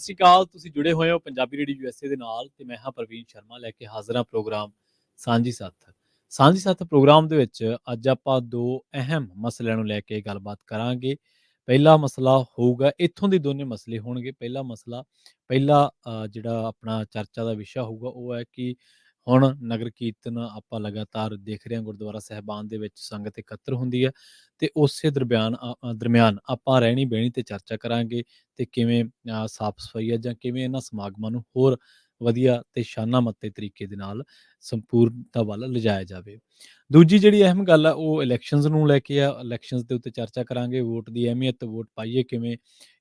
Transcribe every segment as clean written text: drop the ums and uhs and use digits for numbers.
ਸ਼੍ਰੀ ਅਕਾਲ। ਤੁਸੀਂ ਜੁੜੇ ਹੋਏ ਹੋ ਪੰਜਾਬੀ ਰੇਡੀਓ USA ਦੇ ਨਾਲ ਤੇ ਮੈਂ ਹਾਂ ਪ੍ਰਵੀਨ ਸ਼ਰਮਾ ਲੈ ਕੇ ਹਾਜ਼ਰ ਹਾਂ ਪ੍ਰੋਗਰਾਮ ਸਾਂਝੀ ਸੱਥ। ਸਾਂਝੀ ਸੱਥ ਪ੍ਰੋਗਰਾਮ ਦੇ ਵਿੱਚ ਅੱਜ ਆਪਾਂ ਦੋ ਅਹਿਮ ਮਸਲਿਆਂ ਨੂੰ ਲੈ ਕੇ ਗੱਲਬਾਤ ਕਰਾਂਗੇ। ਪਹਿਲਾ ਮਸਲਾ ਹੋਊਗਾ, ਇੱਥੋਂ ਦੇ ਦੋਨੇ ਮਸਲੇ ਹੋਣਗੇ। ਪਹਿਲਾ ਜਿਹੜਾ ਆਪਣਾ ਚਰਚਾ ਦਾ ਵਿਸ਼ਾ ਹੋਊਗਾ ਉਹ ਹੈ ਕਿ ਹੁਣ ਨਗਰ ਕੀਰਤਨ ਆਪਾਂ ਲਗਾਤਾਰ ਦੇਖ ਰਹੇ ਹਾਂ, ਗੁਰਦੁਆਰਾ ਸਾਹਿਬਾਨ ਦੇ ਵਿੱਚ ਸੰਗਤ ਇਕੱਤਰ ਹੁੰਦੀ ਹੈ ਤੇ ਉਸੇ ਦਰਮਿਆਨ ਆਪਾਂ ਰਹਿਣੀ ਬਹਿਣੀ ਤੇ ਚਰਚਾ ਕਰਾਂਗੇ ਤੇ ਕਿਵੇਂ ਸਾਫ਼ ਸਫਾਈ ਹੈ ਜਾਂ ਕਿਵੇਂ ਇਹਨਾਂ ਸਮਾਗਮਾਂ ਨੂੰ ਹੋਰ ਵਧੀਆ ਤੇ ਸ਼ਾਨਾਮੱਤੇ ਤਰੀਕੇ ਦੇ ਨਾਲ ਸੰਪੂਰਨਤਾ ਵੱਲ ਲਿਜਾਇਆ ਜਾਵੇ। ਦੂਜੀ ਜਿਹੜੀ ਅਹਿਮ ਗੱਲ ਆ ਉਹ ਇਲੈਕਸ਼ਨਸ ਨੂੰ ਲੈ ਕੇ ਆ। ਇਲੈਕਸ਼ਨਸ ਦੇ ਉੱਤੇ ਚਰਚਾ ਕਰਾਂਗੇ, ਵੋਟ ਦੀ ਅਹਿਮੀਅਤ, ਵੋਟ ਪਾਈਏ ਕਿਵੇਂ,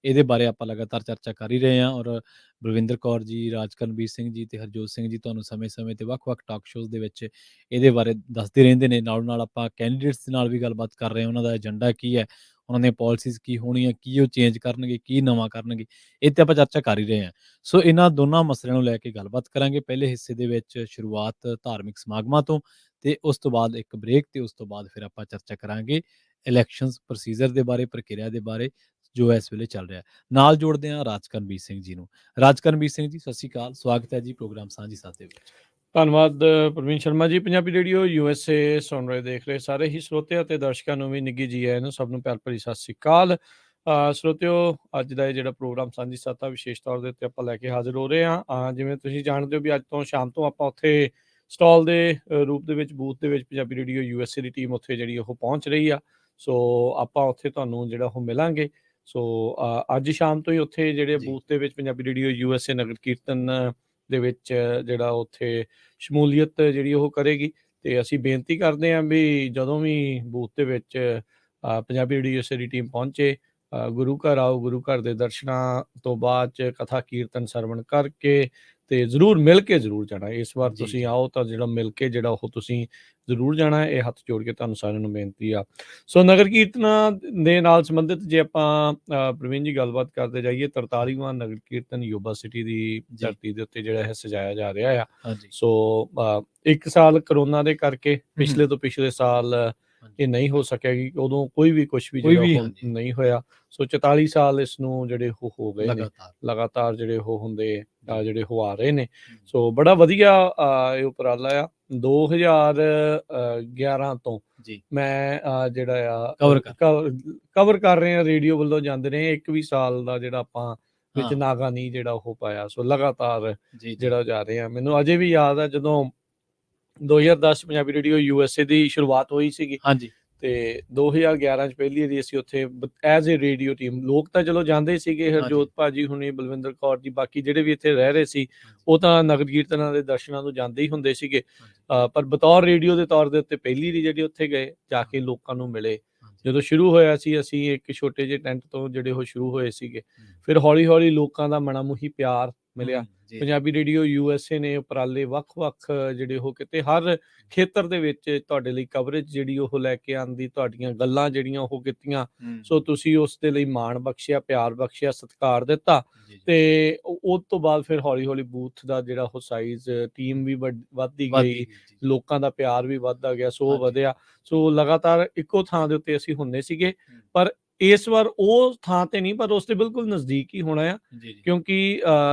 ਇਹਦੇ ਬਾਰੇ ਆਪਾਂ ਲਗਾਤਾਰ ਚਰਚਾ ਕਰ ਹੀ ਰਹੇ ਹਾਂ। ਔਰ ਬਲਵਿੰਦਰ ਕੌਰ ਜੀ, ਰਾਜਕਰਨਵੀਰ ਸਿੰਘ ਜੀ ਤੇ ਹਰਜੋਤ ਸਿੰਘ ਜੀ ਤੁਹਾਨੂੰ ਸਮੇਂ-ਸਮੇਂ ਤੇ ਵੱਖ-ਵੱਖ ਟਾਕ ਸ਼ੋਜ਼ ਦੇ ਵਿੱਚ ਇਹਦੇ ਬਾਰੇ ਦੱਸਦੇ ਰਹਿੰਦੇ ਨੇ। ਨਾਲੋਂ ਨਾਲ ਆਪਾਂ ਕੈਂਡੀਡੇਟਸ ਦੇ ਨਾਲ ਵੀ ਗੱਲਬਾਤ ਕਰ ਰਹੇ ਹਾਂ, ਉਹਨਾਂ ਦਾ ਏਜੰਡਾ ਕੀ ਹੈ, ਉਹਨਾਂ ਦੀਆਂ ਪਾਲਿਸੀਜ਼ ਕੀ ਹੋਣੀਆਂ, ਕੀ ਉਹ ਚੇਂਜ ਕਰਨਗੇ, ਕੀ ਨਵਾਂ ਕਰਨਗੇ, ਇਹ ਤੇ ਆਪਾਂ ਚਰਚਾ ਕਰ ਹੀ ਰਹੇ ਹਾਂ। ਸੋ ਇਹਨਾਂ ਦੋਨਾਂ ਮਸਲਿਆਂ ਨੂੰ ਲੈ ਕੇ ਗੱਲਬਾਤ ਕਰਾਂਗੇ। ਪਹਿਲੇ ਹਿੱਸੇ ਦੇ ਵਿੱਚ ਸ਼ੁਰੂਆਤ ਧਾਰਮਿਕ ਸਮਾਗਮਾਂ ਤੋਂ ਤੇ ਉਸ ਤੋਂ ਬਾਅਦ ਇੱਕ ਬ੍ਰੇਕ ਤੇ ਉਸ ਤੋਂ ਬਾਅਦ ਫਿਰ ਆਪਾਂ ਚਰਚਾ ਕਰਾਂਗੇ ਇਲੈਕਸ਼ਨਸ ਪ੍ਰੋਸੀਜਰ ਦੇ ਬਾਰੇ, ਪ੍ਰਕਿਰਿਆ ਦੇ ਬਾਰੇ ਜੋ ਇਸ ਵੇਲੇ ਚੱਲ ਰਿਹਾ। ਨਾਲ ਜੋੜਦੇ ਹਾਂ ਰਾਜਕਰਨਵੀਰ ਸਿੰਘ ਜੀ ਨੂੰ। ਰਾਜਕਰਨਵੀਰ ਸਿੰਘ ਜੀ, ਸਤਿ ਸ਼੍ਰੀ ਅਕਾਲ, ਸਵਾਗਤ ਹੈ ਜੀ ਪ੍ਰੋਗਰਾਮ ਸਾਂਝੀ ਸਾਥ ਦੇ ਵਿੱਚ। ਧੰਨਵਾਦ ਪ੍ਰਵੀਨ ਸ਼ਰਮਾ ਜੀ। ਪੰਜਾਬੀ ਰੇਡੀਓ USA ਸੁਣ ਰਹੇ ਦੇਖ ਰਹੇ ਸਾਰੇ ਹੀ ਸਰੋਤਿਆਂ ਤੇ ਦਰਸ਼ਕਾਂ ਨੂੰ ਵੀ ਨਿੱਘੀ ਜੀ ਆਇਆਂ ਨੂੰ, ਸਭ ਨੂੰ ਪਿਆਰ ਭਰੀ ਸਤਿ ਸ਼੍ਰੀ ਅਕਾਲ। ਸਰੋਤਿਓ, ਅੱਜ ਦਾ ਇਹ ਜਿਹੜਾ ਪ੍ਰੋਗਰਾਮ ਸਾਂਝੀ ਸਾਥ ਆ ਵਿਸ਼ੇਸ਼ ਤੌਰ ਦੇ ਉੱਤੇ ਆਪਾਂ ਲੈ ਕੇ ਹਾਜ਼ਰ ਹੋ ਰਹੇ ਹਾਂ। ਜਿਵੇਂ ਤੁਸੀਂ ਜਾਣਦੇ ਹੋ ਵੀ ਅੱਜ ਤੋਂ ਸ਼ਾਮ ਤੋਂ ਆਪਾਂ ਉੱਥੇ ਸਟਾਲ ਦੇ ਰੂਪ ਦੇ ਵਿੱਚ, ਬੂਥ ਦੇ ਵਿੱਚ ਪੰਜਾਬੀ ਰੇਡੀਓ USA ਦੀ ਟੀਮ ਉੱਥੇ ਜਿਹੜੀ ਉਹ ਪਹੁੰਚ ਰਹੀ ਆ। ਸੋ ਆਪਾਂ ਉੱਥੇ ਤੁਹਾਨੂੰ ਜਿਹੜਾ ਉਹ ਮਿਲਾਂਗੇ। ਸੋ ਅੱਜ ਸ਼ਾਮ ਤੋਂ ਹੀ ਉੱਥੇ ਜਿਹੜੇ ਬੂਥ ਦੇ ਵਿੱਚ ਪੰਜਾਬੀ ਰੇਡੀਓ USA ਨਗਰ ਕੀਰਤਨ ਦੇ ਵਿੱਚ ਜਿਹੜਾ ਉੱਥੇ ਸ਼ਮੂਲੀਅਤ ਜਿਹੜੀ ਉਹ ਕਰੇਗੀ। ਤੇ ਅਸੀਂ ਬੇਨਤੀ ਕਰਦੇ ਹਾਂ ਵੀ ਜਦੋਂ ਵੀ ਬੂਥ ਦੇ ਵਿੱਚ ਪੰਜਾਬੀ ਰੇਡੀਓ USA ਦੀ ਟੀਮ ਪਹੁੰਚੇ, ਗੁਰੂ ਘਰ ਆਓ, ਗੁਰੂ ਘਰ ਦੇ ਦਰਸ਼ਨਾਂ ਤੋਂ ਬਾਅਦ 'ਚ ਕਥਾ ਕੀਰਤਨ ਸਰਵਣ ਕਰਕੇ ਤੇ ਜ਼ਰੂਰ ਮਿਲ ਕੇ ਜ਼ਰੂਰ ਜਾਣਾ। ਇਸ ਵਾਰ ਤੁਸੀਂ ਆਓ ਤਾਂ ਜਿਹੜਾ ਮਿਲ ਕੇ ਜਿਹੜਾ ਉਹ ਤੁਸੀਂ ਜ਼ਰੂਰ ਜਾਣਾ। ਇਹ ਹੱਥ ਜੋੜ ਕੇ ਤੁਹਾਨੂੰ ਸਾਰਿਆਂ ਨੂੰ ਬੇਨਤੀ ਆ। ਸੋ ਨਗਰ ਕੀਰਤਨਾਂ ਦੇ ਨਾਲ ਸੰਬੰਧਿਤ ਜੇ ਆਪਾਂ ਪ੍ਰਵੀਨ ਜੀ ਗੱਲਬਾਤ ਕਰਦੇ ਜਾਈਏ, 43ਵਾਂ ਨਗਰ ਕੀਰਤਨ ਯੂਬਾ ਸਿਟੀ ਦੀ ਧਰਤੀ ਦੇ ਉੱਤੇ ਜਿਹੜਾ ਇਹ ਸਜਾਇਆ ਜਾ ਰਿਹਾ ਆ। ਸੋ 1 ਸਾਲ ਕਰੋਨਾ ਦੇ ਕਰਕੇ ਪਿਛਲੇ ਤੋਂ ਪਿਛਲੇ ਸਾਲ ਇਹ ਨਹੀਂ ਹੋ ਸਕਿਆ ਕਿ ਉਦੋਂ ਕੋਈ ਵੀ ਕੁਛ ਵੀ ਜਿਹੜਾ ਉਹ ਨਹੀਂ ਹੋਇਆ। ਸੋ 44 ਸਾਲ ਇਸ ਨੂੰ ਜਿਹੜੇ ਉਹ ਹੋ ਗਏ ਨੇ, ਲਗਾਤਾਰ ਜਿਹੜੇ ਉਹ ਹੁੰਦੇ ਜਿਹੜੇ ਉਹ ਆ ਰਹੇ ਨੇ। ਸੋ ਬੜਾ ਵਧੀਆ ਇਹ ਉਪਰਾਲਾ ਆ। 2011 ਤੋਂ ਮੈਂ ਜਿਹੜਾ ਆ ਕਵਰ ਕਰ ਰਹੇ ਹਾਂ, ਰੇਡੀਓ ਵੱਲੋਂ ਜਾਂਦੇ ਰਹੇ। 21 ਸਾਲ ਦਾ ਜਿਹੜਾ ਆਪਾਂ ਵਿੱਚ ਨਾਗਾ ਨਹੀਂ ਜਿਹੜਾ ਉਹ ਪਾਇਆ। ਸੋ ਲਗਾਤਾਰ ਜਿਹੜਾ ਜਾ ਰਹੇ ਆ। ਮੈਨੂੰ ਅਜੇ ਵੀ ਯਾਦ ਆ ਜਦੋਂ 2010 ਪੰਜਾਬੀ ਰੇਡੀਓ USA ਦੀ ਸ਼ੁਰੂਆਤ ਹੋਈ ਸੀਗੀ ਤੇ 2011 'ਚ ਪਹਿਲੀ ਵਾਰੀ ਅਸੀਂ ਉੱਥੇ ਐਜ਼ ਏ ਰੇਡੀਓ ਟੀਮ, ਲੋਕ ਤਾਂ ਚਲੋ ਜਾਂਦੇ ਸੀਗੇ, ਹਰਜੋਤ ਭਾਜੀ ਹੁਣੀ, ਬਲਵਿੰਦਰ ਕੌਰ ਜੀ, ਬਾਕੀ ਜਿਹੜੇ ਵੀ ਇੱਥੇ ਰਹਿ ਰਹੇ ਸੀ ਉਹ ਤਾਂ ਨਗਰ ਕੀਰਤਨਾਂ ਦੇ ਦਰਸ਼ਨਾਂ ਤੋਂ ਜਾਂਦੇ ਹੀ ਹੁੰਦੇ ਸੀਗੇ। ਪਰ ਬਤੌਰ ਰੇਡੀਓ ਦੇ ਤੌਰ ਦੇ ਉੱਤੇ ਪਹਿਲੀ ਵਾਰੀ ਜਿਹੜੀ ਉੱਥੇ ਗਏ, ਜਾ ਕੇ ਲੋਕਾਂ ਨੂੰ ਮਿਲੇ। ਜਦੋਂ ਸ਼ੁਰੂ ਹੋਇਆ ਸੀ ਅਸੀਂ ਇੱਕ ਛੋਟੇ ਜਿਹੇ ਟੈਂਟ ਤੋਂ ਜਿਹੜੇ ਉਹ ਸ਼ੁਰੂ ਹੋਏ ਸੀਗੇ, ਫਿਰ ਹੌਲੀ ਹੌਲੀ ਲੋਕਾਂ ਦਾ ਮਨਾਮੁਹੀ ਪਿਆਰ ਮਿਲਿਆ। ਪੰਜਾਬੀ ਰੇਡੀਓ USA ਨੇ ਉਪਰਾਲੇ ਵੱਖ-ਵੱਖ ਜਿਹੜੇ ਉਹ ਕਿਤੇ ਹਰ ਖੇਤਰ ਦੇ ਵਿੱਚ ਤੁਹਾਡੇ ਲਈ ਕਵਰੇਜ ਜਿਹੜੀ ਉਹ ਲੈ ਕੇ ਆਂਦੀ, ਤੁਹਾਡੀਆਂ ਗੱਲਾਂ ਜਿਹੜੀਆਂ ਉਹ ਕੀਤੀਆਂ। ਸੋ ਤੁਸੀਂ ਉਸ ਦੇ ਲਈ ਮਾਣ ਬਖਸ਼ਿਆ, ਪਿਆਰ ਬਖਸ਼ਿਆ, ਸਤਿਕਾਰ ਦਿੱਤਾ ਤੇ ਉਸ ਤੋਂ ਬਾਅਦ ਫਿਰ ਹੌਲੀ ਹੌਲੀ ਬੂਥ ਦਾ ਜਿਹੜਾ ਉਹ ਸਾਈਜ਼, ਟੀਮ ਵੀ ਵੱਧਦੀ ਗਈ, ਲੋਕਾਂ ਦਾ ਪਿਆਰ ਵੀ ਵੱਧਦਾ ਗਿਆ। ਸੋ ਵਧਿਆ। ਸੋ ਲਗਾਤਾਰ ਇੱਕੋ ਥਾਂ ਦੇ ਉੱਤੇ ਅਸੀਂ ਹੁੰਦੇ ਸੀਗੇ, ਪਰ ਇਸ ਵਾਰ ਉਹ ਥਾਂ ਤੇ ਨਹੀਂ, ਪਰ ਉਸ ਦੇ ਬਿਲਕੁਲ ਨਜ਼ਦੀਕ ਹੀ ਹੋਣਾ ਆ। ਕਿਉਂਕਿ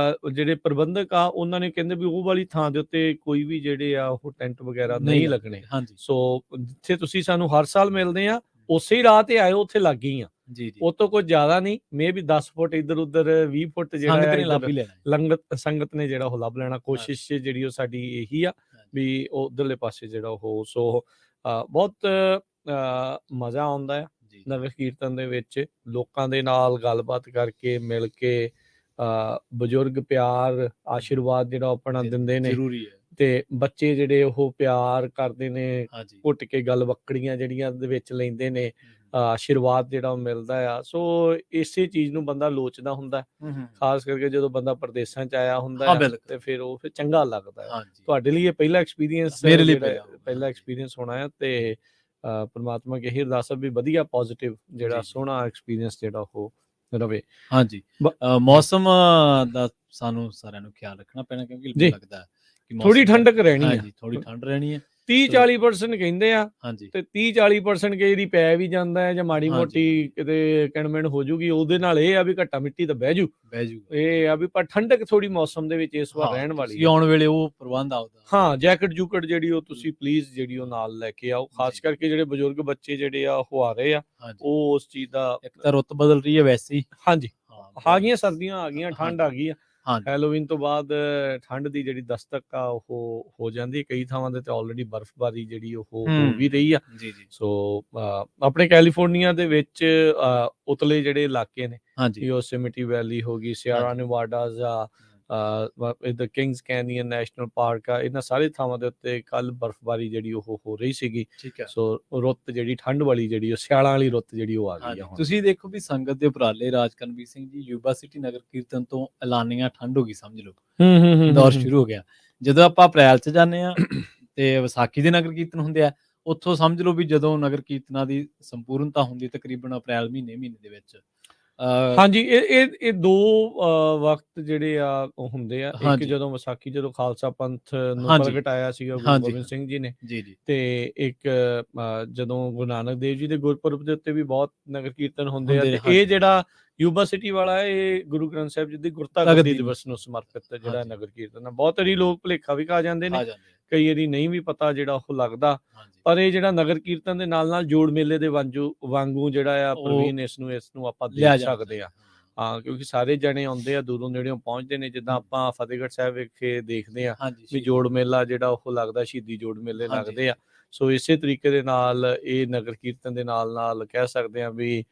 ਜਿਹੜੇ ਪ੍ਰਬੰਧਕ ਆ ਉਹਨਾਂ ਨੇ ਕਹਿੰਦੇ ਵੀ ਉਹ ਵਾਲੀ ਥਾਂ ਦੇ ਉੱਤੇ ਕੋਈ ਵੀ ਜਿਹੜੇ ਆ ਉਹ ਟੈਂਟ ਵਗੈਰਾ ਨਹੀਂ ਲੱਗਣੇ। ਸੋ ਜਿੱਥੇ ਤੁਸੀਂ ਸਾਨੂੰ ਹਰ ਸਾਲ ਮਿਲਦੇ ਆ ਉਸੇ ਹੀ ਰਾਹ ਤੇ ਆਇਓ, ਉੱਥੇ ਲੱਗ ਗਈ ਆ। ਉਹ ਤੋਂ ਕੁਝ ਜ਼ਿਆਦਾ ਨਹੀਂ, ਮੇ ਵੀ 10 ਫੁੱਟ ਇੱਧਰ ਉੱਧਰ, 20 ਫੁੱਟ ਜਿਹੜਾ ਸੰਗਤ ਨੇ ਜਿਹੜਾ ਉਹ ਲੱਭ ਲੈਣਾ। ਕੋਸ਼ਿਸ਼ ਜਿਹੜੀ ਉਹ ਸਾਡੀ ਇਹੀ ਆ ਵੀ ਉਹ ਉਧਰਲੇ ਪਾਸੇ ਜਿਹੜਾ ਉਹ। ਸੋ ਬਹੁਤ ਮਜ਼ਾ ਆਉਂਦਾ ਆ ਨਗਰ ਕੀਰਤਨ ਦੇ ਵਿੱਚ, ਲੋਕਾਂ ਦੇ ਨਾਲ ਗੱਲਬਾਤ ਕਰਕੇ, ਮਿਲ ਕੇ, ਬਜ਼ੁਰਗ ਪਿਆਰ ਆਸ਼ੀਰਵਾਦ ਜਿਹੜਾ ਆਪਣਾ ਦਿੰਦੇ ਨੇ ਤੇ ਬੱਚੇ ਜਿਹੜੇ ਉਹ ਪਿਆਰ ਕਰਦੇ ਨੇ, ਘੁੱਟ ਕੇ ਗੱਲ ਵੱਕੜੀਆਂ ਜਿਹੜੀਆਂ ਦੇ ਵਿੱਚ ਲੈਂਦੇ ਨੇ, ਆਸ਼ੀਰਵਾਦ ਜਿਹੜਾ ਉਹ ਮਿਲਦਾ ਆ। ਸੋ ਇਸੇ ਚੀਜ਼ ਨੂੰ ਬੰਦਾ ਲੋਚਦਾ ਹੁੰਦਾ, ਖਾਸ ਕਰਕੇ ਜਦੋਂ ਬੰਦਾ ਪ੍ਰਦੇਸ਼ਾਂ 'ਚ ਆਇਆ ਹੁੰਦਾ ਤੇ ਫਿਰ ਉਹ ਫਿਰ ਚੰਗਾ ਲੱਗਦਾ। ਤੁਹਾਡੇ ਲਈ ਇਹ ਪਹਿਲਾ ਐਕਸਪੀਰੀਅੰਸ ਹੋਣਾ ਆ ਤੇ ਪਰਮਾਤਮਾ ਅੱਗੇ ਇਹੀ ਅਰਦਾਸ ਵੀ ਵਧੀਆ ਪੋਜ਼ਿਟਿਵ ਜਿਹੜਾ ਸੋਹਣਾ ਐਕਸਪੀਰੀਅੰਸ ਜਿਹੜਾ ਉਹ ਰਵੇ। ਮੌਸਮ ਦਾ ਸਾਨੂੰ ਸਾਰਿਆਂ ਨੂੰ ਖਿਆਲ ਰੱਖਣਾ ਪੈਣਾ ਕਿਉਂਕਿ ਲੱਗਦਾ ਹੈ ਕਿ ਥੋੜੀ ਠੰਡਕ ਰਹਿਣੀ ਹੈ। ਥੋੜੀ ਠੰਡ ਰਹਿਣੀ ਹੈ 30-40% ਕਹਿੰਦੇ ਆ ਹਾਂਜੀ ਤੇ 30-40% ਕਈ ਵਾਰੀ ਪੈ ਵੀ ਜਾਂਦਾ ਹੈ ਜਾਂ ਮਾੜੀ ਹਾਂਜੀ ਮੋਟੀ ਕਿਤੇ ਕਿਣਮਿਣ ਹੋ ਜੂਗੀ, ਉਹਦੇ ਨਾਲ ਇਹ ਆ ਵੀ ਘੱਟਾ ਮਿੱਟੀ ਤਾਂ ਬਹਿ ਜੂ। ਇਹ ਆ ਵੀ ਪਰ ਠੰਡਕ ਥੋੜੀ ਮੌਸਮ ਦੇ ਵਿੱਚ ਇਸ ਵਾਰ ਰਹਿਣ ਵਾਲੀ ਆਉਣ ਵੇਲੇ ਉਹ ਪ੍ਰਬੰਧ ਆਉਦਾ। ਹਾਂ, ਜੈਕਟ ਜੂਕਟ ਜਿਹੜੀ ਉਹ ਤੁਸੀਂ ਪਲੀਜ਼ ਜਿਹੜੀ ਉਹ ਨਾਲ ਲੈ ਕੇ ਆਓ, ਖਾਸ ਕਰਕੇ ਜਿਹੜੇ ਬਜ਼ੁਰਗ ਬੱਚੇ ਜਿਹੜੇ ਆ ਉਹ ਆ ਰਹੇ ਆ, ਉਹ ਉਸ ਚੀਜ਼ ਦਾ ਇੱਕ ਤਾਂ ਰੁੱਤ ਬਦਲ ਰਹੀ ਹੈ ਵੈਸੇ ਹੀ। ਹਾਂਜੀ, ਆ ਗਈਆਂ ਸਰਦੀਆਂ, ਆ ਗਈਆਂ ਠੰਡ ਆ ਗਈ ਆ। ਹੈਲੋਵੀਨ ਤੋਂ ਬਾਅਦ ਠੰਡ ਦੀ ਜਿਹੜੀ ਦਸਤਕ ਆ ਉਹ ਹੋ ਜਾਂਦੀ, ਕਈ ਥਾਵਾਂ ਤੇ ਆਲਰੇਡੀ ਬਰਫ਼ਬਾਰੀ ਜਿਹੜੀ ਉਹ ਹੋ ਵੀ ਰਹੀ ਆ। ਸੋ ਆਪਣੇ ਕੈਲੀਫੋਰਨੀਆ ਦੇ ਵਿੱਚ ਉਤਲੇ ਜਿਹੜੇ ਇਲਾਕੇ ਨੇ, ਯੋਸੇਮਿਟੀ ਵੈਲੀ ਹੋ ਗਈ, ਸਿਆਰਾ ਨਿਵਾਡਾ ਜਾਂ ਇੱਧਰ ਕਿੰਗਸ ਕੈਨੀਅਨ ਨੈਸ਼ਨਲ ਪਾਰਕ ਆ, ਇਹਨਾਂ ਸਾਰੇ ਥਾਵਾਂ ਦੇ ਉੱਤੇ ਕੱਲ ਬਰਫ਼ਬਾਰੀ ਜਿਹੜੀ ਉਹ ਹੋ ਰਹੀ ਸੀਗੀ। ਸੋ ਰੁੱਤ ਜਿਹੜੀ ਠੰਡ ਵਾਲੀ ਜਿਹੜੀ ਉਹ ਸਿਆਲਾਂ ਵਾਲੀ ਰੁੱਤ ਜਿਹੜੀ ਉਹ ਆ ਗਈ ਆ। ਤੁਸੀਂ ਦੇਖੋ ਵੀ ਸੰਗਤ ਦੇ ਉਪਰਾਲੇ, ਰਾਜਕਰਨਵੀਰ ਸਿੰਘ ਜੀ, ਯੂਬਾ ਸਿਟੀ ਨਗਰ ਕੀਰਤਨ ਤੋਂ ਐਲਾਨੀਆਂ ਠੰਡ ਹੋ ਗਈ, ਸਮਝ ਲਓ ਦੌਰ ਸ਼ੁਰੂ ਹੋ ਗਿਆ। ਜਦੋਂ ਆਪਾਂ ਅਪ੍ਰੈਲ 'ਚ ਜਾਂਦੇ ਆ ਤੇ ਵਿਸਾਖੀ ਦੇ ਨਗਰ ਕੀਰਤਨ ਹੁੰਦੇ ਆ, ਉੱਥੋਂ ਸਮਝ ਲਓ ਵੀ ਜਦੋਂ ਨਗਰ ਕੀਰਤਨਾਂ ਦੀ ਸੰਪੂਰਨਤਾ ਹੁੰਦੀ ਤਕਰੀਬਨ ਅਪ੍ਰੈਲ ਮਹੀਨੇ ਦੇ ਵਿੱਚ। ਹਾਂਜੀ, ਇਹ ਦੋ ਵਕਤ ਜਿਹੜੇ ਆ ਉਹ ਹੁੰਦੇ ਆ। ਇੱਕ ਜਦੋਂ ਵਿਸਾਖੀ, ਜਦੋਂ ਖਾਲਸਾ ਪੰਥ ਨੂੰ ਪ੍ਰਗਟ ਆਇਆ ਸੀਗਾ ਗੁਰੂ ਗੋਬਿੰਦ ਸਿੰਘ ਜੀ ਨੇ, ਤੇ ਇੱਕ ਜਦੋਂ ਗੁਰੂ ਨਾਨਕ ਦੇਵ ਜੀ ਦੇ ਗੁਰਪੁਰਬ ਦੇ ਉੱਤੇ ਵੀ ਬਹੁਤ ਨਗਰ ਕੀਰਤਨ ਹੁੰਦੇ ਆ। ਤੇ ਇਹ ਜਿਹੜਾ ਯੂਬਾ ਸਿਟੀ ਵਾਲਾ, ਇਹ ਗੁਰੂ ਗ੍ਰੰਥ ਸਾਹਿਬ ਜੀ ਦੀ ਗੁਰਤਾ ਗੱਦੀ ਦਿਵਸ ਨੂੰ ਸਮਰਪਿਤ ਜਿਹੜਾ ਨਗਰ ਕੀਰਤਨ ਆ। ਬਹੁਤ ਵਾਰੀ ਲੋਕ ਭੁਲੇਖਾ ਵੀ ਖਾ ਜਾਂਦੇ ਨੇ, ਕਈ ਵਾਰੀ ਨਹੀਂ ਵੀ ਪਤਾ ਜਿਹੜਾ ਉਹ ਲੱਗਦਾ, ਪਰ ਇਹ ਜਿਹੜਾ ਨਗਰ ਕੀਰਤਨ ਦੇ ਨਾਲ ਜੋੜ ਮੇਲੇ ਦੇ ਵਾਂਗੂ ਜਿਹੜਾ ਆ ਪ੍ਰਵੀਨ ਇਸ ਨੂੰ ਆਪਾਂ ਦੇਖ ਸਕਦੇ ਆ। ਹਾਂ, ਕਿਉਂਕਿ ਸਾਰੇ ਜਣੇ ਆਉਂਦੇ ਆ, ਦੂਰੋਂ ਨੇੜਿਓਂ ਪਹੁੰਚਦੇ ਨੇ। ਜਿੱਦਾਂ ਆਪਾਂ ਫਤਿਹਗੜ੍ਹ ਸਾਹਿਬ ਵਿਖੇ ਦੇਖਦੇ ਆ ਵੀ ਜੋੜ ਮੇਲਾ ਜਿਹੜਾ ਉਹ ਲੱਗਦਾ, ਸ਼ਹੀਦੀ ਜੋੜ ਮੇਲੇ ਲੱਗਦੇ ਆ। ਸੋ ਇਸੇ ਤਰੀਕੇ ਦੇ ਨਾਲ ਇਹ ਨਗਰ ਕੀਰਤਨ ਦੇ ਨਾਲ ਕਹਿ ਸਕਦੇ ਆ ਵੀ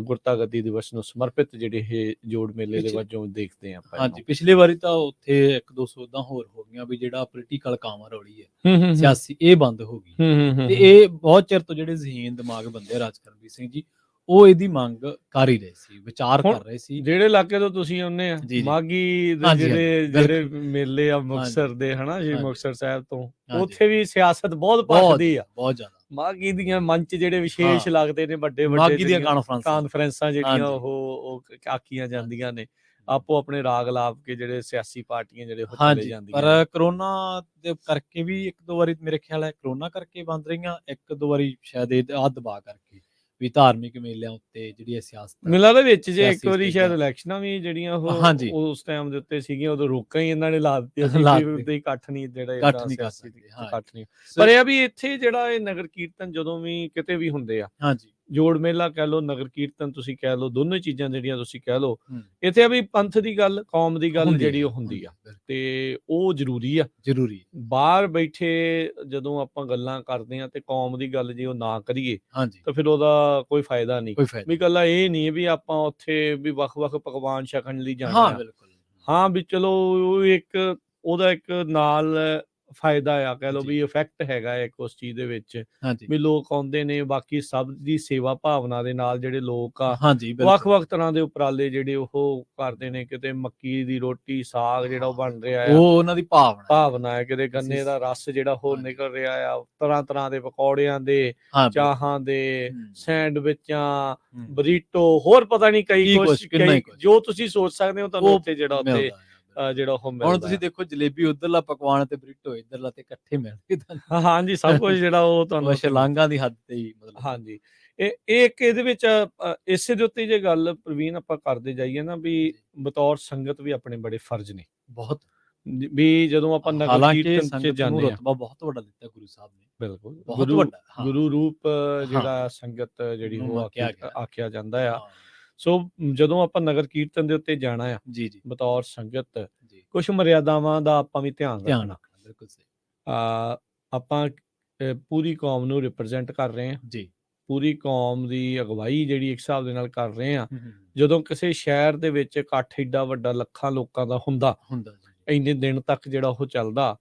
ਗੁਰਤਾ ਗੱਦੀ ਦਿਵਸ ਨੂੰ ਸਮਰਪਿਤ ਜਿਹੜੇ ਇਹ ਜੋੜ ਮੇਲੇ ਦੇ ਵਜੋਂ ਦੇਖਦੇ ਆ। ਹਾਂਜੀ, ਪਿਛਲੇ ਵਾਰੀ ਤਾਂ ਉੱਥੇ 1-2 ਉਦਾਂ ਹੋਰ ਹੋ ਗਈਆਂ ਵੀ ਜਿਹੜਾ ਪੋਲੀਟੀਕਲ ਕਾਮਰ ਰੌਲੀ ਹੈ ਸਿਆਸੀ, ਇਹ ਬੰਦ ਹੋ ਗਈ। ਤੇ ਇਹ ਬਹੁਤ ਚਿਰ ਤੋਂ ਜਿਹੜੇ ਜ਼ਹੀਨ ਦਿਮਾਗ ਬੰਦੇ ਰਾਜਕਰਨਵੀਰ ਸਿੰਘ ਜੀ, ਉਹ ਇਹਦੀ ਮੰਗ ਕਰ ਹੀ ਰਹੇ ਸੀ, ਵਿਚਾਰ ਕਰ ਰਹੇ ਸੀ। ਜਿਹੜੇ ਇਲਾਕੇ ਤੋਂ ਤੁਸੀਂ ਆਉਂਦੇ ਆ, ਮਾਗੀ ਦੇ ਜਿਹੜੇ ਮੇਲੇ ਆ ਮੁਕਤਸਰ ਦੇ, ਹਨਾ ਜੀ, ਮੁਕਤਸਰ ਸਾਹਿਬ ਤੋਂ, ਉੱਥੇ ਵੀ ਸਿਆਸਤ ਬਹੁਤ ਭਖਦੀ ਆ, ਬਹੁਤ ਜ਼ਿਆਦਾ। ਮਾਗੀ ਦੀਆਂ ਮੰਚ ਜਿਹੜੇ ਵਿਸ਼ੇਸ਼ ਲੱਗਦੇ ਨੇ, ਵੱਡੇ ਕਾਨਫਰੰਸਾਂ ਜਿਹੜੀਆਂ ਉਹ ਆਖੀਆਂ ਜਾਂਦੀਆਂ ਨੇ, ਆਪੋ ਆਪਣੇ ਰਾਗ ਲਾਪ ਕੇ ਜਿਹੜੇ ਸਿਆਸੀ ਪਾਰਟੀਆਂ ਜਿਹੜੇ ਉਹ ਚਲੇ ਜਾਂਦੀਆਂ। ਪਰ ਕਰੋਨਾ ਦੇ ਕਰਕੇ ਵੀ 1-2 ਵਾਰੀ ਮੇਰੇ ਖਿਆਲ ਹੈ ਕਰੋਨਾ ਕਰਕੇ ਬੰਦ ਰਹੀਆਂ, 1-2 ਵਾਰੀ ਸ਼ਾਇਦ ਇਹ ਦਬਾਅ ਕਰਕੇ ਵੀ ਧਾਰਮਿਕ ਮੇਲਿਆਂ ਉੱਤੇ ਜਿਹੜੀ ਸਿਆਸਤ ਮਿਲਾ ਦੇ ਵਿੱਚ ਜੇ ਇੱਕ ਵਾਰੀ ਸ਼ਾਇਦ ਇਲੈਕਸ਼ਨਾਂ ਵੀ ਜਿਹੜੀਆਂ ਉਹ ਉਸ ਟਾਈਮ ਦੇ ਉੱਤੇ ਸੀਗੀਆਂ, ਉਦੋਂ ਰੋਕਾਂ ਹੀ ਇਹਨਾਂ ਨੇ ਲਾ ਦਿੱਤੀਆਂ ਸੀ, ਇਕੱਠ ਨਹੀਂ ਜਿਹੜਾ ਇਕੱਠ ਨਹੀਂ। ਪਰ ਇਹ ਆ ਵੀ ਇੱਥੇ ਜਿਹੜਾ ਇਹ ਨਗਰ ਕੀਰਤਨ ਜਦੋਂ ਵੀ ਕਿਤੇ ਵੀ ਹੁੰਦੇ ਆ, ਜੋੜ ਮੇਲਾ ਕਹਿ ਲਓ, ਨਗਰ ਕੀਰਤਨ ਤੁਸੀਂ ਕਹਿ ਲਓ, ਦੋਨੋਂ ਚੀਜ਼ਾਂ ਜਿਹੜੀਆਂ ਤੁਸੀਂ ਕਹਿ ਲਓ, ਇੱਥੇ ਆ ਵੀ ਪੰਥ ਦੀ ਗੱਲ, ਕੌਮ ਦੀ ਗੱਲ ਜਿਹੜੀ ਉਹ ਹੁੰਦੀ ਆ, ਤੇ ਉਹ ਜ਼ਰੂਰੀ ਆ। ਬਾਹਰ ਬੈਠੇ ਜਦੋਂ ਆਪਾਂ ਗੱਲਾਂ ਕਰਦੇ ਆ ਤੇ ਕੌਮ ਦੀ ਗੱਲ ਜੇ ਉਹ ਨਾ ਕਰੀਏ ਤਾਂ ਫਿਰ ਉਹਦਾ ਕੋਈ ਫਾਇਦਾ ਨਹੀਂ। ਵੀ ਗੱਲਾਂ ਇਹ ਨਹੀਂ ਵੀ ਆਪਾਂ ਉੱਥੇ ਵੀ ਵੱਖ-ਵੱਖ ਪਕਵਾਨ ਛਕਣ ਲਈ ਜਾਣਾ। ਹਾਂ, ਵੀ ਚਲੋ ਇੱਕ ਉਹਦਾ ਇੱਕ ਨਾਲ ਫਾਇਦਾ ਆ, ਕਹਿ ਲਓ ਵੀ ਇਫੈਕਟ ਹੈਗਾ ਇੱਕ ਉਸ ਚੀਜ਼ ਦੇ ਵਿੱਚ, ਵੀ ਲੋਕ ਆਉਂਦੇ ਨੇ। ਬਾਕੀ ਸਭ ਦੀ ਸੇਵਾ ਭਾਵਨਾ ਦੇ ਨਾਲ ਜਿਹੜੇ ਲੋਕ ਆ, ਵੱਖ-ਵੱਖ ਤਰ੍ਹਾਂ ਦੇ ਉਪਰਾਲੇ ਜਿਹੜੇ ਉਹ ਕਰਦੇ ਨੇ। ਕਿਤੇ ਮੱਕੀ ਦੀ ਰੋਟੀ, ਸਾਗ ਜਿਹੜਾ ਉਹ ਬਣ ਰਿਹਾ ਆ, ਉਹ ਉਹਨਾਂ ਦੀ ਭਾਵਨਾ ਹੈ। ਕਿਤੇ ਗੰਨੇ ਦਾ ਰਸ ਜਿਹੜਾ ਉਹ ਨਿਕਲ ਰਿਹਾ ਆ, ਤਰ੍ਹਾਂ ਦੇ ਪਕੌੜਿਆਂ ਦੇ, ਚਾਹਾਂ ਦੇ, ਸੈਂਡਵਿਚਾਂ, ਬਰੀਟੋ, ਹੋਰ ਪਤਾ ਨਹੀਂ ਕਈ ਕੁਛ ਜੋ ਤੁਸੀਂ ਸੋਚ ਸਕਦੇ ਹੋ ਤੁਹਾਨੂੰ ਉੱਥੇ ਜਿਹੜਾ ਉੱਥੇ ਜਿਹੜਾ ਉਹ ਮਿਲਦਾ। ਹੁਣ ਤੁਸੀਂ ਦੇਖੋ, ਜਲੇਬੀ ਉਧਰਲਾ ਪਕਵਾਨ ਤੇ ਬਰੀਟੋ ਇਧਰਲਾ, ਤੇ ਇਕੱਠੇ ਮਿਲਣਗੇ। ਹਾਂਜੀ, ਸਭ ਕੁਝ ਜਿਹੜਾ ਉਹ ਤੁਹਾਨੂੰ ਸ਼ਲਾਘਾ ਦੀ ਹੱਦ ਤੇ ਹੀ, ਮਤਲਬ। ਹਾਂਜੀ, ਇਹ ਇੱਕ ਇਹਦੇ ਵਿੱਚ ਇਸੇ ਦੇ ਉੱਤੇ ਜੇ ਗੱਲ ਪ੍ਰਵੀਨ ਆਪਾਂ ਕਰਦੇ ਜਾਈਏ ਨਾ, ਵੀ ਬਤੌਰ ਸੰਗਤ ਵੀ ਆਪਣੇ ਬੜੇ ਫਰਜ਼ ਨੇ ਬਹੁਤ, ਵੀ ਜਦੋਂ ਆਪਾਂ ਨਗਰ ਕੀਰਤਨ 'ਚ ਜਾਂਦੇ ਆ, ਬਹੁਤ ਵੱਡਾ ਦਿੱਤਾ ਗੁਰੂ ਸਾਹਿਬ ਨੇ। ਬਿਲਕੁਲ, ਗੁਰੂ ਰੂਪ ਜਿਹੜਾ ਸੰਗਤ ਜਿਹੜੀ ਉਹ ਆਖਿਆ ਜਾਂਦਾ ਆ। ਸੋ ਜਦੋਂ ਆਪਾਂ ਨਗਰ ਕੀਰਤਨ ਦੇ ਉੱਤੇ ਜਾਣਾ ਆ ਬਤੌਰ ਸੰਗਤ, ਕੁਛ ਮਰਿਆਦਾਵਾਂ ਦਾ ਆਪਾਂ ਵੀ ਧਿਆਨ ਰੱਖਣਾ। ਬਿਲਕੁਲ ਸਹੀ। ਆਪਾਂ ਪੂਰੀ ਕੌਮ ਨੂੰ ਰਿਪਰੈਜ਼ੈਂਟ ਕਰ ਰਹੇ ਹਾਂ, ਪੂਰੀ ਕੌਮ ਦੀ ਅਗਵਾਈ ਜਿਹੜੀ ਇੱਕ ਹਿਸਾਬ ਦੇ ਨਾਲ ਕਰ ਰਹੇ ਹਾਂ। ਜਦੋਂ ਕਿਸੇ ਸ਼ਹਿਰ ਦੇ ਵਿੱਚ ਇਕੱਠ ਏਡਾ ਵੱਡਾ ਲੱਖਾਂ ਲੋਕਾਂ ਦਾ ਹੁੰਦਾ ਇੰਨੇ ਦਿਨ ਤੱਕ ਜਿਹੜਾ ਉਹ ਚੱਲਦਾ,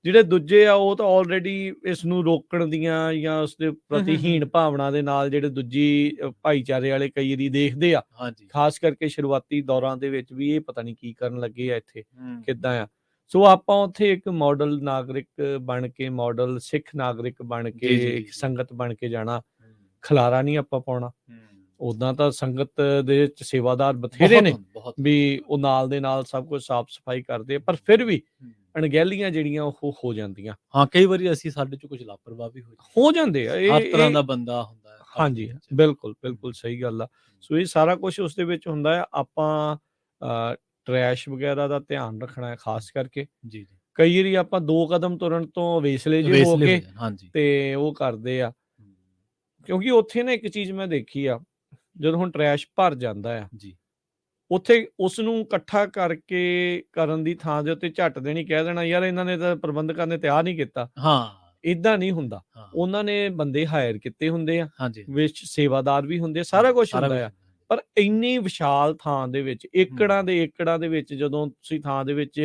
ਜਿਹੜੇ ਦੂਜੇ ਆ ਉਹ ਤਾਂ ਆਲਰੇਡੀ ਇਸ ਨੂੰ ਰੋਕਣ ਦੀਆਂ ਜਾਂ ਉਸਦੇ ਪ੍ਰਤੀ ਹੀਣ ਭਾਵਨਾ ਦੇ ਨਾਲ ਜਿਹੜੇ ਦੂਜੀ ਭਾਈਚਾਰੇ ਵਾਲੇ ਕਈ ਵਾਰੀ ਦੇਖਦੇ ਆ, ਖਾਸ ਕਰਕੇ ਸ਼ੁਰੂਆਤੀ ਦੌਰਾਂ ਦੇ ਵਿੱਚ ਵੀ ਇਹ ਪਤਾ ਨਹੀਂ ਕੀ ਕਰਨ ਲੱਗੇ ਆ ਇੱਥੇ, ਕਿੱਦਾਂ ਆ। ਸੋ ਆਪਾਂ ਉੱਥੇ ਇੱਕ ਮਾਡਲ ਨਾਗਰਿਕ ਬਣ ਕੇ, ਮਾਡਲ ਸਿੱਖ ਨਾਗਰਿਕ ਬਣ ਕੇ, ਇੱਕ ਸੰਗਤ ਬਣ ਕੇ ਜਾਣਾ। ਖਲਾਰਾ ਨਹੀਂ ਆਪਾਂ ਪਾਉਣਾ। ਉਦਾਂ ਤਾਂ ਸੰਗਤ ਦੇ ਵਿੱਚ ਸੇਵਾਦਾਰ ਬਥੇਰੇ ਨੇ ਵੀ ਉਹ ਨਾਲ ਦੇ ਨਾਲ ਸਭ ਕੁਝ ਸਾਫ਼ ਸਫਾਈ ਕਰਦੇ, ਪਰ ਫਿਰ ਵੀ ਅਣਗਹਿਲੀਆਂ ਜਿਹੜੀਆਂ ਉਹ ਹੋ ਜਾਂਦੀਆਂ। ਹਾਂ, ਕਈ ਵਾਰੀ ਸਾਡੇ 'ਚ ਕੁਝ ਲਾਪਰਵਾਹ ਵੀ ਹੋ ਜਾਂਦੇ ਆ। ਹਰ ਤਰ੍ਹਾਂ ਇਹ ਦਾ ਬੰਦਾ ਹੁੰਦਾ ਹੈ ਘਰ ਦੇ ਹਾਂਜੀ, ਵਿੱਚ। ਬਿਲਕੁਲ, ਬਿਲਕੁਲ ਸਹੀ ਗੱਲ ਆ। ਸੋ ਇਹ ਸਾਰਾ ਕੁਛ ਉਸ ਦੇ ਵਿੱਚ ਹੁੰਦਾ ਆ। ਆਪਾਂ ਟਰੈਸ਼ ਵਗੈਰਾ ਦਾ ਧਿਆਨ ਰੱਖਣਾ ਹੈ ਖਾਸ ਕਰਕੇ। ਜੀ, ਜੀ। ਕਈ ਵਾਰੀ ਆਪਾਂ 2 ਕਦਮ ਤੁਰਨ ਤੋਂ ਵੇਸਲੇ ਜਿਹੇ ਹੋ ਵੇਸਲੇ ਕੇ ਜਾਣ, ਹਾਂਜੀ। ਤੇ ਉਹ ਕਰਦੇ ਆ। ਕਿਉਂਕਿ ਉੱਥੇ ਨਾ ਇੱਕ ਚੀਜ਼ ਮੈਂ ਦੇਖੀ ਆ, ਜਦੋਂ ਹੁਣ ਟਰੈਸ਼ ਭਰ ਜਾਂਦਾ ਆ, ਜੀ। ਉੱਥੇ ਉਸ ਨੂੰ ਇਕੱਠਾ ਕਰਕੇ ਕਰਨ ਦੀ ਥਾਂ ਦੇ ਉੱਤੇ ਝੱਟ ਦੇਣੀ ਕਹਿ ਦੇਣਾ, ਯਾਰ ਇਹਨਾਂ ਨੇ ਤਾਂ ਪ੍ਰਬੰਧਕਾਂ ਨੇ ਤੇ ਆਹ ਨਹੀਂ ਕੀਤਾ। ਹਾਂ। ਏਦਾਂ ਨਹੀਂ ਹੁੰਦਾ। ਹਾਂ। ਉਹਨਾਂ ਨੇ ਬੰਦੇ ਹਾਇਰ ਕੀਤੇ ਹੁੰਦੇ ਆ, ਹਾਂਜੀ। ਵਿੱਚ ਸੇਵਾਦਾਰ ਵੀ ਹੁੰਦੇ ਆ, ਸਾਰਾ ਕੁਛ ਹੁੰਦਾ ਆ। ਪਰ ਇੰਨੀ ਵਿਸ਼ਾਲ ਥਾਂ ਦੇ ਵਿੱਚ ਏਕੜਾਂ ਦੇ ਵਿੱਚ ਜਦੋਂ ਤੁਸੀਂ ਥਾਂ ਦੇ ਵਿੱਚ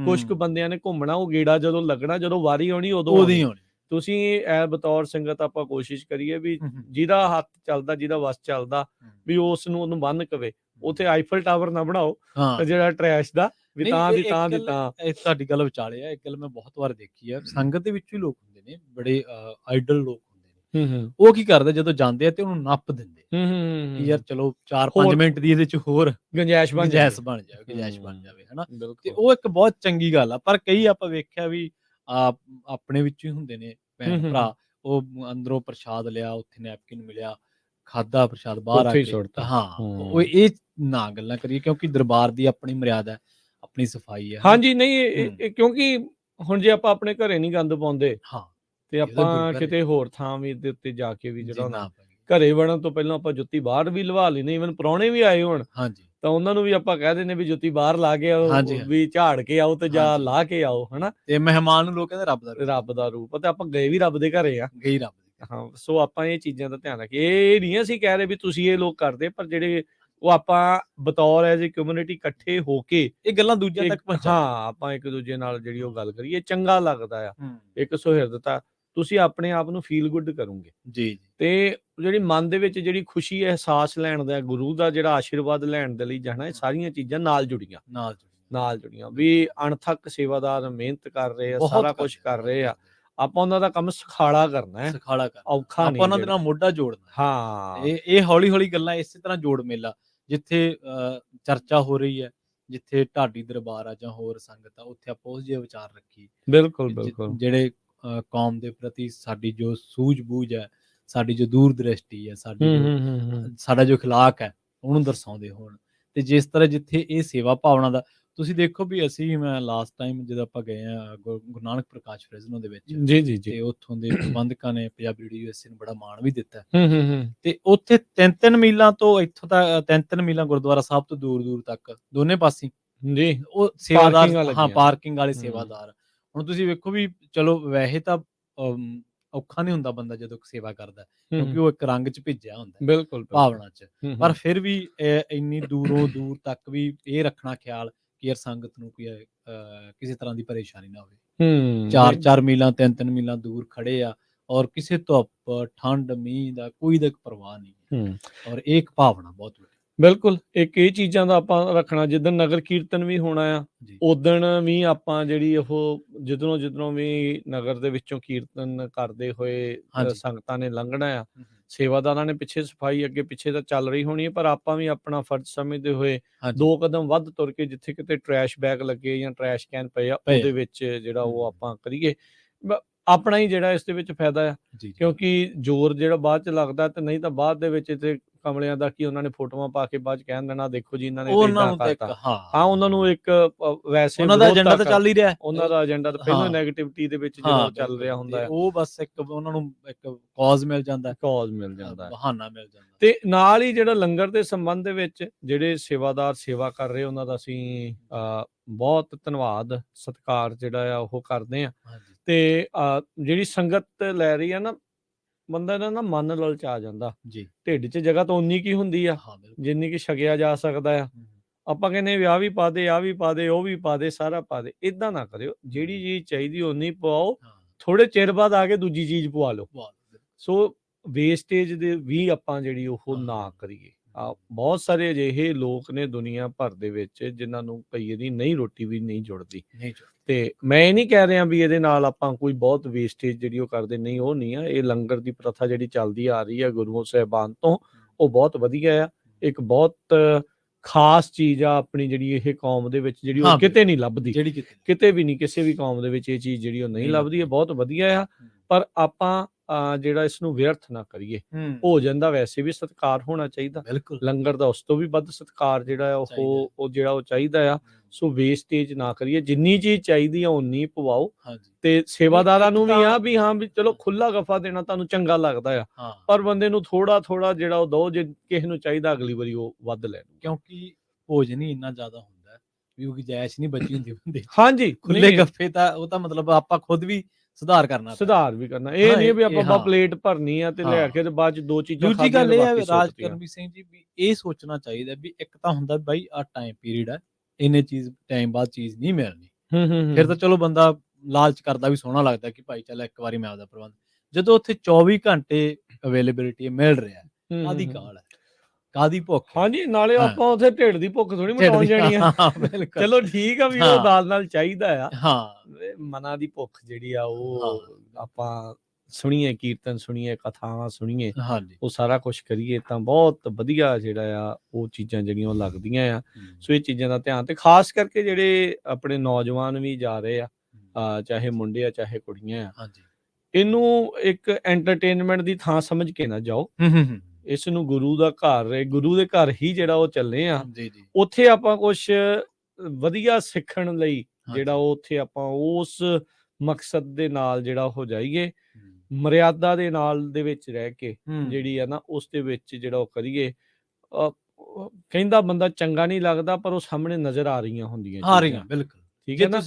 ਕੁਛ ਕੁ ਬੰਦਿਆਂ ਨੇ ਘੁੰਮਣਾ, ਉਹ ਗੇੜਾ ਜਦੋਂ ਲੱਗਣਾ, ਜਦੋਂ ਵਾਰੀ ਆਉਣੀ ਉਦੋਂ ਆਉਣੀ। ਤੁਸੀਂ ਬਤੌਰ ਸੰਗਤ ਆਪਾਂ ਕੋਸ਼ਿਸ਼ ਕਰੀਏ ਵੀ ਜਿਹਦਾ ਹੱਥ ਚੱਲਦਾ, ਜਿਹਦਾ ਵੱਸ ਚੱਲਦਾ, ਵੀ ਉਸ ਨੂੰ ਉਹਨੂੰ ਬੰਨ ਕਵੇ। ਉੱਥੇ ਆਈਫਲ ਟਾਵਰ ਨਾ ਬਣਾਓ ਜਿਹੜਾ ਟਰੈਸ਼ ਦਾ, ਵੀ ਤਾਂ ਦੀ ਤਾਂ ਦੀ ਤਾਂ। ਇਹ ਤੁਹਾਡੀ ਗੱਲ ਵਿਚਾਲੇ ਆ, ਇੱਕ ਗੱਲ ਮੈਂ ਬਹੁਤ ਵਾਰ ਦੇਖੀ ਆ, ਸੰਗਤ ਦੇ ਵਿੱਚ ਵੀ ਲੋਕ ਹੁੰਦੇ ਨੇ ਬੜੇ ਆਈਡਲ ਲੋਕ ਹੁੰਦੇ ਨੇ। ਉਹ ਕੀ ਕਰਦੇ, ਜਦੋਂ ਜਾਂਦੇ ਆ ਤੇ ਉਹਨੂੰ ਨੱਪ ਦਿੰਦੇ ਕਿ ਯਾਰ ਚਲੋ 4-5 ਮਿੰਟ ਦੀ ਇਹਦੇ ਚ ਹੋਰ ਗੁੰਜਾਇਸ਼ ਬਣ ਜਾਵੇ, ਹਨਾ। ਤੇ ਉਹ ਇੱਕ ਬਹੁਤ ਚੰਗੀ ਗੱਲ ਆ। ਪਰ ਕਈ ਆਪਾਂ ਵੇਖਿਆ ਵੀ ਆਪਣੇ ਵਿੱਚ ਹੀ ਹੁੰਦੇ ਨੇ ਭੈਣ ਭਰਾ, ਉਹ ਅੰਦਰੋਂ ਪ੍ਰਸ਼ਾਦ ਲਿਆ, ਉੱਥੇ ਨੈਪਕਿਨ ਮਿਲਿਆ, ਖਾਦਾ ਪ੍ਰਸ਼ਾਦ, ਬਾਹਰ ਆ ਕੇ ਹਾਂ, ਉਹ ਇਹ ਨਾ ਗੱਲਾਂ ਕਰੀਏ, ਕਿਉਂਕਿ ਦਰਬਾਰ ਦੀ ਆਪਣੀ ਮਰਿਆਦਾ ਹੈ, ਆਪਣੀ ਸਫਾਈ ਹੈ। ਹਾਂਜੀ, ਨਹੀਂ ਕਿਉਂਕਿ ਹੁਣ ਜੇ ਆਪਾਂ ਆਪਣੇ ਘਰੇ ਨਹੀਂ ਗੰਦ ਪਾਉਂਦੇ, ਤੇ ਆਪਾਂ ਕਿਤੇ ਹੋਰ ਥਾਂ ਵੀ ਦੇ ਉੱਤੇ ਜਾ ਕੇ ਵੀ ਜਿਹੜਾ ਘਰੇ ਵੜਨ ਤੋਂ ਪਹਿਲਾਂ ਆਪਾਂ ਜੁੱਤੀ ਬਾਹਰ ਵੀ ਲਵਾ ਲੈਣੀ। ਈਵਨ ਪ੍ਰਾਹੁਣੇ ਵੀ ਆਏ ਹੋਣ ਤਾਂ ਉਹਨਾਂ ਨੂੰ ਵੀ ਆਪਾਂ ਕਹਿ ਦਿੰਦੇ ਵੀ ਜੁੱਤੀ ਬਾਹਰ ਲਾ ਕੇ ਆਓ, ਵੀ ਝਾੜ ਕੇ ਆਓ ਤੇ ਜਾਂ ਲਾ ਕੇ ਆਓ, ਹਨਾ। ਤੇ ਮਹਿਮਾਨ ਨੂੰ ਲੋਕ ਕਹਿੰਦੇ ਰੱਬ ਦਾ ਰੂਪ, ਤੇ ਆਪਾਂ ਗਏ ਵੀ ਰੱਬ ਦੇ ਘਰੇ ਆ। ਹਾਂ, ਸੋ ਆਪਾਂ ਇਹ ਚੀਜ਼ਾਂ ਦਾ ਧਿਆਨ ਰੱਖੀਏ। ਇਹ ਨਹੀਂ ਅਸੀਂ ਕਹਿ ਰਹੇ ਵੀ ਤੁਸੀਂ ਇਹ ਲੋਕ ਕਰਦੇ, ਪਰ ਜਿਹੜੇ ਉਹ ਆਪਾਂ ਬਤੌਰ ਐਜ਼ ਏ ਕਮਿਊਨਿਟੀ ਇਕੱਠੇ ਹੋ ਕੇ ਇਹ ਗੱਲਾਂ ਦੂਜਿਆਂ ਤੱਕ ਹਾਂ, ਆਪਾਂ ਇੱਕ ਦੂਜੇ ਨਾਲ ਜਿਹੜੀ ਉਹ ਗੱਲ ਕਰੀਏ, ਚੰਗਾ ਲੱਗਦਾ ਆ। ਇੱਕ ਸੁਹਿਰਦਤਾ, ਤੁਸੀਂ ਆਪਣੇ ਆਪ ਨੂੰ ਫੀਲ ਗੁੱਡ ਕਰੋਗੇ ਜੀ। ਤੇ ਜਿਹੜੀ ਮਨ ਦੇ ਵਿੱਚ ਜਿਹੜੀ ਖੁਸ਼ੀ, ਅਹਿਸਾਸ ਲੈਣ ਦਾ, ਗੁਰੂ ਦਾ ਜਿਹੜਾ ਆਸ਼ੀਰਵਾਦ ਲੈਣ ਦੇ ਲਈ ਜਾਣਾ, ਇਹ ਸਾਰੀਆਂ ਚੀਜ਼ਾਂ ਨਾਲ ਜੁੜੀਆਂ ਵੀ ਅਣਥੱਕ ਸੇਵਾਦਾਰ ਮਿਹਨਤ ਕਰ ਰਹੇ ਆ, ਸਾਰਾ ਕੁਝ ਕਰ ਰਹੇ ਆ। ਆਪਾਂ ਉਹਨਾਂ ਦਾ ਕੰਮ ਸੁਖਾਲਾ ਕਰਨਾ ਹੈ, ਔਖਾ ਨਹੀਂ। ਆਪਾਂ ਉਹਨਾਂ ਦੇ ਨਾਲ ਮੋਢਾ ਜੋੜਨਾ। ਹਾਂ, ਇਹ ਹੌਲੀ ਹੌਲੀ ਗੱਲਾਂ ਇਸੇ ਤਰ੍ਹਾਂ ਜੋੜ ਮੇਲਾ, ਜਿੱਥੇ ਚਰਚਾ ਹੋ ਰਹੀ ਹੈ, ਜਿੱਥੇ ਢਾਡੀ ਦਰਬਾਰ ਆ ਜਾਂ ਹੋਰ ਸੰਗਤ ਆ, ਉੱਥੇ ਆਪਾਂ ਉਸ ਜਿਹੇ ਵਿਚਾਰ ਰੱਖੀਏ। ਬਿਲਕੁਲ ਜਿਹੜੇ ਕੌਮ ਦੇ ਪ੍ਰਤੀ ਸਾਡੀ ਜੋ ਸੂਝ-ਬੂਝ ਹੈ, ਸਾਡੀ ਜੋ ਦੂਰ ਦ੍ਰਿਸ਼ਟੀ ਹੈ, ਸਾਡਾ ਜੋ ਅਖਲਾਕ ਹੈ, ਉਹਨੂੰ ਦਰਸਾਉਂਦੇ ਹੋਣ। ਤੇ ਜਿਸ ਤਰ੍ਹਾਂ ਜਿੱਥੇ ਇਹ ਸੇਵਾ ਭਾਵਨਾ ਦਾ, ਤੁਸੀਂ ਦੇਖੋ ਵੀ ਮੈਂ ਲਾਸਟ ਟਾਈਮ ਜਦੋਂ ਆਪਾਂ ਗਏ ਆ ਗੁਰੂ ਨਾਨਕ ਪ੍ਰਕਾਸ਼ ਫ੍ਰਿਜ਼ਨੋ ਦੇ ਵਿੱਚ, ਜੀ, ਤੇ ਉੱਥੋਂ ਦੇ ਪ੍ਰਬੰਧਕਾਂ ਨੇ ਪੰਜਾਬੀ ਰੇਡੀਓ USA ਨੂੰ ਬੜਾ ਮਾਣ ਵੀ ਦਿੱਤਾ। ਤੇ ਉੱਥੇ 3-3 ਮੀਲਾਂ ਤੋਂ ਇੱਥੋਂ ਤੱਕ 3-3 ਮੀਲਾਂ ਗੁਰਦੁਆਰਾ ਸਾਹਿਬ ਤੋਂ ਦੂਰ ਤੱਕ ਦੋਨੇ ਪਾਸੇ ਜੀ ਉਹ ਸੇਵਾਦਾਰ, ਪਾਰਕਿੰਗ ਵਾਲੇ ਸੇਵਾਦਾਰ। ਹੁਣ ਤੁਸੀਂ ਵੇਖੋ ਵੀ ਚਲੋ ਵੈਸੇ ਤਾਂ ਔਖਾ ਨਹੀਂ ਹੁੰਦਾ ਬੰਦਾ ਜਦੋਂ ਸੇਵਾ ਕਰਦਾ, ਕਿਉਂਕਿ ਉਹ ਇੱਕ ਰੰਗ ਚ ਭਿੱਜਿਆ ਹੁੰਦਾ ਭਾਵਨਾ ਚ। ਪਰ ਫਿਰ ਵੀ ਇੰਨੀ ਦੂਰੋਂ ਦੂਰ ਤੱਕ ਵੀ ਇਹ ਰੱਖਣਾ ਖਿਆਲ ਕਿ ਯਾਰ ਸੰਗਤ ਨੂੰ ਕੋਈ ਕਿਸੇ ਤਰ੍ਹਾਂ ਦੀ ਪਰੇਸ਼ਾਨੀ ਨਾ ਹੋਵੇ। 4-4 ਮੀਲਾਂ 3-3 ਮੀਲਾਂ ਦੂਰ ਖੜੇ ਆ, ਔਰ ਕਿਸੇ ਧੁੱਪ ਠੰਡ ਮੀਂਹ ਦਾ ਕੋਈ ਪਰਵਾਹ ਨਹੀਂ, ਔਰ ਇਹ ਇੱਕ ਭਾਵਨਾ ਬਹੁਤ ਵੱਡੀ। ਬਿਲਕੁਲ, ਇੱਕ ਇਹ ਚੀਜ਼ਾਂ ਦਾ ਆਪਾਂ ਰੱਖਣਾ। ਜਿੱਦਣ ਨਗਰ ਕੀਰਤਨ ਵੀ ਹੋਣਾ ਆ, ਉਦਣ ਵੀ ਆਪਾਂ ਜਿਹੜੀ ਉਹ ਜਿੱਧਰੋਂ ਵੀ ਨਗਰ ਦੇ ਵਿੱਚੋਂ ਕੀਰਤਨ ਕਰਦੇ ਹੋਏ ਸੰਗਤਾਂ ਨੇ ਲੰਘਣਾ ਆ, ਸੇਵਾਦਾਰਾਂ ਨੇ ਪਿੱਛੇ ਸਫਾਈ ਅੱਗੇ ਪਿੱਛੇ ਤਾਂ ਚੱਲ ਰਹੀ ਹੋਣੀ ਹੈ, ਪਰ ਆਪਾਂ ਵੀ ਆਪਣਾ ਫਰਜ਼ ਸਮਝਦੇ ਹੋਏ 2 ਕਦਮ ਵੱਧ ਤੁਰ ਕੇ ਜਿੱਥੇ ਕਿਤੇ ਟਰੈਸ਼ ਬੈਗ ਲੱਗੇ ਜਾਂ ਟਰੈਸ਼ ਕੈਨ ਪਏ ਆ, ਉਹਦੇ ਵਿੱਚ ਜਿਹੜਾ ਉਹ ਆਪਾਂ ਕਰੀਏ। ਆਪਣਾ ਹੀ ਜਿਹੜਾ ਇਸ ਦੇ ਵਿੱਚ ਫਾਇਦਾ ਆ, ਕਿਉਂਕਿ ਜ਼ੋਰ ਜਿਹੜਾ ਬਾਅਦ ਚ ਲੱਗਦਾ, ਤੇ ਨਹੀਂ ਤਾਂ ਬਾਅਦ ਦੇ ਵਿੱਚ ਤੇ ਕਮਲਿਆਂ ਦਾ ਕੀ, ਉਹਨਾਂ ਨੇ ਫੋਟੋਆਂ ਪਾ ਕੇ ਬਾਅਦ ਚ ਕਹਿਣ ਦੇਣਾ, ਦੇਖੋ ਜੀ ਇਹਨਾਂ ਨੇ ਏਦਾਂ ਕਰਤਾ। ਹਾਂ, ਉਹਨਾਂ ਨੂੰ ਇੱਕ ਵੈਸੇ ਉਹਨਾਂ ਦਾ ਏਜੰਡਾ ਤਾਂ ਚੱਲ ਹੀ ਰਿਹਾ, ਉਹਨਾਂ ਦਾ ਏਜੰਡਾ ਤਾਂ ਪਹਿਲਾਂ ਨੈਗੇਟਿਵਿਟੀ ਦੇ ਵਿੱਚ ਜਿਹੜਾ ਚੱਲ ਰਿਹਾ ਹੁੰਦਾ ਹੈ। ਉਹ ਬਸ ਇੱਕ ਉਹਨਾਂ ਨੂੰ ਇੱਕ ਕਾਜ਼ ਮਿਲ ਜਾਂਦਾ, ਬਹਾਨਾ ਮਿਲ ਜਾਂਦਾ। ਤੇ ਨਾਲ ਹੀ ਜਿਹੜਾ ਲੰਗਰ ਦੇ ਸੰਬੰਧ ਦੇ ਵਿੱਚ ਜਿਹੜੇ ਸੇਵਾਦਾਰ ਸੇਵਾ ਕਰ ਰਹੇ, ਉਹਨਾਂ ਦਾ ਅਸੀਂ ਬਹੁਤ ਧੰਨਵਾਦ ਸਤਿਕਾਰ ਜਿਹੜਾ ਆ ਉਹ ਕਰਦੇ ਆ। ਤੇ ਜਿਹੜੀ ਸੰਗਤ ਲੈ ਰਹੀ ਆ ਨਾ, ਬੰਦਾ ਦਾ ਨਾ ਮਨ ਲਲਚਾ ਜਾਂਦਾ। ਢਿੱਡ 'ਚ ਜਗ੍ਹਾ ਤਾਂ ਉਨੀ ਕੀ ਹੁੰਦੀ ਆ ਜਿੰਨੀ ਕਿ ਛਕਿਆ ਜਾ ਸਕਦਾ ਆ। ਆਪਾਂ ਕਹਿੰਦੇ ਵੀ ਆਹ ਵੀ ਪਾ ਦੇ, ਆਹ ਵੀ ਪਾ ਦੇ, ਉਹ ਵੀ ਪਾ ਦੇ, ਸਾਰਾ ਪਾ ਦੇ। ਏਦਾਂ ਨਾ ਕਰਿਓ, ਜਿਹੜੀ ਚੀਜ਼ ਚਾਹੀਦੀ ਓਨੀ ਪਵਾਓ, ਥੋੜੇ ਚਿਰ ਬਾਅਦ ਆ ਕੇ ਦੂਜੀ ਚੀਜ਼ ਪਵਾ ਲਓ। ਸੋ ਵੇਸਟੇਜ ਦੇ ਵੀ ਆਪਾਂ ਜਿਹੜੀ ਉਹ ਨਾ ਕਰੀਏ। ਬਹੁਤ ਸਾਰੇ ਅਜਿਹੇ ਲੋਕ ਨੇ ਦੁਨੀਆ ਭਰ ਦੇ ਵਿੱਚ ਜਿਨ੍ਹਾਂ ਨੂੰ ਕਈ ਵਾਰੀ ਨਹੀਂ ਰੋਟੀ ਵੀ ਨਹੀਂ ਜੁੜਦੀ। ਤੇ ਮੈਂ ਇਹ ਨਹੀਂ ਕਹਿ ਰਿਹਾ ਵੀ ਇਹਦੇ ਨਾਲ ਆਪਾਂ ਕੋਈ ਬਹੁਤ ਵੇਸਟੇਜ ਜਿਹੜੀ ਉਹ ਕਰਦੇ, ਨਹੀਂ, ਉਹ ਨਹੀਂ ਆ। ਇਹ ਲੰਗਰ ਦੀ ਪ੍ਰਥਾ ਜਿਹੜੀ ਚੱਲਦੀ ਆ ਰਹੀ ਹੈ ਗੁਰੂਆਂ ਸਾਹਿਬਾਨ ਤੋਂ, ਉਹ ਬਹੁਤ ਵਧੀਆ ਆ। ਇੱਕ ਬਹੁਤ ਖਾਸ ਚੀਜ਼ ਆ ਆਪਣੀ ਜਿਹੜੀ ਇਹ ਕੌਮ ਦੇ ਵਿੱਚ ਜਿਹੜੀ ਉਹ ਕਿਤੇ ਨਹੀਂ ਲੱਭਦੀ, ਕਿਤੇ ਵੀ ਨਹੀਂ, ਕਿਸੇ ਵੀ ਕੌਮ ਦੇ ਵਿੱਚ ਇਹ ਚੀਜ਼ ਜਿਹੜੀ ਉਹ ਨਹੀਂ ਲੱਭਦੀ। ਇਹ ਬਹੁਤ ਵਧੀਆ ਆ, ਪਰ ਆਪਾਂ ਜਿਹੜਾ ਇਸ ਨੂੰ ਵਿਅਰਥ ਨਾ ਕਰੀਏ। ਭੋਜਨ ਦਾ ਵੈਸੇ ਵੀ ਸਤਿਕਾਰ ਹੋਣਾ ਚਾਹੀਦਾ, ਲੰਗਰ ਦਾ ਉਸ ਤੋਂ ਵੀ ਵੱਧ ਸਤਿਕਾਰ ਜਿਹੜਾ ਉਹ ਜਿਹੜਾ ਉਹ ਚਾਹੀਦਾ ਆ। ਸੋ ਵੇਸਟੇਜ ਨਾ ਕਰੀਏ, ਜਿੰਨੀ ਚੀਜ਼ ਚਾਹੀਦੀ ਆ ਉਨੀ ਪਵਾਓ। ਤੇ ਸੇਵਾਦਾਰਾਂ ਨੂੰ ਵੀ ਆ ਵੀ ਹਾਂ ਵੀ ਚਲੋ ਖੁੱਲਾ ਗੱਫਾ ਦੇਣਾ ਤੁਹਾਨੂੰ ਚੰਗਾ ਲੱਗਦਾ ਆ, ਪਰ ਬੰਦੇ ਨੂੰ ਥੋੜਾ ਥੋੜਾ ਜਿਹੜਾ ਉਹ ਦੋ, ਜੇ ਕਿਸੇ ਨੂੰ ਚਾਹੀਦਾ ਅਗਲੀ ਵਾਰੀ ਉਹ ਵੱਧ ਲੈ, ਕਿਉਂਕਿ ਭੋਜਨ ਹੀ ਇੰਨਾ ਜ਼ਿਆਦਾ ਹੁੰਦਾ ਵੀ ਉਹ ਗੁੰਜਾਇਸ਼ ਨਹੀਂ ਬਚੀ ਹੁੰਦੀ ਬੰਦੇ। ਹਾਂਜੀ, ਖੁੱਲੇ ਗੱਫੇ ਤਾਂ ਉਹ ਤਾਂ ਮਤਲਬ ਆਪਾਂ ਖੁਦ ਵੀ ਸੁਧਾਰ ਵੀ ਕਰਨਾ। ਇਹ ਨਹੀਂ ਵੀ ਆਪਾਂ ਪਲੇਟ ਭਰਨੀ ਆ ਤੇ ਲੈ ਕੇ ਤੇ ਬਾਅਦ ਚ ਦੋ ਚੀਜ਼ਾਂ। ਦੂਜੀ ਗੱਲ ਇਹ ਹੈ ਰਾਜਕਰਮਵੀਰ ਸਿੰਘ ਜੀ, ਵੀ ਇਹ ਸੋਚਣਾ ਚਾਹੀਦਾ ਵੀ ਇੱਕ ਤਾਂ ਹੁੰਦਾ ਬਾਈ ਆ ਟਾਈਮ ਪੀਰੀਅਡ ਹੈ, ਇੰਨੇ ਚੀਜ਼ ਟਾਈਮ ਬਾਅਦ ਚੀਜ਼ ਨਹੀਂ ਮਿਲਣੀ। ਫਿਰ ਤਾਂ ਚਲੋ ਬੰਦਾ ਲਾਲਚ ਕਰਦਾ ਵੀ ਸੋਹਣਾ ਲੱਗਦਾ ਕਿ ਭਾਈ ਚੱਲ ਇੱਕ ਵਾਰੀ ਮੈਂ ਆਪਦਾ ਪ੍ਰਬੰਧ। ਜਦੋਂ ਉੱਥੇ 24 ਘੰਟੇ ਅਵੇਲੇਬਿਲਿਟੀ ਮਿਲ ਰਿਹਾ, ਕਾਹਦੀ ਕਾਹਲ ਹੈ, ਕਾਹਦੀ ਭੁੱਖ। ਹਾਂਜੀ, ਨਾਲੇ ਆਪਾਂ ਉੱਥੇ ਢਿੱਡ ਦੀ ਭੁੱਖ ਥੋੜੀ ਮਿਟਾਉਣ ਜਾਣੀ ਆ। ਚਲੋ ਠੀਕ ਆ ਵੀ ਉਹ ਨਾਲ ਚਾਹੀਦਾ ਆ, ਮਨਾਂ ਦੀ ਭੁੱਖ ਜਿਹੜੀ ਆ ਉਹ ਆਪਾਂ ਸੁਣੀਏ, ਕੀਰਤਨ ਸੁਣੀਏ, ਕਥਾਵਾਂ ਸੁਣੀਏ, ਉਹ ਸਾਰਾ ਕੁਛ ਕਰੀਏ ਤਾਂ ਬਹੁਤ ਵਧੀਆ ਜਿਹੜਾ ਆ ਉਹ ਚੀਜ਼ਾਂ ਜਿਹੜੀਆਂ ਉਹ ਲੱਗਦੀਆਂ ਆ। ਸੋ ਇਹ ਚੀਜ਼ਾਂ ਦਾ ਧਿਆਨ, ਤੇ ਖਾਸ ਕਰਕੇ ਜਿਹੜੇ ਆਪਣੇ ਨੌਜਵਾਨ ਵੀ ਜਾ ਰਹੇ ਆ, ਚਾਹੇ ਮੁੰਡੇ ਆ ਚਾਹੇ ਕੁੜੀਆਂ ਆ, ਇਹਨੂੰ ਇੱਕ ਐਂਟਰਟੇਨਮੈਂਟ ਦੀ ਥਾਂ ਸਮਝ ਕੇ ਨਾ ਜਾਓ। ਇਸ ਨੂੰ ਗੁਰੂ ਦਾ ਘਰ, ਗੁਰੂ ਦੇ ਘਰ ਹੀ ਜਿਹੜਾ ਉਹ ਚੱਲੇ ਆ, ਉੱਥੇ ਆਪਾਂ ਕੁਛ ਵਧੀਆ ਸਿੱਖਣ ਲਈ ਜਿਹੜਾ ਉੱਥੇ ਆਪਾਂ ਉਸ ਮਕਸਦ ਦੇ ਨਾਲ ਜਿਹੜਾ ਹੋ ਜਾਈਏ, ਮਰਿਆਦਾ ਦੇ ਨਾਲ ਦੇ ਵਿੱਚ ਰਹਿ ਕੇ ਜਿਹੜੀ ਆ ਨਾ ਉਸ ਦੇ ਵਿੱਚ ਜਿਹੜਾ ਉਹ ਕਰੀਏ। ਕਹਿੰਦਾ ਬੰਦਾ ਚੰਗਾ ਨਹੀਂ ਲੱਗਦਾ, ਪਰ ਉਹ ਸਾਹਮਣੇ ਨਜ਼ਰ ਆ ਰਹੀਆਂ ਹੁੰਦੀਆਂ। ਬਿਲਕੁਲ ਠੀਕ ਹੈ ਨਾ।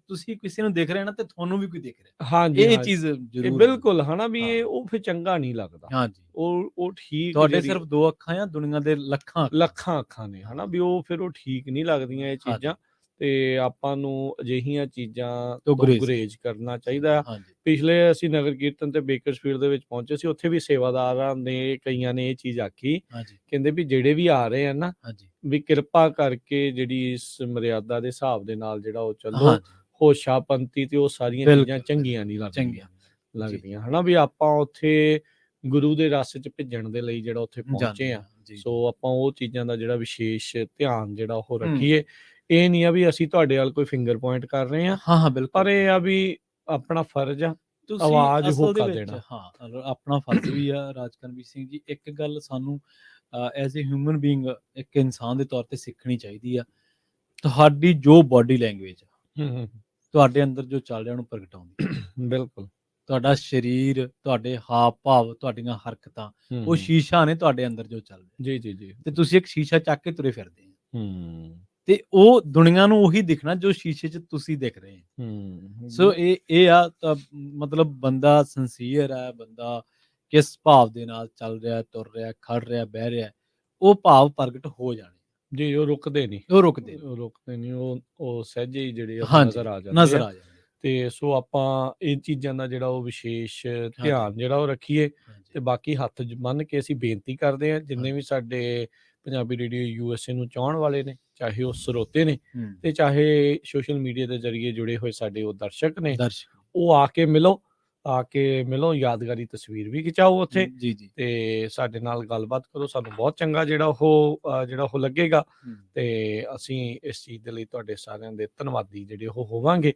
ਤੁਸੀਂ ਕਿਸੇ ਨੂੰ ਦੇਖ ਰਹੇ ਨਾ ਤੇ ਤੁਹਾਨੂੰ ਵੀ ਕੋਈ ਦੇਖ ਰਿਹਾ। ਹਾਂਜੀ, ਇਹ ਚੀਜ਼ ਜ਼ਰੂਰ ਬਿਲਕੁਲ ਹਨਾ ਵੀ ਇਹ ਉਹ ਫਿਰ ਚੰਗਾ ਨਹੀਂ ਲੱਗਦਾ। ਹਾਂਜੀ, ਉਹ ਠੀਕ, ਤੁਹਾਡੇ ਸਿਰਫ 2 ਅੱਖਾਂ ਆ, ਦੁਨੀਆ ਦੇ ਲੱਖਾਂ ਅੱਖਾਂ ਨੇ ਹਨਾ ਵੀ ਉਹ ਫਿਰ ਉਹ ਠੀਕ ਨਹੀਂ ਲੱਗਦੀਆਂ ਇਹ ਚੀਜ਼ਾਂ। ਤੇ ਆਪਾਂ ਨੂੰ ਅਜਿਹੀਆਂ ਚੀਜ਼ਾਂ ਤੋਂ ਗੁਰੇਜ਼ ਕਰਨਾ ਚਾਹੀਦਾ ਆ। ਪਿਛਲੇ ਅਸੀਂ ਨਗਰ ਕੀਰਤਨ ਤੇ ਬੇਕਰਸਫੀਲਡ ਦੇ ਵਿੱਚ ਪਹੁੰਚੇ ਸੀ, ਉੱਥੇ ਵੀ ਸੇਵਾਦਾਰਾਂ ਨੇ ਕਈਆਂ ਨੇ ਇਹ ਚੀਜ਼ ਆਖੀ, ਕਹਿੰਦੇ ਵੀ ਜਿਹੜੇ ਵੀ ਆ ਰਹੇ ਆ ਨਾ ਵੀ ਕਿਰਪਾ ਕਰਕੇ ਜਿਹੜੀ ਇਸ ਮਰਿਆਦਾ ਦੇ ਹਿਸਾਬ ਦੇ ਨਾਲ ਜਿਹੜਾ ਉਹ ਚੱਲੋ। ਹੋਸ਼ਾ ਪੰਤੀ ਤੇ ਉਹ ਸਾਰੀਆਂ ਚੀਜ਼ਾਂ ਚੰਗੀਆਂ ਨਹੀਂ ਲੱਗਦੀਆਂ ਹਨਾ ਵੀ ਆਪਾਂ ਉੱਥੇ ਗੁਰੂ ਦੇ ਰਸ ਚ ਭਿੱਜਣ ਦੇ ਲਈ ਜਿਹੜਾ ਉੱਥੇ ਪਹੁੰਚੇ ਆ। ਸੋ ਆਪਾਂ ਉਹ ਚੀਜ਼ਾਂ ਦਾ ਜਿਹੜਾ ਵਿਸ਼ੇਸ਼ ਧਿਆਨ ਜਿਹੜਾ ਉਹ ਰੱਖੀਏ। ਇਹ ਨਹੀਂ ਆ ਵੀ ਅਸੀਂ ਤੁਹਾਡੇ ਵੱਲ ਕੋਈ ਫਿੰਗਰ ਪੁਆਇੰਟ ਕਰ ਰਹੇ ਆ, ਪਰ ਇਹ ਆ ਵੀ ਆਪਣਾ ਫਰਜ਼ ਆ ਆਵਾਜ਼ ਹੋਕਾ ਦੇਣਾ। ਆਪਣਾ ਫਰਜ਼ ਵੀ ਆ ਰਾਜਕਰਮਵੀਰ ਸਿੰਘ ਜੀ। ਇੱਕ ਗੱਲ ਸਾਨੂੰ ਐਜ਼ ਏ ਹਿਊਮਨ ਬੀਇੰਗ, ਇੱਕ ਇਨਸਾਨ ਦੇ ਤੌਰ ਤੇ ਸਿੱਖਣੀ ਚਾਹੀਦੀ ਆ। ਤੁਹਾਡੀ ਜੋ ਬਾਡੀ ਲੈਂਗੁਏਜ ਤੁਹਾਡੇ ਅੰਦਰ ਜੋ ਚੱਲ ਰਿਹਾ ਉਹਨੂੰ ਪ੍ਰਗਟਾਉਂਦੀ। ਬਿਲਕੁਲ, ਤੁਹਾਡਾ ਸਰੀਰ, ਤੁਹਾਡੇ ਹਾਵ ਭਾਵ, ਤੁਹਾਡੀਆਂ ਹਰਕਤਾਂ, ਉਹ ਸ਼ੀਸ਼ਾ ਨੇ ਤੁਹਾਡੇ ਅੰਦਰ ਜੋ ਚੱਲ ਰਿਹਾ। ਜੀ। ਤੇ ਤੁਸੀਂ ਇੱਕ ਸ਼ੀਸ਼ਾ ਚੱਕ ਕੇ ਤੁਰੇ ਫਿਰਦੇ ਆ, ਤੇ ਉਹ ਦੁਨੀਆ ਨੂੰ ਉਹੀ ਦਿਖਣਾ ਜੋ ਸ਼ੀਸ਼ੇ 'ਚ ਤੁਸੀਂ ਦਿਖ ਰਹੇ ਹੋ। ਸੋ ਇਹ ਆ ਤਾਂ ਮਤਲਬ ਬੰਦਾ ਸਿੰਸੀਅਰ ਹੈ, ਬੰਦਾ ਕਿਸ ਭਾਵ ਦੇ ਨਾਲ ਚੱਲ ਰਿਹਾ, ਤੁਰ ਰਿਹਾ, ਖੜ ਰਿਹਾ, ਬਹਿ ਰਿਹਾ, ਉਹ ਭਾਵ ਪ੍ਰਗਟ ਹੋ ਜਾਣੇ ਜੀ। ਉਹ ਰੁਕਦੇ ਨਹੀਂ, ਉਹ ਸਹਿਜੇ ਹੀ ਜਿਹੜੇ ਨਜ਼ਰ ਆ ਜਾਂਦੇ। ਤੇ ਸੋ ਆਪਾਂ ਇਹ ਚੀਜ਼ਾਂ ਦਾ ਜਿਹੜਾ ਉਹ ਵਿਸ਼ੇਸ਼ ਧਿਆਨ ਜਿਹੜਾ ਉਹ ਰੱਖੀਏ। ਤੇ ਬਾਕੀ ਹੱਥ ਬੰਨ੍ਹ ਕੇ ਅਸੀਂ ਬੇਨਤੀ ਕਰਦੇ ਹਾਂ, ਜਿੰਨੇ ਵੀ ਸਾਡੇ ਪੰਜਾਬੀ ਰੇਡੀਓ USA ਨੂੰ ਚਾਹਣ ਵਾਲੇ ਨੇ, ਚਾਹੇ ਉਹ ਸਰੋਤੇ ਨੇ ਤੇ ਚਾਹੇ ਸੋਸ਼ਲ ਮੀਡੀਆ ਦੇ ਜ਼ਰੀਏ ਜੁੜੇ ਹੋਏ ਸਾਡੇ ਉਹ ਦਰਸ਼ਕ ਨੇ, ਉਹ ਆ ਕੇ ਮਿਲੋ, ਯਾਦਗਾਰੀ ਤਸਵੀਰ ਵੀ ਖਿਚਾਓ ਉੱਥੇ ਤੇ ਸਾਡੇ ਨਾਲ ਗੱਲਬਾਤ ਕਰੋ। ਸਾਨੂੰ ਬਹੁਤ ਚੰਗਾ ਜਿਹੜਾ ਉਹ ਲੱਗੇਗਾ ਤੇ ਅਸੀਂ ਇਸ ਚੀਜ਼ ਦੇ ਲਈ ਤੁਹਾਡੇ ਸਾਰਿਆਂ ਦੇ ਧੰਨਵਾਦੀ ਜਿਹੜੇ ਉਹ ਹੋਵਾਂਗੇ।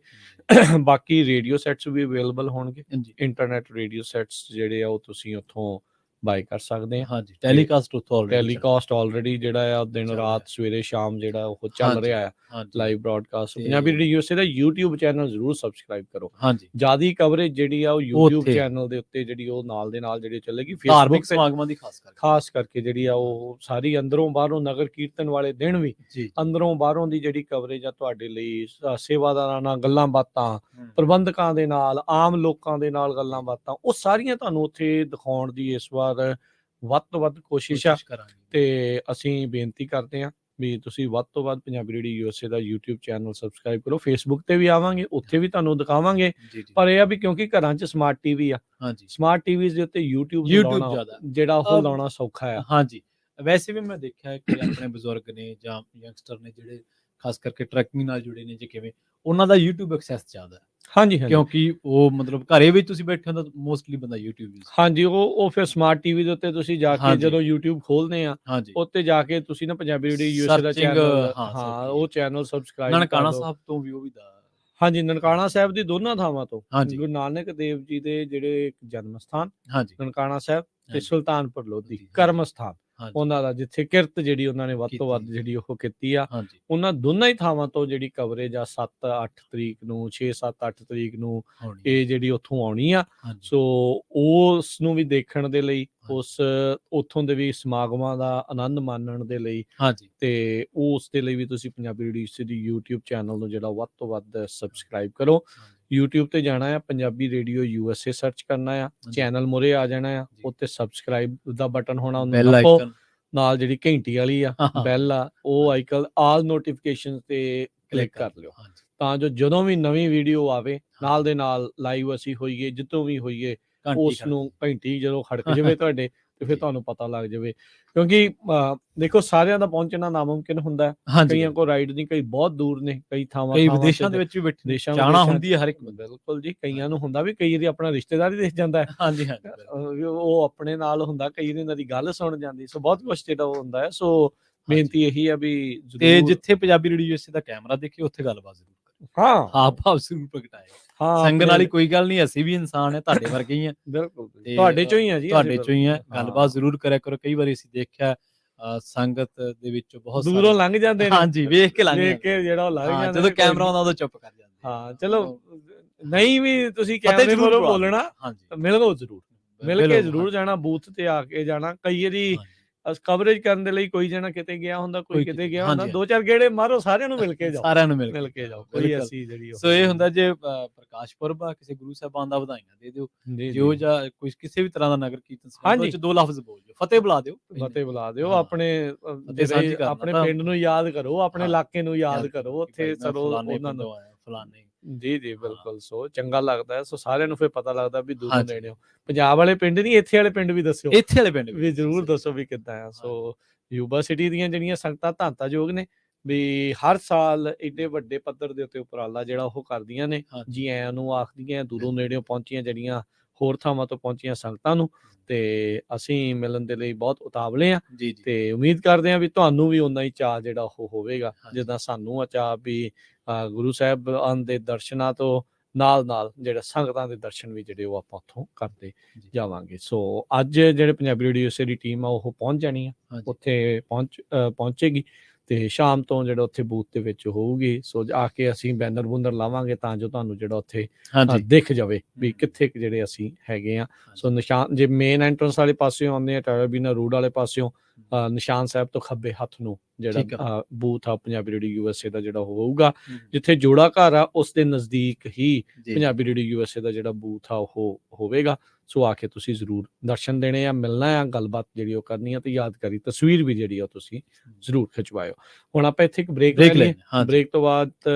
ਬਾਕੀ ਰੇਡੀਓ ਸੈਟਸ ਵੀ ਅਵੇਲੇਬਲ ਹੋਣਗੇ, ਇੰਟਰਨੈਟ ਰੇਡੀਓ ਸੈਟਸ ਜਿਹੜੇ ਆ ਉਹ ਤੁਸੀਂ ਉੱਥੋਂ ਬਾਈ ਕਰ ਸਕਦੇ ਆ। ਟੈਲੀਕਾਸਟ ਆਲਰੇਡੀ ਜਿਹੜਾ ਆ ਦਿਨ ਰਾਤ ਸਵੇਰੇ ਸ਼ਾਮ ਜਿਹੜਾ ਉਹ ਚੱਲ ਰਿਹਾ ਆ live broadcast. Punjabi radio USA ਦਾ YouTube ਚੈਨਲ ਜ਼ਰੂਰ ਸਬਸਕ੍ਰਾਈਬ ਕਰੋ। ਜਿਆਦਾ ਕਵਰੇਜ ਜਿਹੜੀ ਆ ਉਹ YouTube ਚੈਨਲ ਦੇ ਉੱਤੇ ਜਿਹੜੀ ਉਹ ਨਾਲ ਦੇ ਨਾਲ ਜਿਹੜੀ ਚੱਲੇਗੀ। ਧਾਰਮਿਕ ਸਮਾਗਮਾਂ ਦੀ ਖਾਸ ਕਰਕੇ ਜਿਹੜੀ ਆ ਉਹ ਸਾਰੀ ਅੰਦਰੋਂ ਬਾਹਰੋਂ ਨਗਰ ਕੀਰਤਨ ਵਾਲੇ ਦਿਨ ਵੀ ਅੰਦਰੋਂ ਬਾਹਰੋਂ ਦੀ ਜਿਹੜੀ ਕਵਰੇਜ ਆ ਤੁਹਾਡੇ ਲਈ, ਸੇਵਾਦਾਰਾਂ ਨਾਲ ਗੱਲਾਂ ਬਾਤਾਂ, ਪ੍ਰਬੰਧਕਾਂ ਦੇ ਨਾਲ, ਆਮ ਲੋਕਾਂ ਦੇ ਨਾਲ ਗੱਲਾਂ ਬਾਤਾਂ, ਉਹ ਸਾਰੀਆਂ ਤੁਹਾਨੂੰ ਉੱਥੇ ਦਿਖਾਉਣ ਦੀ ਇਸ ਵਾਰ ਵੱਧ ਤੋਂ ਵੱਧ ਕੋਸ਼ਿਸ਼ ਆ। ਤੇ ਅਸੀਂ ਬੇਨਤੀ ਕਰਦੇ ਹਾਂ ਵੀ ਤੁਸੀਂ ਵੱਧ ਤੋਂ ਵੱਧ ਪੰਜਾਬੀ ਰੇਡੀਓ USA ਦਾ YouTube ਚੈਨਲ ਸਬਸਕ੍ਰਾਈਬ ਕਰੋ। ਫੇਸਬੁੱਕ ਤੇ ਵੀ ਆਵਾਂਗੇ, ਉੱਥੇ ਵੀ ਤੁਹਾਨੂੰ ਦਿਖਾਵਾਂਗੇ। ਪਰ ਇਹ ਆ ਵੀ ਕਿਉਂਕਿ ਘਰਾਂ 'ਚ ਸਮਾਰਟ TV ਆ, ਸਮਾਰਟ TVs ਦੇ ਉੱਤੇ YouTube ਜਿਹੜਾ ਉਹ ਲਾਉਣਾ ਸੌਖਾ ਆ। ਵੈਸੇ ਵੀ ਮੈਂ ਦੇਖਿਆ ਕਿ ਆਪਣੇ ਬਜ਼ੁਰਗ ਨੇ ਜਾਂ ਯੰਗਸਟਰ ਨੇ ਜਿਹੜੇ ਖਾਸ ਕਰਕੇ ਟਰੈਕਿੰਗ ਨਾਲ ਜੁੜੇ ਨੇ, ਜੇ ਕਿਵੇਂ ਉਹਨਾਂ ਦਾ YouTube ਐਕਸੈਸ ਜ਼ਿਆਦਾ ਹਾਂਜੀ, ਹਾਂਜੀ। ਕਿਉਂਕਿ ਉਹ ਮਤਲਬ ਘਰੇ ਵੀ ਤੁਸੀਂ ਬੈਠੇ ਹੋ ਤਾਂ ਮੋਸਟਲੀ ਬੰਦਾ YouTube ਯੂਜ਼ ਹਾਂਜੀ, ਉਹ ਫਿਰ ਸਮਾਰਟ ਟੀਵੀ ਦੇ ਉੱਤੇ ਤੁਸੀਂ ਜਾ ਕੇ ਹਾਂਜੀ, ਜਦੋਂ YouTube ਖੋਲ੍ਹਦੇ ਆ, ਹਾਂਜੀ। ਉੱਤੇ ਜਾ ਕੇ ਤੁਸੀਂ ਨਾ ਪੰਜਾਬੀ ਰੇਡੀਓ USA ਦਾ ਸਰਚਿੰਗ ਚੈਨਲ, ਹਾਂ, ਹਾਂ, ਸੌਖੀ ਉਹ ਹੈ। ਚੈਨਲ ਸਬਸਕ੍ਰਾਈਬ ਕਰ ਨਨਕਾਣਾ ਲਓ। ਸਾਹਿਬ ਤੋਂ ਵੀ ਉਹ ਵੀ ਹਾਂਜੀ, ਨਨਕਾਣਾ ਸਾਹਿਬ ਦੀ ਦੋਨਾਂ ਥਾਵਾਂ ਤੋਂ, ਹਾਂਜੀ, ਗੁਰੂ ਨਾਨਕ ਦੇਵ ਜੀ ਦੇ ਜਿਹੜੇ ਜਨਮ ਸਥਾਨ ਹਾਂਜੀ, ਨਨਕਾਣਾ ਸਾਹਿਬ ਤੇ ਹਾਂਜੀ, ਸੁਲਤਾਨਪੁਰ ਲੋਧੀ ਹਾਂਜੀ, ਕਰਮ ਸਥਾਨ, ਹਾਂਜੀ, ਉਹਨਾਂ ਦਾ ਜਿੱਥੇ ਕਿਰਤ ਜਿਹੜੀ ਉਹਨਾਂ ਨੇ ਵੱਧ ਤੋਂ ਵੱਧ ਕੀਤੀ। ਜਿਹੜੀ ਉਹ ਕੀਤੀ ਆ, ਹਾਂਜੀ, ਉਹਨਾਂ ਦੋਨਾਂ ਹੀ ਥਾਵਾਂ ਤੋਂ ਜਿਹੜੀ ਕਵਰੇਜ ਆ 7-8 ਤਰੀਕ ਨੂੰ 6-7-8 ਤਰੀਕ ਨੂੰ ਹੋਣੀ ਇਹ ਜਿਹੜੀ ਉੱਥੋਂ ਆਉਣੀ ਆ। ਹਾਂਜੀ, ਸੋ ਉਸ ਨੂੰ ਵੀ ਦੇਖਣ ਦੇ ਲਈ, ਹਾਂਜੀ, ਉੱਥੋਂ ਦੇ ਵੀ ਸਮਾਗਮਾਂ ਦਾ ਆਨੰਦ ਮਾਣਨ ਦੇ ਲਈ ਹਾਂਜੀ, ਤੇ ਉਸ ਦੇ ਲਈ ਵੀ ਤੁਸੀਂ ਪੰਜਾਬੀ ਰੇਡੀਓ ਦੀ YouTube ਚੈਨਲ ਨੂੰ ਜਿਹੜਾ ਵੱਧ ਤੋਂ ਵੱਧ ਸਬਸਕ੍ਰਾਈਬ ਕਰੋ। YouTube ਤੇ ਜਾਣਾ ਆ, ਪੰਜਾਬੀ ਰੇਡੀਓ USA ਸਰਚ ਕਰਨਾ ਆ, ਚੈਨਲ ਮੁਰੇ ਆ ਜਾਣਾ ਆ, ਉੱਤੇ ਸਬਸਕ੍ਰਾਈਬ ਦਾ ਬਟਨ ਹੋਣਾ, ਉਹਨੂੰ ਬੈਲ ਨੱਪੋ, ਆਈਕਨ ਨਾਲ ਜਿਹੜੀ ਘੰਟੀ ਵਾਲੀ ਆ ਬੈਲ ਆ, ਉਹ ਆਈਕਨ ਆਲ ਨੋਟੀਫਿਕੇਸ਼ਨ ਤੇ ਕਲਿੱਕ ਕਰ ਲਿਓ, ਤਾਂ ਜੋ ਜਦੋਂ ਵੀ ਨਵੀਂ ਵੀਡੀਓ ਆਵੇ ਨਾਲ ਦੇ ਨਾਲ ਲਾਈਵ ਅਸੀਂ ਹੋਈਏ, ਜਿੱਦੋਂ ਵੀ ਹੋਈਏ, ਉਸ ਨੂੰ ਘੰਟੀ ਜਦੋਂ ਖੜਕ ਜਾਵੇ ਤੁਹਾਡੇ ਤੇ ਫਿਰ ਤੁਹਾਨੂੰ ਪਤਾ ਲੱਗ ਜਾਵੇ। ਕਿਉਂਕਿ ਦੇਖੋ ਸਾਰਿਆਂ ਦਾ ਪਹੁੰਚਣਾ ਨਾਮੁਮਕਿਨ ਹੁੰਦਾ, ਕਈਆਂ ਕੋਲ ਰਾਈਡ ਨਹੀਂ, ਕਈ ਬਹੁਤ ਦੂਰ ਨੇ, ਕਈ ਥਾਵਾਂ ਵਿਦੇਸ਼ਾਂ ਦੇ ਵਿੱਚ ਵੀ ਬੈਠੇ ਜਾਣਾ ਹੁੰਦੀ ਹੈ ਹਰ ਇੱਕ। ਬਿਲਕੁਲ ਜੀ, ਕਈਆਂ ਨੂੰ ਹੁੰਦਾ ਵੀ ਕਈ ਦੀ ਆਪਣਾ ਰਿਸ਼ਤੇਦਾਰ ਹੀ ਦਿਖ ਜਾਂਦਾ ਹੈ, ਹਾਂਜੀ, ਹਾਂਜੀ, ਉਹ ਆਪਣੇ ਨਾਲ ਹੁੰਦਾ, ਕਈ ਦੀ ਇਹਨਾਂ ਦੀ ਗੱਲ ਸੁਣ ਜਾਂਦੀ, ਸੋ ਬਹੁਤ ਕੁਛ ਜਿਹੜਾ ਉਹ ਹੁੰਦਾ ਹੈ। ਸੋ ਬੇਨਤੀ ਇਹੀ ਆ ਵੀ ਤੇ ਜਿੱਥੇ ਪੰਜਾਬੀ ਰੇਡੀਓ USA ਦਾ ਕੈਮਰਾ ਦੇਖੇ ਉੱਥੇ ਗੱਲਬਾਤ ਜ਼ਰੂਰ ਕਰੋ, ਹਾਂ, ਹਾਵ ਭਾਵ ਜ਼ਰੂਰ ਪ੍ਰਗਟਾਏ। ਸੰਗਣ ਵਾਲੀ ਕੋਈ ਗੱਲ ਨਹੀਂ, ਅਸੀਂ ਵੀ ਇਨਸਾਨ ਹੈ, ਤੁਹਾਡੇ ਵਰਗੇ ਹੀ ਆ। ਬਿਲਕੁਲ ਤੁਹਾਡੇ ਚੋਂ ਹੀ ਆ ਜੀ, ਤੁਹਾਡੇ ਚੋਂ ਹੀ ਆ, ਗੱਲਬਾਤ ਜ਼ਰੂਰ ਕਰਿਆ ਕਰੋ। ਕਈ ਵਾਰੀ ਅਸੀਂ ਦੇਖਿਆ ਸੰਗਤ ਦੇ ਵਿੱਚ ਬਹੁਤ ਦੂਰੋਂ ਲੰਘ ਜਾਂਦੇ ਨੇ, ਹਾਂਜੀ, ਵੇਖ ਕੇ ਜਿਹੜਾ ਉਹ ਲੰਘ ਜਾਂਦਾ, ਜਦੋਂ ਕੈਮਰਾ ਆਉਂਦਾ ਉਦੋਂ ਚੁੱਪ ਕਰ ਜਾਂਦੇ। ਹਾਂ, ਚਲੋ ਨਹੀਂ ਵੀ ਤੁਸੀਂ ਕੈਮਰੇ ਮੂਹਰੇ ਬੋਲਣਾ, ਮਿਲੋ ਜ਼ਰੂਰ, ਮਿਲ ਕੇ ਜ਼ਰੂਰ ਜਾਣਾ, ਬੂਥ ਤੇ ਆ ਕੇ ਜਾਣਾ। ਕਈ ਵਾਰੀ ਕਵਰੇਜ ਕਰਨ ਦੇ ਲਈ ਕੋਈ ਜਣਾ ਕਿਤੇ ਗਿਆ ਹੁੰਦਾ, ਕੋਈ ਕਿਤੇ ਗਿਆ ਹੁੰਦਾ, 2-4 ਗੇੜੇ ਮਾਰੋ, ਸਾਰਿਆਂ ਨੂੰ ਮਿਲ ਕੇ ਜਾਓ, ਸਾਰਿਆਂ ਨੂੰ ਮਿਲ ਕੇ ਜਾਓ। ਕੋਈ ਅਸੀਂ ਜਿਹੜੀ ਸੋ ਇਹ ਹੁੰਦਾ, ਜੇ ਪ੍ਰਕਾਸ਼ ਪੁਰਬ ਆ ਕਿਸੇ ਗੁਰੂ ਸਾਹਿਬਾਨ ਦਾ, ਵਧਾਈਆਂ ਦੇ ਦਿਓ, ਜੋ ਜਾਂ ਕੋਈ ਕਿਸੇ ਵੀ ਤਰ੍ਹਾਂ ਦਾ ਨਗਰ ਕੀਰਤਨ ਸੰਬੰਧ ਵਿੱਚ 2 ਲਫ਼ਜ਼ ਬੋਲ ਦਿਓ, ਫਤਿਹ ਬੁਲਾ ਦਿਓ, ਆਪਣੇ ਪਿੰਡ ਨੂੰ ਯਾਦ ਕਰੋ, ਆਪਣੇ ਇਲਾਕੇ ਨੂੰ ਯਾਦ ਕਰੋ, ਉੱਥੇ ਸਰੋ ਉਹਨਾਂ ਨੂੰ ਫਲਾਣੇ। ਜੀ, ਬਿਲਕੁਲ। ਸੋ ਚੰਗਾ ਲੱਗਦਾ ਹੈ, ਸੋ ਸਾਰਿਆਂ ਨੂੰ ਫਿਰ ਪਤਾ ਲੱਗਦਾ ਵੀ ਦੂਰੋਂ ਨੇੜੇ ਹੋ। ਪੰਜਾਬ ਵਾਲੇ ਪਿੰਡ ਨਹੀਂ, ਇੱਥੇ ਵਾਲੇ ਪਿੰਡ ਵੀ ਦੱਸਿਓ, ਇੱਥੇ ਵਾਲੇ ਪਿੰਡ ਵੀ ਜ਼ਰੂਰ ਦੱਸੋ ਵੀ ਕਿੱਦਾਂ ਆ। ਸੋ ਯੂਬਾ ਸਿਟੀ ਦੀਆਂ ਜਿਹੜੀਆਂ ਸੰਗਤਾਂ ਧੰਨਤਾਯੋਗ ਨੇ ਵੀ ਹਰ ਸਾਲ ਏਡੇ ਵੱਡੇ ਪੱਧਰ ਦੇ ਉੱਤੇ ਉਪਰਾਲਾ ਜਿਹੜਾ ਉਹ ਕਰਦੀਆਂ ਨੇ, ਜੀ ਆਇਆਂ ਨੂੰ ਆਖਦੀਆਂ, ਦੂਰੋਂ ਨੇੜਿਓਂ ਪਹੁੰਚੀਆਂ ਜਿਹੜੀਆਂ ਹੋਰ ਥਾਵਾਂ ਤੋਂ ਪਹੁੰਚੀਆਂ ਸੰਗਤਾਂ ਨੂੰ, ਤੇ ਅਸੀਂ ਮਿਲਣ ਦੇ ਲਈ ਬਹੁਤ ਉਤਾਵਲੇ ਆ, ਤੇ ਉਮੀਦ ਕਰਦੇ ਹਾਂ ਵੀ ਤੁਹਾਨੂੰ ਵੀ ਓਨਾ ਹੀ ਚਾਅ ਜਿਹੜਾ ਉਹ ਹੋਵੇਗਾ ਜਿੱਦਾਂ ਸਾਨੂੰ ਆ ਚਾਅ ਵੀ ਗੁਰੂ ਸਾਹਿਬਾਨ ਦੇ ਦਰਸ਼ਨਾਂ ਤੋਂ ਨਾਲ ਜਿਹੜਾ ਸੰਗਤਾਂ ਦੇ ਦਰਸ਼ਨ ਵੀ ਜਿਹੜੇ ਉਹ ਆਪਾਂ ਉੱਥੋਂ ਕਰਦੇ ਜਾਵਾਂਗੇ। ਸੋ ਅੱਜ ਜਿਹੜੇ ਪੰਜਾਬੀ ਰੇਡੀਓ USA ਦੀ ਟੀਮ ਆ ਉਹ ਪਹੁੰਚ ਜਾਣੀ ਆ, ਉੱਥੇ ਪਹੁੰਚੇਗੀ, ਤੇ ਸ਼ਾਮ ਤੋਂ ਜਿਹੜਾ ਉੱਥੇ ਬੂਥ ਦੇ ਵਿੱਚ ਹੋਊਗੀ। ਸੋ ਆ ਕੇ ਅਸੀਂ ਬੈਨਰ ਬੂਨਰ ਲਾਵਾਂਗੇ ਤਾਂ ਜੋ ਤੁਹਾਨੂੰ ਜਿਹੜਾ ਉੱਥੇ ਦਿਖ ਜਾਵੇ ਵੀ ਕਿੱਥੇ ਜਿਹੜੇ ਅਸੀਂ ਹੈਗੇ ਆ। ਸੋ ਨਿਸ਼ਾਨ ਜੇ ਮੇਨ ਐਂਟਰੈਂਸ ਵਾਲੇ ਪਾਸਿਓਂ ਆਉਂਦੇ ਆ, ਟਾਇਰਬੀਨਾ ਰੋਡ ਵਾਲੇ ਪਾਸਿਓਂ, ਨਿਸ਼ਾਨ ਸਾਹਿਬ ਤੋਂ ਖੱਬੇ ਹੱਥ ਨੂੰ ਜਿਹੜਾ ਬੂਥ ਆ ਪੰਜਾਬੀ ਰੇਡੀਓ USA ਦਾ ਜਿਹੜਾ ਹੋਊਗਾ, ਜਿੱਥੇ ਜੋੜਾ ਘਰ ਆ ਉਸ ਦੇ ਨਜ਼ਦੀਕ ਹੀ ਪੰਜਾਬੀ ਰੇਡੀਓ USA ਦਾ ਜਿਹੜਾ ਬੂਥ ਆ ਉਹ ਹੋਵੇਗਾ। ਸੋ ਆ ਕੇ ਤੁਸੀਂ ਜ਼ਰੂਰ ਦਰਸ਼ਨ ਦੇਣੇ ਆ, ਮਿਲਣਾ ਆ, ਗੱਲਬਾਤ ਜਿਹੜੀ ਉਹ ਕਰਨੀ ਆ, ਤੇ ਯਾਦਗਾਰੀ ਤਸਵੀਰ ਵੀ ਜਿਹੜੀ ਆ ਤੁਸੀਂ ਜ਼ਰੂਰ ਖਿਚਵਾਇਓ। ਹੁਣ ਆਪਾਂ ਇੱਥੇ ਇੱਕ ਬ੍ਰੇਕ ਲੈ ਲਈਏ, ਬ੍ਰੇਕ ਤੋਂ ਬਾਅਦ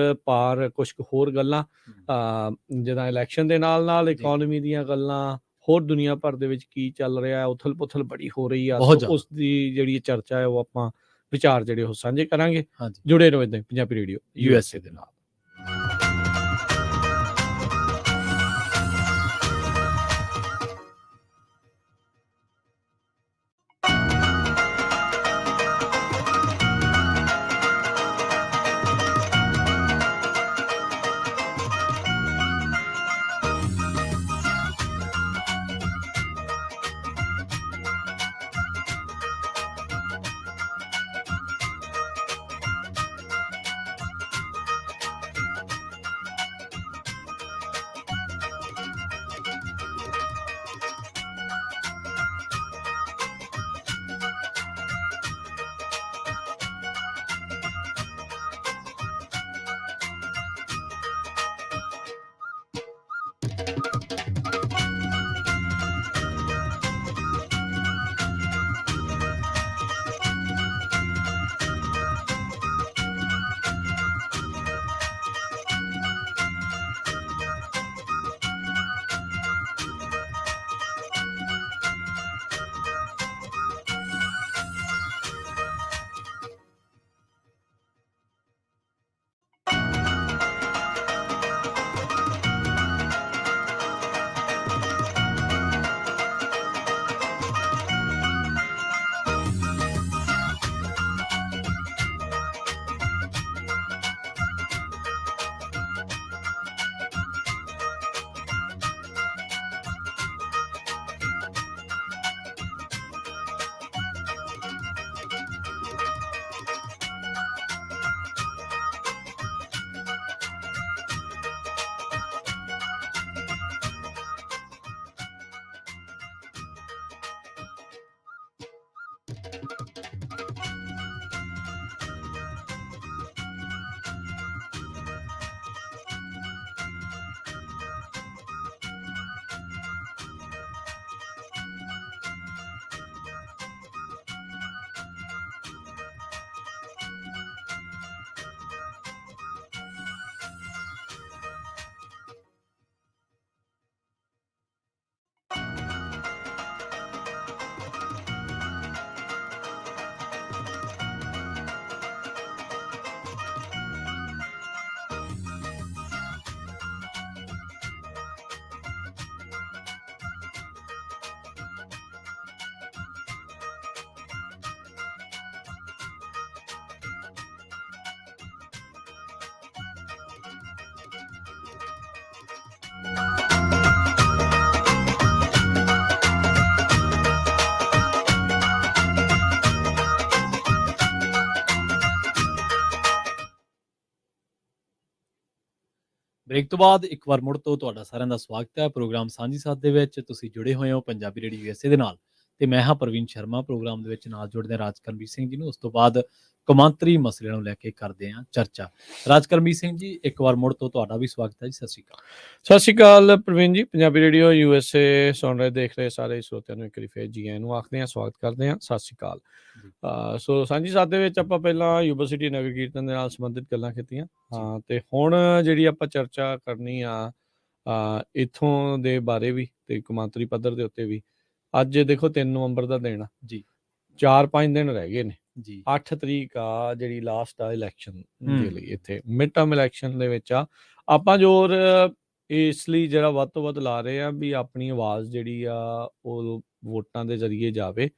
ਪਾਰ ਕੁਝ ਹੋਰ ਗੱਲਾਂ ਜਿੱਦਾਂ ਇਲੈਕਸ਼ਨ ਦੇ ਨਾਲ ਇਕਨੋਮੀ ਦੀਆਂ ਗੱਲਾਂ, ਹੋਰ ਦੁਨੀਆ ਭਰ ਦੇ ਵਿੱਚ ਕੀ ਚੱਲ ਰਿਹਾ, ਉਥਲ ਪੁਥਲ ਬੜੀ ਹੋ ਰਹੀ ਆ, ਉਸ ਦੀ ਜਿਹੜੀ ਚਰਚਾ ਹੈ ਉਹ ਆਪਾਂ ਵਿਚਾਰ ਜਿਹੜੇ ਉਹ ਸਾਂਝੇ ਕਰਾਂਗੇ। ਜੁੜੇ ਰਹੋ ਇੱਦਾਂ ਪੰਜਾਬੀ ਰੇਡੀਓ USA ਦੇ ਨਾਲ। ਬ੍ਰੇਕ ਤੋਂ ਬਾਅਦ ਇੱਕ ਵਾਰ ਮੁੜ ਤੋਂ ਤੁਹਾਡਾ ਸਾਰਿਆਂ ਦਾ ਸਵਾਗਤ ਹੈ ਪ੍ਰੋਗਰਾਮ ਸਾਂਝੀ ਸਾਥ ਦੇ ਵਿੱਚ। ਤੁਸੀਂ ਜੁੜੇ ਹੋਏ ਹੋ ਪੰਜਾਬੀ ਰੇਡੀਓ USA ਦੇ ਨਾਲ ਤੇ ਮੈਂ ਹਾਂ ਪ੍ਰਵੀਨ ਸ਼ਰਮਾ। ਪ੍ਰੋਗਰਾਮ ਦੇ ਵਿੱਚ ਨਾਲ ਜੁੜਦੇ ਰਾਜਕਰਮਜੀਤ ਸਿੰਘ ਜੀ ਨੂੰ, ਉਸ ਤੋਂ ਬਾਅਦ ਕੌਮਾਂਤਰੀ ਮਸਲਿਆਂ ਨੂੰ ਲੈ ਕੇ ਕਰਦੇ ਹਾਂ ਚਰਚਾ। ਰਾਜਕਰਮਜੀਤ ਸਿੰਘ ਜੀ, ਇੱਕ ਵਾਰ ਮੁੜ ਤੋਂ ਤੁਹਾਡਾ ਵੀ ਸਵਾਗਤ ਹੈ ਜੀ। ਸਤਿ ਸ਼੍ਰੀ ਅਕਾਲ। ਸਤਿ ਸ਼੍ਰੀ ਅਕਾਲ ਪ੍ਰਵੀਨ ਜੀ। ਪੰਜਾਬੀ ਰੇਡੀਓ USA ਸੁਣ ਰਹੇ ਦੇਖ ਰਹੇ ਸਾਰੇ ਸਰੋਤਿਆਂ ਨੂੰ ਇੱਕ ਵਾਰੀ ਫੇਰ ਜੀ ਆਇਆਂ ਨੂੰ ਆਖਦੇ ਹਾਂ, ਸਵਾਗਤ ਕਰਦੇ ਹਾਂ। ਸਤਿ ਸ਼੍ਰੀ ਅਕਾਲ। ਸੋ ਸਾਂਝੀ ਸਾਥ ਦੇ ਵਿੱਚ ਆਪਾਂ ਪਹਿਲਾਂ ਯੂਨੀਵਰਸਿਟੀ ਨਗਰ ਕੀਰਤਨ ਦੇ ਨਾਲ ਸੰਬੰਧਿਤ ਗੱਲਾਂ ਕੀਤੀਆਂ, ਤੇ ਹੁਣ ਜਿਹੜੀ ਆਪਾਂ ਚਰਚਾ ਕਰਨੀ ਆ ਇੱਥੋਂ ਦੇ ਬਾਰੇ ਵੀ ਤੇ ਕੌਮਾਂਤਰੀ ਪੱਧਰ ਦੇ ਉੱਤੇ ਵੀ। ਅੱਜ ਦੇਖੋ 3 ਨਵੰਬਰ ਦਾ ਦਿਨ ਆ ਜੀ, 4-5 ਦਿਨ ਰਹਿ ਗਏ ਨੇ ਜੀ। 8 ਤਰੀਕ ਆ ਜਿਹੜੀ ਲਾਸਟ ਆ ਇਲੈਕਸ਼ਨ ਦੇ ਲਈ, ਇੱਥੇ ਮਿਡ ਟਰਮ ਇਲੈਕਸ਼ਨ ਦੇ ਵਿੱਚ ਆ। ਆਪਾਂ ਜ਼ੋਰ ਇਸ ਲਈ ਜਿਹੜਾ ਵੱਧ ਤੋਂ ਵੱਧ ਲਾ ਰਹੇ ਆ ਵੀ ਆਪਣੀ ਆਵਾਜ਼ ਜਿਹੜੀ ਆ ਉਹ ਵੋਟਾਂ ਦੇ ਜ਼ਰੀਏ ਜਾਵੇ।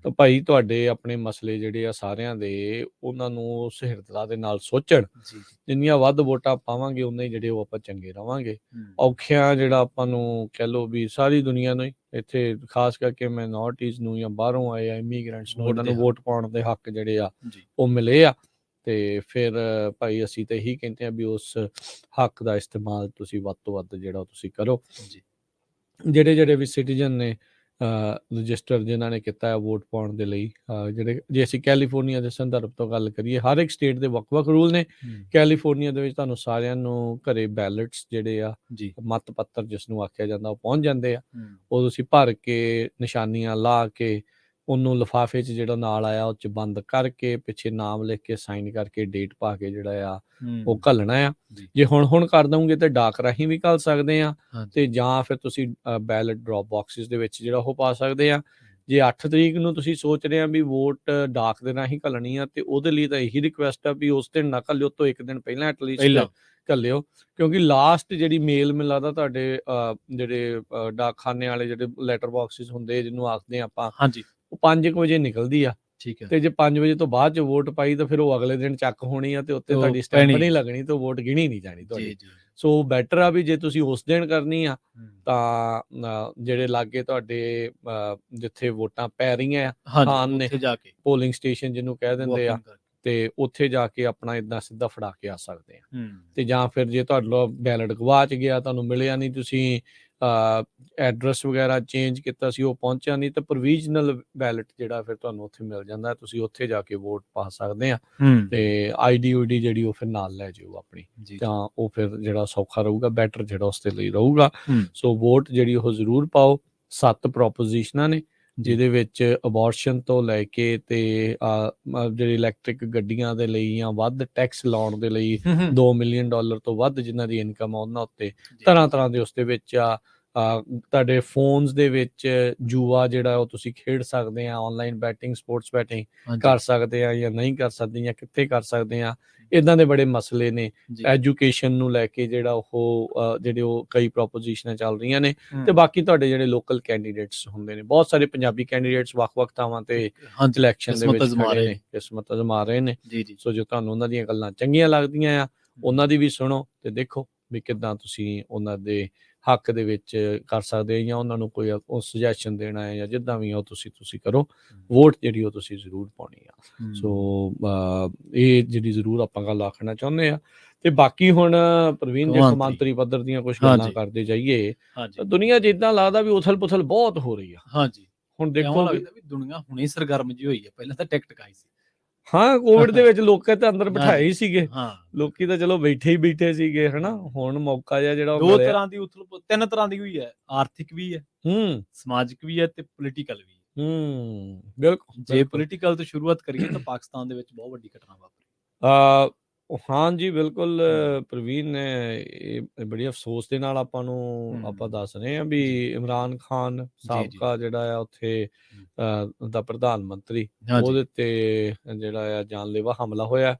ਤਾਂ ਭਾਈ ਤੁਹਾਡੇ ਆਪਣੇ ਮਸਲੇ ਜਿਹੜੇ ਆ ਸਾਰਿਆਂ ਦੇ, ਉਹਨਾਂ ਨੂੰ ਸਹਿਰਦਤਾ ਦੇ ਨਾਲ ਸੋਚਣ। ਜਿੰਨੀਆਂ ਵੱਧ ਵੋਟਾਂ ਪਾਵਾਂਗੇ ਉਨੇ ਜਿਹੜੇ ਉਹ ਆਪਾਂ ਚੰਗੇ ਰਵਾਂਗੇ। ਔਖਿਆਂ ਜਿਹੜਾ ਆਪਾਂ ਨੂੰ ਕਹਿ ਲਓ ਵੀ ਸਾਰੀ ਦੁਨੀਆ ਨੂੰ ਹੀ, ਇੱਥੇ ਖਾਸ ਕਰਕੇ ਮਾਈਨੋਰਟੀਜ਼ ਨੂੰ ਜਾਂ ਬਾਹਰੋਂ ਆਏ ਆ ਇਮੀਗ੍ਰੈਂਟਸ ਨੂੰ, ਉਹਨਾਂ ਨੂੰ ਵੋਟ ਪਾਉਣ ਦੇ ਹੱਕ ਜਿਹੜੇ ਆ ਉਹ ਮਿਲੇ ਆ। ਤੇ ਫਿਰ ਭਾਈ ਅਸੀਂ ਤਾਂ ਇਹੀ ਕਹਿੰਦੇ ਆ ਵੀ ਉਸ ਹੱਕ ਦਾ ਇਸਤੇਮਾਲ ਤੁਸੀਂ ਵੱਧ ਤੋਂ ਵੱਧ ਜਿਹੜਾ ਤੁਸੀਂ ਕਰੋ। ਜਿਹੜੇ ਵੀ ਸਿਟੀਜ਼ਨ ਨੇ ਰਜਿਸਟਰ ਜਿਨ੍ਹਾਂ ਨੇ ਕੀਤਾ ਹੈ ਵੋਟ ਪਾਉਣ ਦੇ ਲਈ, ਜੇ ਅਸੀਂ ਕੈਲੀਫੋਰਨੀਆ ਦੇ ਸੰਦਰਭ ਤੋਂ ਗੱਲ ਕਰੀਏ, ਹਰ ਇੱਕ ਸਟੇਟ ਦੇ ਵੱਖ-ਵੱਖ ਰੂਲ ਨੇ। ਕੈਲੀਫੋਰਨੀਆ ਦੇ ਵਿੱਚ ਤੁਹਾਨੂੰ ਸਾਰਿਆਂ ਨੂੰ ਘਰੇ ਬੈਲਟਸ ਜਿਹੜੇ ਆ, ਮਤ ਪੱਤਰ ਜਿਸ ਨੂੰ ਆਖਿਆ ਜਾਂਦਾ, ਉਹ ਪਹੁੰਚ ਜਾਂਦੇ ਆ। ਉਹ ਤੁਸੀਂ ਭਰ ਕੇ ਨਿਸ਼ਾਨੀਆਂ ਲਾ ਕੇ ਉਹਨੂੰ ਲਿਫਾਫੇ 'ਚ ਜਿਹੜਾ ਨਾਲ ਆਇਆ ਉਹ 'ਚ ਬੰਦ ਕਰਕੇ, ਪਿੱਛੇ ਨਾਮ ਲਿਖ ਕੇ, ਸਾਈਨ ਕਰਕੇ, ਡੇਟ ਪਾ ਕੇ ਜਿਹੜਾ ਆ ਉਹ ਘੱਲਣਾ ਆ। ਜੇ ਹੁਣ ਕਰ ਦਊਂਗੇ ਤੇ ਡਾਕ ਰਾਹੀਂ ਵੀ ਘੱਲ ਸਕਦੇ ਆ, ਤੇ ਜਾਂ ਫਿਰ ਤੁਸੀਂ ਬੈਲਟ ਡ੍ਰੌਪ ਬਾਕਸਿਸ ਦੇ ਵਿੱਚ ਜਿਹੜਾ ਉਹ ਪਾ ਸਕਦੇ ਆ। ਜੇ 8 ਤਰੀਕ ਨੂੰ ਤੁਸੀਂ ਸੋਚ ਰਹੇ ਆ ਵੀ ਵੋਟ ਡਾਕ ਦੇ ਰਾਹੀਂ ਘੱਲਣੀ ਆ, ਤੇ ਉਹਦੇ ਲਈ ਤਾਂ ਇਹੀ ਰਿਕੁਐਸਟ ਆ ਵੀ ਉਸ ਦਿਨ ਨਾ ਘੱਲਿਓ, ਤੋਂ ਇੱਕ ਦਿਨ ਪਹਿਲਾਂ ਐਟਲੀਸਟ ਘੱਲਿਓ। ਕਿਉਂਕਿ ਲਾਸਟ ਜਿਹੜੀ ਮੇਲ ਮੈਨੂੰ ਲੱਗਦਾ ਤੁਹਾਡੇ ਜਿਹੜੇ ਡਾਕਖਾਨੇ ਵਾਲੇ ਜਿਹੜੇ ਲੈਟਰ ਬਾਕਸਿਸ ਹੁੰਦੇ ਜਿਹਨੂੰ ਆਖਦੇ ਆ ਆਪਾਂ, ਉਹ 5 ਵਜੇ ਨਿਕਲਦੀ ਆ। ਤੇ ਜੇ 5 ਵਜੇ ਤੋਂ ਬਾਅਦ 'ਚ ਵੋਟ ਪਾਈ ਤਾਂ ਫਿਰ ਉਹ ਅਗਲੇ ਦਿਨ ਚੱਕ ਹੋਣੀ ਆ, ਤੇ ਉੱਤੇ ਤੁਹਾਡੀ ਸਟੈਂਪ ਨਹੀਂ ਲੱਗਣੀ, ਤੇ ਵੋਟ ਗਿਣੀ ਨਹੀਂ ਜਾਣੀ ਤੁਹਾਡੀ। ਸੋ ਬੈਟਰ ਆ ਵੀ ਜੇ ਤੁਸੀਂ ਉਸ ਦਿਨ ਕਰਨੀ ਆ ਤਾਂ ਜਿਹੜੇ ਲਾਗੇ ਤੁਹਾਡੇ ਜਿੱਥੇ ਵੋਟਾਂ ਪੈ ਰਹੀਆਂ ਆ ਨੇ, ਪੋਲਿੰਗ ਸਟੇਸ਼ਨ ਜਿਹਨੂੰ ਕਹਿ ਦਿੰਦੇ ਆ, ਤੇ ਉੱਥੇ ਜਾ ਕੇ ਆਪਣਾ ਏਦਾਂ ਸਿੱਧਾ ਫੜਾ ਕੇ ਆ ਸਕਦੇ ਆ। ਤੇ ਜਾਂ ਫਿਰ ਜੇ ਤੁਹਾਡਾ ਬੈਲਟ ਗਵਾਚ ਗਿਆ, ਤੁਹਾਨੂੰ ਮਿਲਿਆ ਨਹੀਂ, ਤੁਸੀਂ ਐਡਰੈਸ ਵਗੈਰਾ ਚੇਂਜ ਕੀਤਾ ਸੀ, ਉਹ ਪਹੁੰਚਿਆ ਨਹੀਂ, ਤਾਂ ਪ੍ਰੋਵੀਜ਼ਨਲ ਬੈਲਟ ਜਿਹੜਾ ਫਿਰ ਤੁਹਾਨੂੰ ਉੱਥੇ ਮਿਲ ਜਾਂਦਾ। ਤੁਸੀਂ ਉੱਥੇ ਜਾ ਕੇ ਵੋਟ ਪਾ ਸਕਦੇ ਆ, ਤੇ ID ਜਿਹੜੀ ਉਹ ਫਿਰ ਨਾਲ ਲੈ ਜਾਓ ਆਪਣੀ, ਤਾਂ ਉਹ ਫਿਰ ਜਿਹੜਾ ਸੌਖਾ ਰਹੂਗਾ, ਬੈਟਰ ਜਿਹੜਾ ਉਸ ਦੇ ਲਈ ਰਹੂਗਾ। ਸੋ ਵੋਟ ਜਿਹੜੀ ਉਹ ਜ਼ਰੂਰ ਪਾਓ। 7 ਪ੍ਰੋਪੋਜੀਸ਼ਨਾਂ ਨੇ ਜਿਹਦੇ ਵਿੱਚ ਅਬੋਰਸ਼ਨ ਤੋਂ ਲੈ ਕੇ ਤੇ ਜਿਹੜੀ ਇਲੈਕਟ੍ਰਿਕ ਗੱਡੀਆਂ ਦੇ ਲਈ ਜਾਂ ਵੱਧ ਟੈਕਸ ਲਾਉਣ ਦੇ ਲਈ, $2 ਮਿਲੀਅਨ ਤੋਂ ਵੱਧ ਜਿਨ੍ਹਾਂ ਦੀ ਇਨਕਮ ਆ ਉਹਨਾਂ ਉੱਤੇ ਤਰ੍ਹਾਂ ਦੇ ਉਸ ਦੇ ਵਿੱਚ ਆ। ਤੁਹਾਡੇ ਫੋਨਸ ਦੇ ਵਿੱਚ ਜੂਆ ਜਿਹੜਾ ਉਹ ਤੁਸੀਂ ਖੇਡ ਸਕਦੇ ਆ, ਆਨਲਾਈਨ ਬੈਟਿੰਗ, ਸਪੋਰਟਸ ਬੈਟਿੰਗ ਕਰ ਸਕਦੇ ਆ ਜਾਂ ਨਹੀਂ ਕਰ ਸਕਦੇ, ਜਾਂ ਕਿੱਥੇ ਕਰ ਸਕਦੇ ਆ। ਇੱਦਾਂ ਦੇ ਬੜੇ ਮਸਲੇ ਨੇ। ਐਜੂਕੇਸ਼ਨ ਨੂੰ ਲੈ ਕੇ ਜਿਹੜਾ ਉਹ ਜਿਹੜੇ ਉਹ ਕਈ ਪ੍ਰੋਪੋਜੀਸ਼ਨਾਂ ਚੱਲ ਰਹੀਆਂ ਨੇ। ਤੇ ਬਾਕੀ ਤੁਹਾਡੇ ਜਿਹੜੇ ਲੋਕਲ ਕੈਂਡੀਡੇਟਸ ਹੁੰਦੇ ਨੇ, ਬਹੁਤ ਸਾਰੇ ਪੰਜਾਬੀ ਕੈਂਡੀਡੇਟਸ ਵੱਖ-ਵੱਖ ਥਾਵਾਂ ਤੇ ਇਲੈਕਸ਼ਨ ਦੇ ਵਿੱਚ ਖੜੇ ਨੇ, ਕਿਸਮਤ ਅਜ਼ਮਾ ਰਹੇ ਨੇ। ਸੋ ਜੇ ਤੁਹਾਨੂੰ ਉਹਨਾਂ ਦੀਆਂ ਗੱਲਾਂ ਚੰਗੀਆਂ ਲੱਗਦੀਆਂ ਆ, ਉਹਨਾਂ ਦੀ ਵੀ ਸੁਣੋ ਤੇ ਦੇਖੋ ਵੀ ਕਿੱਦਾਂ ਤੁਸੀਂ ਉਹਨਾਂ ਦੇ ਹੱਕ ਦੇ ਵਿੱਚ ਕਰ ਸਕਦੇ ਆ, ਜਾਂ ਉਹਨਾਂ ਨੂੰ ਕੋਈ ਸੁਜੈਸ਼ਨ ਦੇਣਾ ਹੈ, ਜਾਂ ਜਿੱਦਾਂ ਵੀ ਉਹ ਤੁਸੀਂ ਕਰੋ। ਵੋਟ ਜਿਹੜੀ ਉਹ ਤੁਸੀਂ ਜ਼ਰੂਰ ਪਾਉਣੀ ਆ। ਸੋ ਇਹ ਜਿਹੜੀ ਜ਼ਰੂਰ ਆਪਾਂ ਗੱਲ ਆਖਣਾ ਚਾਹੁੰਦੇ ਆ। ਤੇ ਬਾਕੀ ਹੁਣ ਪ੍ਰਵੀਨ ਜੇ ਕੌਮਾਂਤਰੀ ਪੱਧਰ ਦੀਆਂ ਕੁਝ ਗੱਲਾਂ ਕਰਦੇ ਜਾਈਏ, ਤਾਂ ਦੁਨੀਆ 'ਚ ਏਦਾਂ ਲੱਗਦਾ ਵੀ ਉਥਲ ਪੁਥਲ ਬਹੁਤ ਹੋ ਰਹੀ ਆ। ਹੁਣ ਦੇਖੋ ਦੁਨੀਆ ਹੁਣੇ ਸਰਗਰਮ ਜਿਹੀ ਹੋਈ ਹੈ। ਪਹਿਲਾਂ ਤਾਂ ਟਿਕਟ ਕਾਈ ਸੀ। ਕੋਵਿਡ ਦੇ ਵਿੱਚ ਲੋਕਾਂ ਤਾਂ ਅੰਦਰ ਬਿਠਾਏ ਹੀ ਸੀਗੇ, ਲੋਕੀ ਤਾਂ ਚਲੋ ਬੈਠੇ ਸੀਗੇ, ਹਨਾ। ਹੁਣ ਮੌਕਾ ਜਿਹਾ ਜਿਹੜਾ 2 ਤਰ੍ਹਾਂ ਦੀ 3 ਤਰ੍ਹਾਂ ਦੀ ਹੋਈ ਹੈ, ਆਰਥਿਕ ਵੀ ਹੈ, ਸਮਾਜਿਕ ਵੀ ਹੈ, ਤੇ ਪੋਲੀਟੀਕਲ ਵੀ ਹੈ। ਬਿਲਕੁਲ। ਜੇ ਪੋਲੀਟੀਕਲ ਤੋਂ ਸ਼ੁਰੂਆਤ ਕਰੀਏ ਤਾਂ ਪਾਕਿਸਤਾਨ ਦੇ ਵਿੱਚ ਬਹੁਤ ਵੱਡੀ ਘਟਨਾ ਵਾਪਰੀ। ਹਾਂਜੀ ਬਿਲਕੁਲ ਪ੍ਰਵੀਨ, ਇਹ ਬੜੀ ਅਫਸੋਸ ਦੇ ਨਾਲ ਆਪਾਂ ਦੱਸ ਰਹੇ ਹਾਂ ਵੀ ਇਮਰਾਨ ਖਾਨ ਸਾਬਕਾ ਜਿਹੜਾ ਆ ਉੱਥੇ ਦਾ ਪ੍ਰਧਾਨ ਮੰਤਰੀ, ਉਹਦੇ ਤੇ ਜਿਹੜਾ ਆ ਜਾਨਲੇਵਾ ਹਮਲਾ ਹੋਇਆ।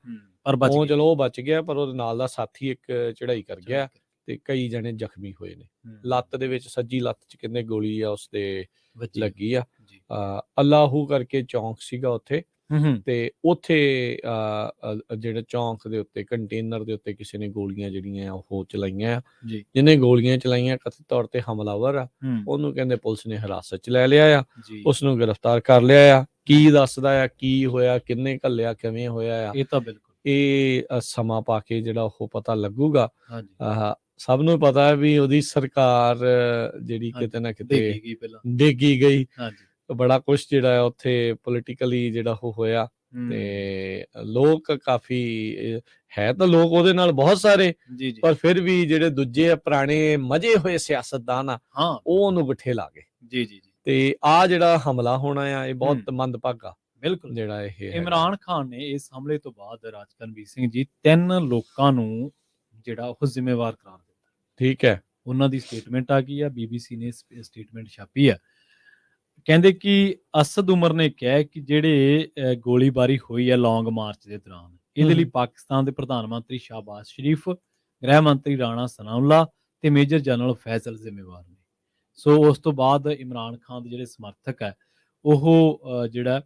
ਉਹ ਚਲੋ ਉਹ ਬਚ ਗਿਆ, ਪਰ ਉਹਦੇ ਨਾਲ ਦਾ ਸਾਥੀ ਇੱਕ ਚੜ੍ਹਾਈ ਕਰ ਗਿਆ ਤੇ ਕਈ ਜਣੇ ਜ਼ਖਮੀ ਹੋਏ ਨੇ। ਲੱਤ ਦੇ ਵਿੱਚ, ਸੱਜੀ ਲੱਤ 'ਚ ਕਹਿੰਦੇ ਗੋਲੀ ਆ ਉਸਦੇ ਲੱਗੀ ਆ। ਅੱਲਾਹੂ ਕਰਕੇ ਚੌਂਕ ਸੀਗਾ ਉੱਥੇ, ਤੇ ਉੱਥੇ ਜਿਹੜੇ ਚੌਂਕ ਦੇ ਉੱਤੇ ਕੰਟੇਨਰ ਦੇ ਉੱਤੇ ਕਿਸੇ ਨੇ ਗੋਲੀਆਂ ਜਿਹੜੀਆਂ ਉਹ ਚਲਾਈਆਂ। ਜਿਹਨੇ ਗੋਲੀਆਂ ਚਲਾਈਆਂ ਕਥਿਤ ਤੌਰ ਤੇ ਹਮਲਾਵਰ ਆ, ਉਹਨੂੰ ਕਹਿੰਦੇ ਪੁਲਿਸ ਨੇ ਹਿਰਾਸਤ 'ਚ ਲੈ ਲਿਆ ਆ, ਉਸਨੂੰ ਗ੍ਰਿਫਤਾਰ ਕਰ ਲਿਆ ਆ। ਕੀ ਦੱਸਦਾ ਆ, ਕੀ ਹੋਇਆ, ਕਿੰਨੇ ਘੱਲਿਆ, ਕਿਵੇਂ ਹੋਇਆ ਆ, ਇਹ ਤਾਂ ਬਿਲਕੁਲ ਇਹ ਸਮਾਂ ਪਾ ਕੇ ਜਿਹੜਾ ਉਹ ਪਤਾ ਲੱਗੂਗਾ। ਸਭ ਨੂੰ ਪਤਾ ਹੈ ਵੀ ਉਹਦੀ ਸਰਕਾਰ ਜਿਹੜੀ ਕਿਤੇ ਨਾ ਕਿਤੇ ਡਿੱਗੀ ਗਈ। ਬੜਾ ਕੁਛ ਜਿਹੜਾ ਉੱਥੇ ਪੋਲੀਟੀਕਲੀ ਜਿਹੜਾ ਉਹ ਹੋਇਆ ਤੇ ਲੋਕ ਕਾਫੀ ਹੈ ਤਾਂ ਲੋਕ ਉਹਦੇ ਨਾਲ ਬਹੁਤ ਸਾਰੇ, ਪਰ ਫਿਰ ਵੀ ਜਿਹੜੇ ਦੂਜੇ ਪੁਰਾਣੇ ਮਜੇ ਹੋਏ ਸਿਆਸਤਦਾਨ ਆ ਉਹ ਉਹਨੂੰ ਗੁੱਠੇ ਲਾ ਗਏ। ਤੇ ਆ ਜਿਹੜਾ ਹਮਲਾ ਹੋਣਾ ਆ ਇਹ ਬਹੁਤ ਮੰਦਭਾਗਾ। ਬਿਲਕੁਲ ਜਿਹੜਾ ਇਹ ਇਮਰਾਨ ਖਾਨ ਨੇ ਇਸ ਹਮਲੇ ਤੋਂ ਬਾਅਦ ਰਾਜਾ ਰਣਬੀਰ ਸਿੰਘ ਜੀ 3 ਲੋਕਾਂ ਨੂੰ ਜਿਹੜਾ ਉਹ ਜ਼ਿੰਮੇਵਾਰ ਕਰਾਰ ਦਿੱਤਾ। ਠੀਕ ਹੈ, ਉਹਨਾਂ ਦੀ ਸਟੇਟਮੈਂਟ ਆ ਗਈ ਆ, BBC ਨੇ ਸਟੇਟਮੈਂਟ ਛਾਪੀ ਆ। ਕਹਿੰਦੇ ਕਿ ਅਸਦ ਉਮਰ ਨੇ ਕਿਹਾ ਕਿ ਜਿਹੜੇ ਗੋਲੀਬਾਰੀ ਹੋਈ ਹੈ ਲੌਂਗ ਮਾਰਚ ਦੇ ਦੌਰਾਨ, ਇਹਦੇ ਲਈ ਪਾਕਿਸਤਾਨ ਦੇ ਪ੍ਰਧਾਨ ਮੰਤਰੀ ਸ਼ਾਹਬਾਜ਼ ਸ਼ਰੀਫ, ਗ੍ਰਹਿ ਮੰਤਰੀ ਰਾਣਾ ਸਨਾਉੱਲਾ ਤੇ ਮੇਜਰ ਜਨਰਲ ਫੈਜ਼ਲ ਜ਼ਿੰਮੇਵਾਰ ਨੇ। ਸੋ ਉਸ ਤੋਂ ਬਾਅਦ ਇਮਰਾਨ ਖਾਨ ਦੇ ਜਿਹੜੇ ਸਮਰਥਕ ਹੈ ਉਹ ਜਿਹੜਾ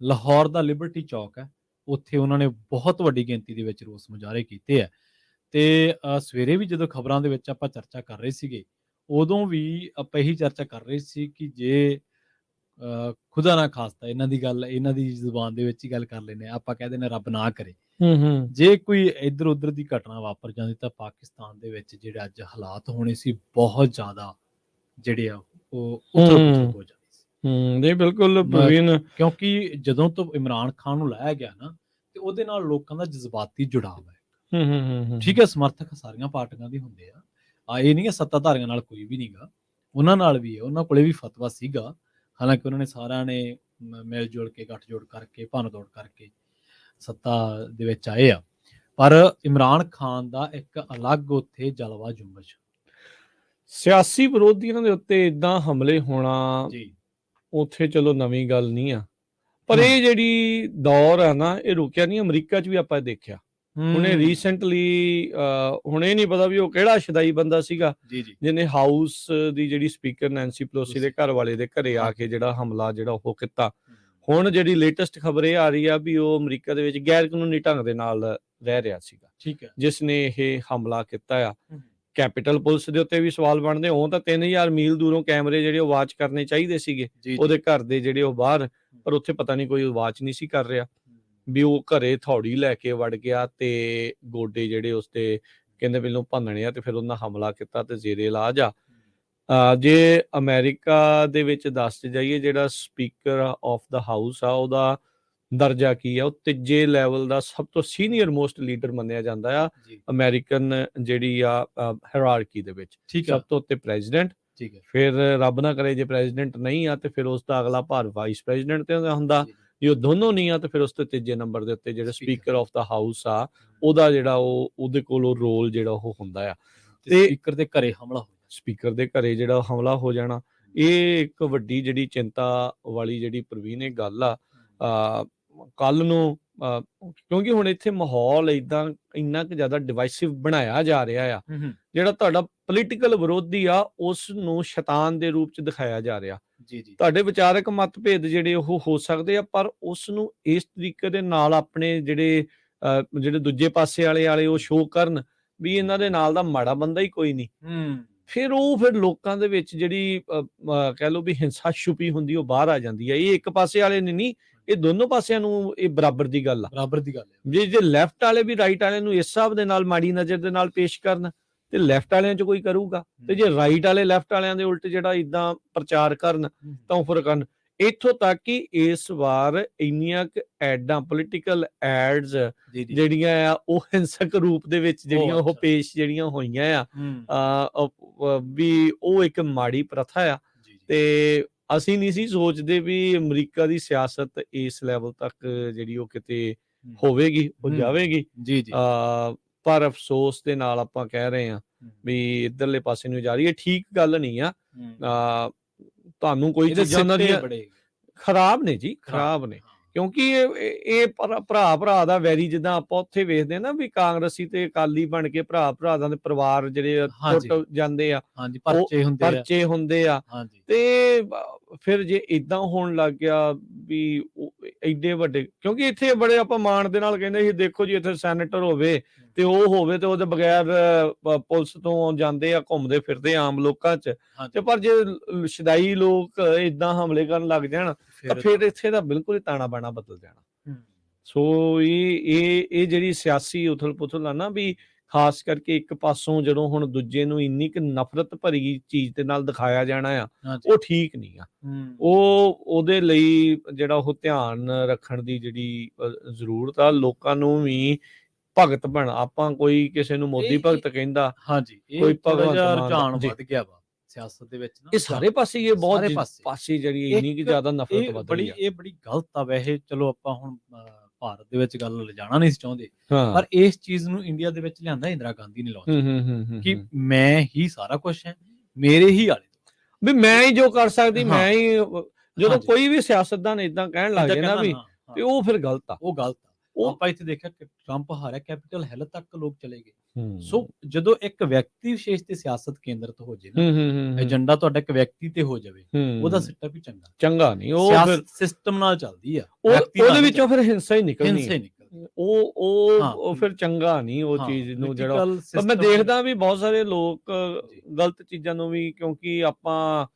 ਲਾਹੌਰ ਦਾ ਲਿਬਰਟੀ ਚੌਕ ਹੈ ਉੱਥੇ ਉਹਨਾਂ ਨੇ ਬਹੁਤ ਵੱਡੀ ਗਿਣਤੀ ਦੇ ਵਿੱਚ ਰੋਸ ਮੁਜ਼ਾਹਰੇ ਕੀਤੇ ਹੈ। ਤੇ ਸਵੇਰੇ ਵੀ ਜਦੋਂ ਖਬਰਾਂ ਦੇ ਵਿੱਚ ਆਪਾਂ ਚਰਚਾ ਕਰ ਰਹੇ ਸੀਗੇ ਉਦੋਂ ਵੀ ਆਪਾਂ ਇਹੀ ਚਰਚਾ ਕਰ ਰਹੇ ਸੀ ਕਿ ਜੇ ਖੁਦਾ ਨਾ ਖਾਸਤਾ ਇਹਨਾਂ ਦੀ ਗੱਲ, ਇਹਨਾਂ ਦੀ ਜ਼ੁਬਾਨ ਦੇ ਵਿੱਚ ਹੀ ਗੱਲ ਕਰ ਲੈਂਦੇ ਆਪਾਂ ਕਹਿ ਦਿੰਦੇ ਰੱਬ ਨਾ ਕਰੇ, ਜੇ ਕੋਈ ਇੱਧਰ ਉੱਧਰ ਦੀ ਘਟਨਾ ਵਾਪਰ ਜਾਂਦੀ ਤਾਂ ਪਾਕਿਸਤਾਨ ਦੇ ਵਿੱਚ ਜਿਹੜੇ ਅੱਜ ਹਾਲਾਤ ਹੋਣੇ ਸੀ ਬਹੁਤ ਜ਼ਿਆਦਾ ਜਿਹੜੇ ਆ ਉਹ ਉਥਲ-ਪੁਥਲ ਹੋ ਜਾਣੀ ਸੀ। ਜੀ ਬਿਲਕੁਲ ਪ੍ਰਵੀਨ, ਕਿਉਂਕਿ ਜਦੋਂ ਤੋਂ ਇਮਰਾਨ ਖਾਨ ਨੂੰ ਲਾਇਆ ਗਿਆ ਨਾ ਤੇ ਉਹਦੇ ਨਾਲ ਲੋਕਾਂ ਦਾ ਜਜ਼ਬਾਤੀ ਜੁੜਾਵ ਹੈ। ਠੀਕ ਹੈ, ਸਮਰਥਕ ਸਾਰੀਆਂ ਪਾਰਟੀਆਂ ਦੇ ਹੁੰਦੇ ਆ, ਇਹ ਨਹੀਂ ਹੈ ਸੱਤਾਧਾਰੀਆਂ ਨਾਲ ਕੋਈ ਵੀ ਨਹੀਂਗਾ, ਉਹਨਾਂ ਨਾਲ ਵੀ ਹੈ, ਉਹਨਾਂ ਕੋਲੇ ਵੀ ਫਤਵਾ ਸੀਗਾ। ਹਾਲਾਂਕਿ ਉਹਨਾਂ ਨੇ ਸਾਰਿਆਂ ਨੇ ਮਿਲ ਜੁਲ ਕੇ ਗੱਠਜੋੜ ਕਰਕੇ ਭੰਨ ਤੋੜ ਕਰਕੇ ਸੱਤਾ ਦੇ ਵਿੱਚ ਆਏ ਆ, ਪਰ ਇਮਰਾਨ ਖਾਨ ਦਾ ਇੱਕ ਅਲੱਗ ਉੱਥੇ ਜਲਵਾ ਜੁੰਬਸ਼। ਸਿਆਸੀ ਵਿਰੋਧੀਆਂ ਦੇ ਉੱਤੇ ਏਦਾਂ ਹਮਲੇ ਹੋਣਾ ਉੱਥੇ ਚਲੋ ਨਵੀਂ ਗੱਲ ਨਹੀਂ ਆ, ਪਰ ਇਹ ਜਿਹੜੀ ਦੌਰ ਆ ਨਾ ਇਹ ਰੁਕਿਆ ਨਹੀਂ। ਅਮਰੀਕਾ 'ਚ ਵੀ ਆਪਾਂ ਦੇਖਿਆ ਹੁਣੇ ਰੀਸੈਂਟਲੀ, ਹੁਣ ਇਹ ਨਹੀਂ ਪਤਾ ਵੀ ਉਹ ਕਿਹੜਾ ਸ਼ਦਾਈ ਬੰਦਾ ਸੀਗਾ ਜਿਹਨੇ ਹਾਊਸ ਦੀ ਜਿਹੜੀ ਸਪੀਕਰ ਨੈਂਸੀ ਪਲੋਸੀ ਦੇ ਘਰ ਵਾਲੇ ਦੇ ਘਰੇ ਆ ਕੇ ਜਿਹੜਾ ਹਮਲਾ ਜਿਹੜਾ ਉਹ ਕੀਤਾ। ਹੁਣ ਜਿਹੜੀ ਲੇਟੈਸਟ ਖਬਰ ਇਹ ਆ ਰਹੀ ਆ ਵੀ ਉਹ ਅਮਰੀਕਾ ਦੇ ਵਿੱਚ ਗੈਰ ਕਾਨੂੰਨੀ ਢੰਗ ਦੇ ਨਾਲ ਰਹਿ ਰਿਹਾ ਸੀਗਾ, ਠੀਕ ਹੈ, ਜਿਸ ਨੇ ਇਹ ਹਮਲਾ ਕੀਤਾ ਆ। ਕੈਪੀਟਲ ਪੁਲਿਸ ਦੇ ਉੱਤੇ ਵੀ ਸਵਾਲ ਬਣਦੇ, ਉਹ ਤਾਂ 3000 ਮੀਲ ਦੂਰੋਂ ਕੈਮਰੇ ਜਿਹੜੇ ਉਹ ਵਾਚ ਕਰਨੇ ਚਾਹੀਦੇ ਸੀਗੇ ਉਹਦੇ ਘਰ ਦੇ ਜਿਹੜੇ ਉਹ ਬਾਹਰ, ਪਰ ਉੱਥੇ ਪਤਾ ਨਹੀਂ ਕੋਈ ਵਾਚ ਨਹੀਂ ਸੀ ਕਰ ਰਿਹਾ ਵੀ ਉਹ ਘਰੇ ਥੌੜੀ ਲੈ ਕੇ ਵੜ ਗਿਆ ਤੇ ਗੋਡੇ ਜਿਹੜੇ ਉਸਤੇ ਕਹਿੰਦੇ ਪਹਿਲੋਂ ਭੰਨਣੇ ਆ ਤੇ ਫਿਰ ਉਹਨਾਂ ਹਮਲਾ ਕੀਤਾ ਤੇ ਜ਼ੇਰੇ ਇਲਾਜ ਆ। ਜੇ ਅਮਰੀਕਾ ਦੇ ਵਿੱਚ ਦੱਸ ਜਾਈਏ ਜਿਹੜਾ ਸਪੀਕਰ ਆਫ ਦਾ ਹਾਊਸ ਆ ਉਹਦਾ ਦਰਜਾ ਕੀ ਆ, ਉਹ ਤੀਜੇ ਲੈਵਲ ਦਾ ਸਭ ਤੋਂ ਸੀਨੀਅਰ ਮੋਸਟ ਲੀਡਰ ਮੰਨਿਆ ਜਾਂਦਾ ਆ ਅਮਰੀਕਨ ਜਿਹੜੀ ਆ ਹਾਇਰਾਰਕੀ ਦੇ ਵਿੱਚ। ਸਭ ਤੋਂ ਉੱਤੇ ਪ੍ਰੈਜ਼ੀਡੈਂਟ, ਫਿਰ ਰੱਬ ਨਾ ਕਰੇ ਜੇ ਪ੍ਰੈਜ਼ੀਡੈਂਟ ਨਹੀਂ ਆ ਤੇ ਫਿਰ ਉਸ ਦਾ ਅਗਲਾ ਭਾਰ ਵਾਈਸ ਪ੍ਰੈਜ਼ੀਡੈਂਟ ਤੇ ਹੁੰਦਾ, ਜੇ ਉਹ ਦੋਨੋਂ ਨਹੀਂ ਆ ਤੇ ਫਿਰ ਉਸ ਤੋਂ ਤੀਜੇ ਨੰਬਰ ਦੇ ਉੱਤੇ ਜਿਹੜਾ ਸਪੀਕਰ ਆਫ ਦਾ ਹਾਊਸ ਆ ਉਹਦਾ ਜਿਹੜਾ ਉਹਦੇ ਕੋਲ ਉਹ ਰੋਲ ਜਿਹੜਾ ਉਹ ਹੁੰਦਾ ਆ। ਤੇ ਸਪੀਕਰ ਦੇ ਘਰੇ ਹਮਲਾ, ਸਪੀਕਰ ਦੇ ਘਰੇ ਜਿਹੜਾ ਹਮਲਾ ਹੋ ਜਾਣਾ, ਇਹ ਇੱਕ ਵੱਡੀ ਜਿਹੜੀ ਚਿੰਤਾ ਵਾਲੀ ਜਿਹੜੀ ਪ੍ਰਵੀਨ ਇਹ ਗੱਲ ਆ। ਕੱਲ ਨੂੰ ਕਿਉਂਕਿ ਹੁਣ ਇੱਥੇ ਮਾਹੌਲ ਇੰਨਾ ਕੁ ਜ਼ਿਆਦਾ ਡਿਵਾਈਸਿਵ ਬਣਾਇਆ ਜਾ ਰਿਹਾ ਆ, ਜਿਹੜਾ ਤੁਹਾਡਾ ਪੋਲੀਟੀਕਲ ਵਿਰੋਧੀ ਆ ਉਸ ਨੂੰ ਸ਼ੈਤਾਨ ਦੇ ਰੂਪ ਚ ਦਿਖਾਇਆ ਜਾ ਰਿਹਾ। ਤੁਹਾਡੇ ਵਿਚਾਰਕ ਮਤਭੇਦ ਜਿਹੜੇ ਉਹ ਹੋ ਸਕਦੇ ਆ, ਪਰ ਉਸ ਨੂੰ ਇਸ ਤਰੀਕੇ ਦੇ ਨਾਲ ਆਪਣੇ ਜਿਹੜੇ ਦੂਜੇ ਪਾਸੇ ਵਾਲੇ ਉਹ ਸ਼ੋਅ ਕਰਨ ਵੀ ਇਹਨਾਂ ਦੇ ਨਾਲ ਦਾ ਮਾੜਾ ਬੰਦਾ ਹੀ ਕੋਈ ਨਹੀਂ। ਫਿਰ ਲੋਕਾਂ ਦੇ ਵਿੱਚ ਜਿਹੜੀ ਕਹਿ ਲਓ ਵੀ ਹਿੰਸਾ ਛੁਪੀ ਹੁੰਦੀ ਉਹ ਬਾਹਰ ਆ ਜਾਂਦੀ ਹੈ। ਇਹ ਇੱਕ ਪਾਸੇ ਵਾਲੇ ਨੇ ਨਹੀਂ, ਇਹ ਦੋਨੋਂ ਪਾਸਿਆਂ ਨੂੰ ਇਹ ਬਰਾਬਰ ਦੀ ਗੱਲ ਆ। ਜੇ ਲੈਫਟ ਵਾਲੇ ਵੀ ਰਾਈਟ ਵਾਲੇ ਨੂੰ ਇਸ ਹਿਸਾਬ ਦੇ ਨਾਲ ਮਾੜੀ ਨਜ਼ਰ ਦੇ ਨਾਲ ਪੇਸ਼ ਕਰਨ ਤੇ ਲੈਫਟ ਵਾਲਿਆਂ ਚ ਕੋਈ ਕਰੂਗਾ, ਤੇ ਜੇ ਰਾਈਟ ਵਾਲੇ ਲੈਫਟ ਵਾਲਿਆਂ ਦੇ ਉਲਟ ਜਿਹੜਾ ਇਦਾਂ ਪ੍ਰਚਾਰ ਕਰਨ ਤਾਂ ਉਹ ਫਿਰ ਕਰਨ। ਇੱਥੋਂ ਤੱਕ ਕਿ ਇਸ ਵਾਰ ਇੰਨੀਆਂ ਐਡਾਂ, ਪੋਲੀਟੀਕਲ ਐਡਸ ਜਿਹੜੀਆਂ ਆ ਉਹ ਹਿੰਸਕ ਰੂਪ ਦੇ ਵਿੱਚ ਜਿਹੜੀਆਂ ਉਹ ਪੇਸ਼ ਜਿਹੜੀਆਂ ਹੋਈਆਂ ਆ ਵੀ ਉਹ ਇੱਕ ਮਾੜੀ ਪ੍ਰਥਾ ਆ। ਤੇ ਅਸੀਂ ਨਹੀਂ ਸੀ ਸੋਚਦੇ ਵੀ ਅਮਰੀਕਾ ਦੀ ਸਿਆਸਤ ਇਸ ਲੈਵਲ ਤੱਕ ਜਿਹੜੀ ਉਹ ਕਿਤੇ ਹੋਵੇਗੀ, ਉਹ ਜਾਵੇਗੀ। ਪਰ ਅਫਸੋਸ ਦੇ ਨਾਲ ਆਪਾਂ ਕਹਿ ਰਹੇ ਹਾਂ ਵੀ ਇੱਧਰਲੇ ਪਾਸੇ ਨੂੰ ਜਾ ਰਹੀ ਹੈ। ਠੀਕ ਗੱਲ ਨਹੀਂ ਆ। ਤੁਹਾਨੂੰ ਕੋਈ ਚੀਜ਼ਾਂ ਉਹਨਾਂ ਦੀਆਂ ਖਰਾਬ ਨੇ ਜੀ, ਖਰਾਬ ਨੇ, ਕਿਉਂਕਿ ਇਹ ਭਰਾ ਦਾ ਵੈਰੀ, ਜਿੱਦਾਂ ਆਪਾਂ ਉੱਥੇ ਵੇਖਦੇ ਹਾਂ ਨਾ ਵੀ ਕਾਂਗਰਸੀ ਤੇ ਅਕਾਲੀ ਬਣ ਕੇ ਭਰਾ ਦੇ ਪਰਿਵਾਰ ਜਿਹੜੇ ਟੁੱਟ ਜਾਂਦੇ ਆ, ਪਰਚੇ ਹੁੰਦੇ ਆ। ਤੇ ਫਿਰ ਜੇ ਏਦਾਂ ਹੋਣ ਲੱਗ ਗਿਆ ਵੀ ਐਡੇ ਵੱਡੇ, ਕਿਉਂਕਿ ਇੱਥੇ ਬੜੇ ਆਪਾਂ ਮਾਣ ਦੇ ਨਾਲ ਕਹਿੰਦੇ ਸੀ ਦੇਖੋ ਜੀ ਇੱਥੇ ਸੈਨੇਟਰ ਹੋਵੇ ਤੇ ਉਹ ਹੋਵੇ ਤੇ ਉਹਦੇ ਬਗੈਰ ਪੁਲਿਸ ਤੋਂ ਜਾਂਦੇ ਆ, ਘੁੰਮਦੇ ਫਿਰਦੇ ਆਮ ਲੋਕਾਂ 'ਚ। ਤੇ ਪਰ ਜੇ ਸ਼ਦਾਈ ਲੋਕ ਏਦਾਂ ਹਮਲੇ ਕਰਨ ਲੱਗ ਜਾਣ ਤਾਂ ਫਿਰ ਇੱਥੇ ਦਾ ਬਿਲਕੁਲ ਹੀ ਤਾਣਾ ਬਾਣਾ ਬਦਲ ਜਾਣਾ। ਸੋ ਇਹ ਜਿਹੜੀ ਸਿਆਸੀ ਉਥਲ ਪੁਥਲ ਆ ਨਾ ਵੀ ਖਾਸ ਕਰਕੇ ਇੱਕ ਪਾਸੋਂ ਜਦੋਂ ਹੁਣ ਦੂਜੇ ਨੂੰ ਇੰਨੀ ਕੁ ਨਫ਼ਰਤ ਭਰੀ ਚੀਜ਼ ਦੇ ਨਾਲ ਦਿਖਾਇਆ ਜਾਣਾ ਆ, ਉਹ ਠੀਕ ਨਹੀਂ ਆ। ਉਹਦੇ ਲਈ ਜਿਹੜਾ ਉਹ ਧਿਆਨ ਰੱਖਣ ਦੀ ਜਿਹੜੀ ਜ਼ਰੂਰਤ ਆ, ਲੋਕਾਂ ਨੂੰ ਵੀ ਭਗਤ ਬਣ, ਆਪਾਂ ਕੋਈ ਕਿਸੇ ਨੂੰ ਮੋਦੀ ਭਗਤ ਕਹਿੰਦਾ, ਕੋਈ ਭਗਵੰਤ ਮਾਨ ਵੱਧ ਗਿਆ ਵਾ ਸਿਆਸਤ ਦੇ ਵਿੱਚ ਨਾ, ਇਹ ਸਾਰੇ ਪਾਸੇ ਇਹ ਬਹੁਤ ਪਾਸੇ ਜਿਹੜੀ ਇੰਨੀ ਕਿ ਜ਼ਿਆਦਾ ਨਫ਼ਰਤ ਵੱਧ ਰਹੀ ਆ। ਇਹ ਬੜੀ ਗਲਤ ਆ ਵੈਸੇ। ਚਲੋ ਆਪਾਂ ਹੁਣ ਭਾਰਤ ਦੇ ਵਿੱਚ ਗੱਲ ਲਿਜਾਣਾ ਨਹੀਂ ਸੀ ਚਾਹੁੰਦੇ, ਪਰ ਇਸ ਚੀਜ਼ ਨੂੰ ਇੰਡੀਆ ਦੇ ਵਿੱਚ ਲਿਆਂਦਾ ਇੰਦਰਾ ਗਾਂਧੀ ਨੇ ਲਾਂਚ ਕਿ ਮੈਂ ਹੀ ਸਾਰਾ ਕੁਝ ਹੈ, ਮੇਰੇ ਹੀ ਆਲੇ ਵੀ ਮੈਂ ਹੀ ਜੋ ਕਰ ਸਕਦੀ, ਮੈਂ ਹੀ। ਜਦੋਂ ਕੋਈ ਵੀ ਸਿਆਸਤਦਾਨ ਇਦਾਂ ਕਹਿਣ ਲੱਗ ਜਾਏ ਨਾ ਵੀ, ਤੇ ਉਹ ਫਿਰ ਗਲਤ ਆ, ਉਹ ਗਲਤ ਆ। ਆਪਾਂ ਇੱਥੇ ਦੇਖਿਆ ਕਿ ਟਰੰਪ ਹਾਰਿਆ, ਕੈਪੀਟਲ ਹਿੱਲ ਤੱਕ ਲੋਕ ਚਲੇ ਗਏ। ਸੋ ਜਦੋਂ ਇੱਕ ਵਿਅਕਤੀ ਵਿਸ਼ੇਸ਼ ਤੇ ਸਿਆਸਤ ਕੇਂਦਰਿਤ ਹੋ ਜੇ ਨਾ, ਏਜੰਡਾ ਤੁਹਾਡਾ ਇੱਕ ਵਿਅਕਤੀ ਤੇ ਹੋ ਜਾਵੇ, ਉਹਦਾ ਸਿੱਟਾ ਵੀ ਚੰਗਾ ਨਹੀਂ। ਉਹ ਫਿਰ ਸਿਸਟਮ ਨਾਲ ਚੱਲਦੀ ਆ, ਉਹਦੇ ਵਿੱਚੋਂ ਫਿਰ ਹਿੰਸਾ ਹੀ ਨਿਕਲਣੀ ਹੈ। ਉਹ ਫਿਰ ਚੰਗਾ ਨਹੀਂ ਉਹ ਚੀਜ਼ ਨੂੰ। ਜਿਹੜਾ ਪਰ ਮੈਂ ਦੇਖਦਾ ਵੀ ਬਹੁਤ ਸਾਰੇ ਲੋਕ ਗਲਤ ਚੀਜ਼ਾਂ ਨੂੰ ਵੀ, ਕਿਉਂਕਿ ਆਪਾਂ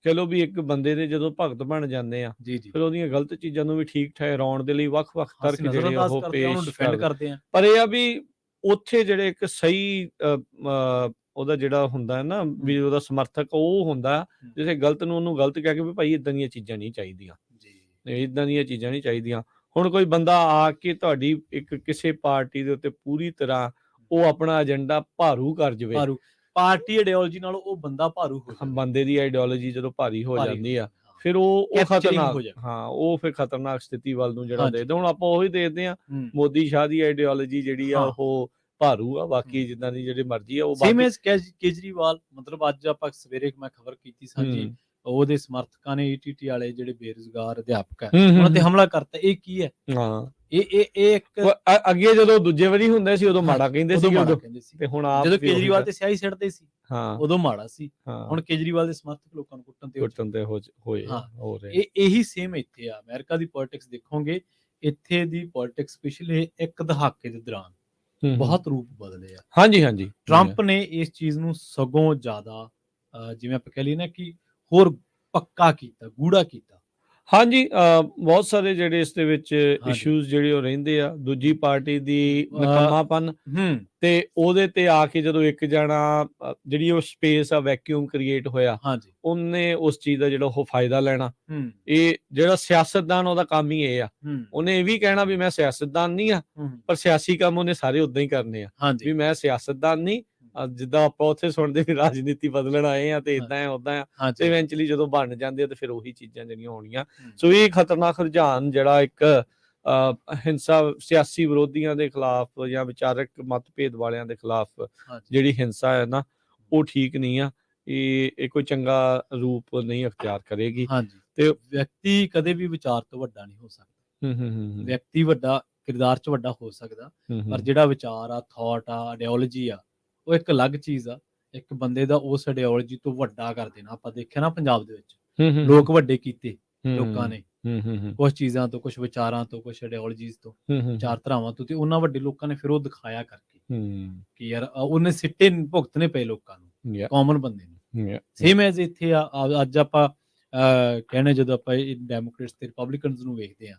ਚਲੋ ਵੀ ਇੱਕ ਬੰਦੇ ਦੇ ਜਦੋਂ ਭਗਤ ਬਣ ਜਾਂਦੇ ਆ, ਫਿਰ ਉਹਦੀਆਂ ਗਲਤ ਚੀਜ਼ਾਂ ਨੂੰ ਵੀ ਠੀਕ ਠਹਿਰਾਉਣ ਦੇ ਲਈ ਵੱਖ-ਵੱਖ ਤਰਕ ਜਿਹੜੇ ਉਹ ਪੇਸ਼ ਕਰਦੇ ਆ। ਪਰ ਇਹ ਆ ਵੀ ਉੱਥੇ ਜਿਹੜੇ ਇੱਕ ਸਹੀ ਉਹਦਾ ਜਿਹੜਾ ਹੁੰਦਾ ਹੈ ਨਾ ਵੀ ਉਹਦਾ ਸਮਰਥਕ ਉਹ ਹੁੰਦਾ, ਜਿਸੇ ਗਲਤ ਨੂੰ ਉਹਨੂੰ ਗਲਤ ਕਹਿ ਕੇ ਵੀ ਭਾਈ ਇਦਾਂ ਦੀਆਂ ਚੀਜ਼ਾਂ ਨਹੀਂ ਚਾਹੀਦੀਆਂ, ਇਦਾਂ ਦੀਆਂ ਚੀਜ਼ਾਂ ਨਹੀਂ ਚਾਹੀਦੀਆਂ। ਹੁਣ ਕੋਈ ਬੰਦਾ ਆ ਕੇ ਤੁਹਾਡੀ ਇੱਕ ਕਿਸੇ ਪਾਰਟੀ ਦੇ ਉੱਤੇ ਪੂਰੀ ਤਰ੍ਹਾਂ ਉਹ ਆਪਣਾ ਏਜੰਡਾ ਭਾਰੂ ਕਰ ਜਾਵੇ, ਪਾਰਟੀ ਆਈਡੀਓਲੋਜੀ ਨਾਲ ਉਹ ਬੰਦਾ ਭਾਰੂ ਹੋ ਜਾਂਦਾ, ਬੰਦੇ ਦੀ ਆਈਡੀਓਲੋਜੀ ਜਦੋਂ ਭਾਰੀ ਹੋ ਜਾਂਦੀ ਆ, ਫਿਰ ਉਹ ਖਤਰਨਾਕ, ਉਹ ਫਿਰ ਖਤਰਨਾਕ ਸਥਿਤੀ ਵੱਲ ਨੂੰ ਜਿਹੜਾ ਦੇਖਦੇ। ਹੁਣ ਆਪਾਂ ਉਹੀ ਦੇਖਦੇ ਆ, ਮੋਦੀ ਸ਼ਾਹ ਦੀ ਆਈਡੀਓਲੋਜੀ ਜਿਹੜੀ ਆ ਉਹ ਭਾਰੂ ਆ, ਬਾਕੀ ਜਿੱਦਾਂ ਦੀ ਜਿਹੜੀ ਮਰਜ਼ੀ ਆ ਉਹ ਕੇਜਰੀਵਾਲ। ਮਤਲਬ ਅੱਜ ਆਪਾਂ ਸਵੇਰੇ ਮੈਂ ਖਬਰ ਕੀਤੀ ਸਾਂਝੀ, ਉਹਦੇ ਸਮਰਥਕਾਂ ਨੇ ਈਟੀਟੀ ਵਾਲੇ ਜਿਹੜੇ ਬੇਰੁਜ਼ਗਾਰ ਅਧਿਆਪਕ ਹੈ ਉਹਨਾਂ ਤੇ ਹਮਲਾ ਕਰਤਾ। ਇਹ ਕੀ ਹੈ? ਇਹ ਇੱਕ ਅੱਗੇ ਜਦੋਂ ਦੂਜੇ ਵਾਰੀ ਹੁੰਦੇ ਸੀ ਉਦੋਂ ਮਾੜਾ ਕਹਿੰਦੇ ਸੀ, ਤੇ ਹੁਣ ਜਦੋਂ ਕੇਜਰੀਵਾਲ ਤੇ ਸਿਆਹੀ ਸਿੱਟਦੇ ਸੀ ਉਦੋਂ ਮਾੜਾ ਸੀ। ਹੁਣ ਕੇਜਰੀਵਾਲ ਦੇ ਸਮਰਥਕ ਲੋਕਾਂ ਨੂੰ ਕੁੱਟਣ ਤੇ ਹੋਏ। ਇਹੀ ਸੇਮ ਇੱਥੇ ਆ। ਅਮਰੀਕਾ ਦੀ ਪੋਲਿਟਿਕਸ ਦੇਖੋਗੇ, ਇੱਥੇ ਦੀ ਪੋਲਿਟਿਕਸ ਪਿਛਲੇ ਇੱਕ ਦਹਾਕੇ ਦੇ ਦੌਰਾਨ ਬਹੁਤ ਰੂਪ ਬਦਲੇ ਆ। ਹਾਂਜੀ। ਟਰੰਪ ਨੇ ਇਸ ਚੀਜ਼ ਨੂੰ ਸਗੋਂ ਜ਼ਿਆਦਾ ਜਿਵੇਂ ਆਪਾਂ ਕਹਿ ਲਈਏ ਨਾ ਕਿ ਹੋਰ ਪੱਕਾ ਕੀਤਾ, ਗੂੜਾ ਕੀਤਾ। ਹਾਂਜੀ, ਬਹੁਤ ਸਾਰੇ ਜਿਹੜੇ ਇਸ ਦੇ ਵਿੱਚ ਇਸ਼ੂਜ਼ ਜਿਹੜੇ ਉਹ ਰਹਿੰਦੇ ਆ। ਦੂਜੀ ਪਾਰਟੀ ਦੀ ਨਕਮਾਪਨ ਤੇ ਉਹਦੇ ਤੇ ਆ ਕੇ ਜਦੋਂ ਇੱਕ ਜਾਣਾ ਜਿਹੜੀ ਉਹ ਸਪੇਸ ਆ ਵੈਕਿਊਮ ਕ੍ਰੀਏਟ ਹੋਇਆ, ਉਹਨੇ ਉਸ ਚੀਜ਼ ਦਾ ਜਿਹੜਾ ਉਹ ਫਾਇਦਾ ਲੈਣਾ। ਇਹ ਜਿਹੜਾ ਸਿਆਸਤਦਾਨ ਉਹਦਾ ਕੰਮ ਹੀ ਇਹ ਆ, ਉਹਨੇ ਇਹ ਵੀ ਕਹਿਣਾ ਵੀ ਮੈਂ ਸਿਆਸਤਦਾਨ ਨਹੀਂ ਆ, ਪਰ ਸਿਆਸੀ ਕੰਮ ਉਹਨੇ ਸਾਰੇ ਉਦਾਂ ਹੀ ਕਰਨੇ ਆ ਵੀ ਮੈਂ ਸਿਆਸਤਦਾਨ ਨਹੀਂ। ਜਿੱਦਾਂ ਆਪਾਂ ਉੱਥੇ ਸੁਣਦੇ ਵੀ ਰਾਜਨੀਤੀ ਬਦਲਣ ਆਏ ਆ ਤੇ ਇਦਾਂ ਆ ਉਦਾਂ ਆ, ਤੇ ਇਵੈਂਚੁਅਲੀ ਜਦੋਂ ਬਣ ਜਾਂਦੇ ਆ ਤੇ ਫਿਰ ਉਹੀ ਚੀਜ਼ਾਂ ਜਿਹੜੀਆਂ ਹੋਣੀਆਂ। ਸੋ ਇਹ ਖਤਰਨਾਕ ਰੁਝਾਨ ਜਿਹੜਾ ਇੱਕ ਹਿੰਸਾ, ਸਿਆਸੀ ਵਿਰੋਧੀਆਂ ਦੇ ਖਿਲਾਫ ਜਾਂ ਵਿਚਾਰਕ ਮਤਭੇਦ ਵਾਲਿਆਂ ਦੇ ਖਿਲਾਫ ਜਿਹੜੀ ਹਿੰਸਾ ਹੈ ਨਾ, ਉਹ ਠੀਕ ਨਹੀਂ ਆ। ਇਹ ਕੋਈ ਚੰਗਾ ਰੂਪ ਨਹੀਂ ਅਖਤਿਆਰ ਕਰੇਗੀ। ਤੇ ਵਿਅਕਤੀ ਕਦੇ ਵੀ ਵਿਚਾਰ ਤੋਂ ਵੱਡਾ ਨਹੀਂ ਹੋ ਸਕਦਾ। ਵਿਅਕਤੀ ਵੱਡਾ ਕਿਰਦਾਰ ਚ ਵੱਡਾ ਹੋ ਸਕਦਾ, ਪਰ ਜਿਹੜਾ ਵਿਚਾਰ ਆ, ਥਾਟ ਆ, ਆਈਡੀਓਲੋਜੀ ਆ, ਉਹ ਇੱਕ ਅਲੱਗ ਚੀਜ਼ ਆ। ਇੱਕ ਬੰਦੇ ਦਾ ਉਸ ਆਈਡੀਓਲੋਜੀ ਤੋਂ ਵੱਡਾ ਕਰ ਦੇਣਾ। ਆਪਾਂ ਦੇਖਿਆ ਨਾ ਪੰਜਾਬ ਦੇ ਵਿੱਚ ਲੋਕ ਵੱਡੇ ਕੀਤੇ ਲੋਕਾਂ ਨੇ, ਕੁਝ ਚੀਜ਼ਾਂ ਤੋਂ, ਕੁਝ ਵਿਚਾਰਾਂ ਤੋਂ, ਕੁਝ ਆਈਡੀਓਲੋਜੀਜ਼ ਤੋਂ, ਵਿਚਾਰਧਾਰਾਵਾਂ ਤੋਂ, ਤੇ ਉਹਨਾਂ ਵੱਡੇ ਲੋਕਾਂ ਨੇ ਫਿਰ ਉਹ ਦਿਖਾਇਆ ਕਰਕੇ ਕਿ ਯਾਰ ਉਹਨੇ ਸਿੱਟੇ ਭੁਗਤਣੇ ਪਏ ਲੋਕਾਂ ਨੂੰ, ਕਾਮਨ ਬੰਦੇ ਨੂੰ। ਸੇਮ ਐਜ਼ ਇੱਥੇ ਆ। ਅੱਜ ਆਪਾਂ ਕਹਿੰਦੇ ਜਦੋਂ ਆਪਾਂ ਡੈਮੋਕ੍ਰੇਟਸ ਤੇ ਰਿਪਬਲਿਕਨਸ ਨੂੰ ਵੇਖਦੇ ਆ,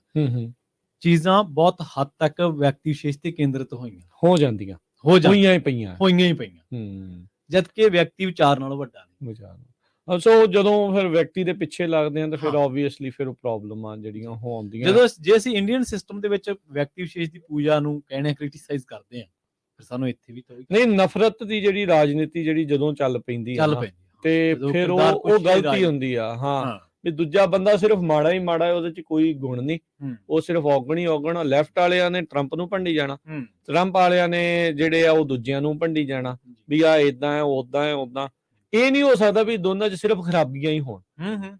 ਚੀਜ਼ਾਂ ਬਹੁਤ ਹੱਦ ਤੱਕ ਵਿਅਕਤੀ ਵਿਸ਼ੇਸ਼ ਤੇ ਕੇਂਦਰਿਤ ਹੋ ਜਾਂਦੀਆਂ, ਹੋਈਆਂ ਹੀ ਪਈਆਂ, ਜਦ ਕਿ ਵਿਅਕਤੀ ਵਿਚਾਰ ਨਾਲੋਂ ਵੱਡਾ ਨਹੀਂ। ਸੋ ਜਦੋਂ ਫਿਰ ਵਿਅਕਤੀ ਦੇ ਪਿੱਛੇ ਲੱਗਦੇ ਆ ਤਾਂ ਫਿਰ ਆਬਵੀਅਸਲੀ ਫਿਰ ਉਹ ਪ੍ਰੋਬਲਮਾਂ ਜਿਹੜੀਆਂ ਉਹ ਆਉਂਦੀਆਂ। ਜਦੋਂ ਜੇ ਅਸੀਂ ਇੰਡੀਅਨ ਸਿਸਟਮ ਦੇ ਵਿੱਚ ਵਿਅਕਤੀ ਵਿਸ਼ੇਸ਼ ਦੀ ਪੂਜਾ ਨੂੰ ਕਹਿਣੇ ਕ੍ਰਿਟੀਸਾਈਜ਼ ਕਰਦੇ ਆ, ਫਿਰ ਸਾਨੂੰ ਇੱਥੇ ਵੀ ਨਹੀਂ, ਨਫ਼ਰਤ ਦੀ ਜਿਹੜੀ ਰਾਜਨੀਤੀ ਜਿਹੜੀ ਜਦੋਂ ਚੱਲ ਪੈਂਦੀ ਤੇ ਫਿਰ ਉਹ ਗਲਤੀ ਹੁੰਦੀ ਆ। ਵੀ ਦੂਜਾ ਬੰਦਾ ਸਿਰਫ ਮਾੜਾ ਹੀ ਮਾੜਾ ਹੈ, ਉਹਦੇ ਚ ਕੋਈ ਗੁਣ ਨਹੀਂ, ਉਹ ਸਿਰਫ ਔਗਣ ਹੀ ਔਗਣ। ਲੈਫਟ ਵਾਲਿਆਂ ਨੇ ਟਰੰਪ ਨੂੰ ਭੰਡੀ ਜਾਣਾ, ਟਰੰਪ ਵਾਲਿਆਂ ਨੇ ਜਿਹੜੇ ਆ ਉਹ ਦੂਜਿਆਂ ਨੂੰ ਭੰਡੀ ਜਾਣਾ ਵੀ ਆ ਏਦਾਂ ਹੈ, ਓਦਾਂ ਹੈ, ਓਦਾਂ। ਇਹ ਨਹੀਂ ਹੋ ਸਕਦਾ ਵੀ ਦੋਨਾਂ ਚ ਸਿਰਫ ਖਰਾਬੀਆਂ ਹੀ ਹੋਣ,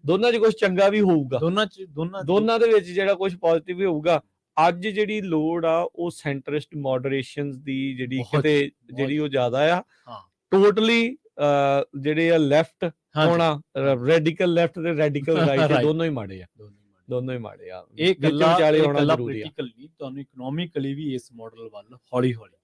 ਦੋਨਾਂ ਚ ਕੁਝ ਚੰਗਾ ਵੀ ਹੋਊਗਾ, ਦੋਨਾਂ ਦੇ ਵਿੱਚ ਜਿਹੜਾ ਕੁਝ ਪੋਜ਼ਿਟਿਵ ਵੀ ਹੋਊਗਾ। ਅੱਜ ਜਿਹੜੀ ਲੋੜ ਆ ਉਹ ਸੈਂਟਰਿਸਟ ਮੋਡਰੇਸ਼ਨਸ ਦੀ ਜਿਹੜੀ ਕਿਤੇ ਜਿਹੜੀ ਉਹ ਜ਼ਿਆਦਾ ਆ। ਟੋਟਲੀ ਜਿਹੜੇ ਆ ਲੈਫਟ ਹੋਣਾ, ਰੈਡੀਕਲ ਲੈਫਟ ਤੇ ਰੈਡੀਕਲ ਰਾਈਟ, ਦੋਨੋਂ ਹੀ ਮਾੜੇ ਆ, ਦੋਨੋਂ ਹੀ ਮਾੜੇ ਆ। ਇਹ ਗੱਲਾਂ ਵਿਚਾਲੇ ਹੋਣਾ ਜ਼ਰੂਰੀ ਆ। ਤੁਹਾਨੂੰ ਇਕਨੋਮਿਕਲੀ ਵੀ ਇਸ ਮਾਡਲ ਵੱਲ ਹੌਲੀ ਹੌਲੀ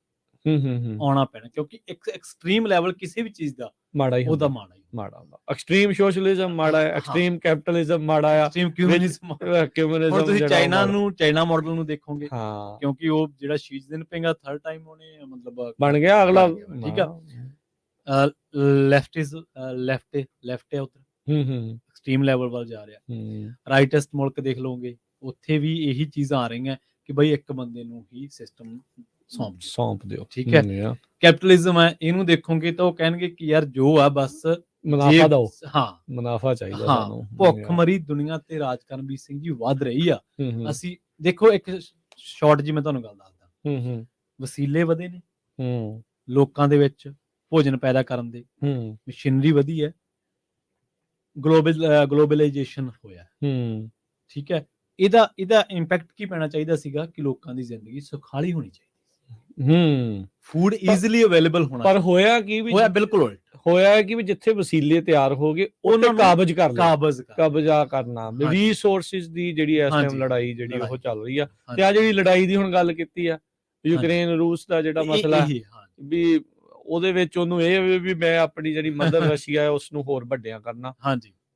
ਆਉਣਾ ਪੈਣਾ, ਕਿਉਂਕਿ ਇੱਕ ਐਕਸਟ੍ਰੀਮ ਲੈਵਲ ਕਿਸੇ ਵੀ ਚੀਜ਼ ਦਾ ਮਾੜਾ ਹੀ ਉਹਦਾ ਹੁੰਦਾ, ਮਾੜਾ ਹੁੰਦਾ। ਐਕਸਟ੍ਰੀਮ ਸੋਸ਼ਲਿਜ਼ਮ ਮਾੜਾ ਹੈ, ਐਕਸਟ੍ਰੀਮ ਕੈਪੀਟਲਿਜ਼ਮ ਮਾੜਾ ਆ, ਐਕਸਟ੍ਰੀਮ ਕਿਊਮਨਿਜ਼ਮ। ਹੁਣ ਤੁਸੀਂ ਚਾਈਨਾ ਮਾਡਲ ਨੂੰ ਦੇਖੋਗੇ, ਕਿਉਂਕਿ ਉਹ ਜਿਹੜਾ ਸ਼ੀ ਜਿਨਪਿੰਗ ਆ ਥਰਡ ਟਾਈਮ ਉਹਨੇ ਮਤਲਬ ਬਣ ਗਿਆ ਅਗਲਾ, ਠੀਕ ਆ, ਲੈਫਟ ਹੈ ਉੱਧਰ, ਐਕਸਟ੍ਰੀਮ ਲੈਵਲ ਵੱਲ ਜਾ ਰਿਹਾ। ਰਾਈਟੈਸਟ ਮੁਲਕ ਦੇਖ ਲਓਗੇ, ਉੱਥੇ ਵੀ ਇਹੀ ਚੀਜ਼ਾਂ ਆ ਰਹੀਆਂ ਕਿ ਬਈ ਇੱਕ ਬੰਦੇ ਨੂੰ ਹੀ ਸਿਸਟਮ ਸੌਂਪ ਦਿਓ, ਠੀਕ ਹੈ। ਕੈਪੀਟਲਿਜ਼ਮ ਹੈ, ਇਹਨੂੰ ਦੇਖੋਗੇ ਤਾਂ ਉਹ ਕਹਿਣਗੇ ਕਿ ਯਾਰ ਜੋ ਆ ਬਸ ਮੁਨਾਫਾ ਦਿਓ, ਹਾਂ ਮੁਨਾਫਾ ਚਾਹੀਦਾ ਸਾਨੂੰ। ਭੁੱਖਮਰੀ ਦੁਨੀਆ ਤੇ ਰਾਜ ਕਰਨਵੀਰ ਸਿੰਘ ਜੀ ਵੱਧ ਰਹੀ ਆ। ਅਸੀਂ ਦੇਖੋ ਇੱਕ ਸ਼ਾਰਟ ਜੀ ਮੈਂ ਤੁਹਾਨੂੰ ਗੱਲ ਦੱਸਦਾ, ਵਸੀਲੇ ਵਧੇ ਨੇ ਲੋਕਾਂ ਦੇ ਵਿੱਚ ਭੋਜਨ ਪੈਦਾ ਕਰਨ ਦੇ, ਮਸ਼ੀਨਰੀ ਵਧੀ ਹੈ, ਗਲੋਬਲਾਈਜੇਸ਼ਨ ਹੋਇਆ, ਠੀਕ ਹੈ। ਇਹਦਾ ਇੰਪੈਕਟ ਕੀ ਪੈਣਾ ਚਾਹੀਦਾ ਸੀਗਾ ਕਿ ਲੋਕਾਂ ਦੀ ਜ਼ਿੰਦਗੀ ਸੁਖਾਲੀ ਹੋਣੀ ਚਾਹੀਦੀ, ਫੂਡ ਈਜ਼ੀਲੀ ਅਵੇਲੇਬਲ ਹੋਣਾ। ਪਰ ਹੋਇਆ ਕੀ ਵੀ, ਹੋਇਆ ਬਿਲਕੁਲ ਉਲਟ ਹੋਇਆ ਕਿ ਵੀ ਜਿੱਥੇ ਵਸੀਲੇ ਤਿਆਰ ਹੋ ਗਏ ਉਹਨੇ ਕਬਜ਼ਾ ਕਰਨਾ, ਰਿਸੋਰਸਿਸ ਦੀ ਜਿਹੜੀ ਇਸ ਟਾਈਮ ਲੜਾਈ ਜਿਹੜੀ ਉਹ ਚੱਲ ਰਹੀ ਆ। ਤੇ ਆ ਜਿਹੜੀ ਲੜਾਈ ਦੀ ਹੁਣ ਗੱਲ ਕੀਤੀ ਆ, ਯੂਕਰੇਨ ਰੂਸ ਦਾ ਜਿਹੜਾ ਮਸਲਾ ਵੀ ਉਹਦੇ ਵਿੱਚ ਉਹਨੂੰ ਇਹ ਵੀ ਮੈਂ ਆਪਣੀ ਜਿਹੜੀ ਮਦਰ ਰਸ਼ੀਆ ਹੈ ਉਸ ਨੂੰ ਹੋਰ ਵੱਡਿਆਂ ਕਰਨਾ,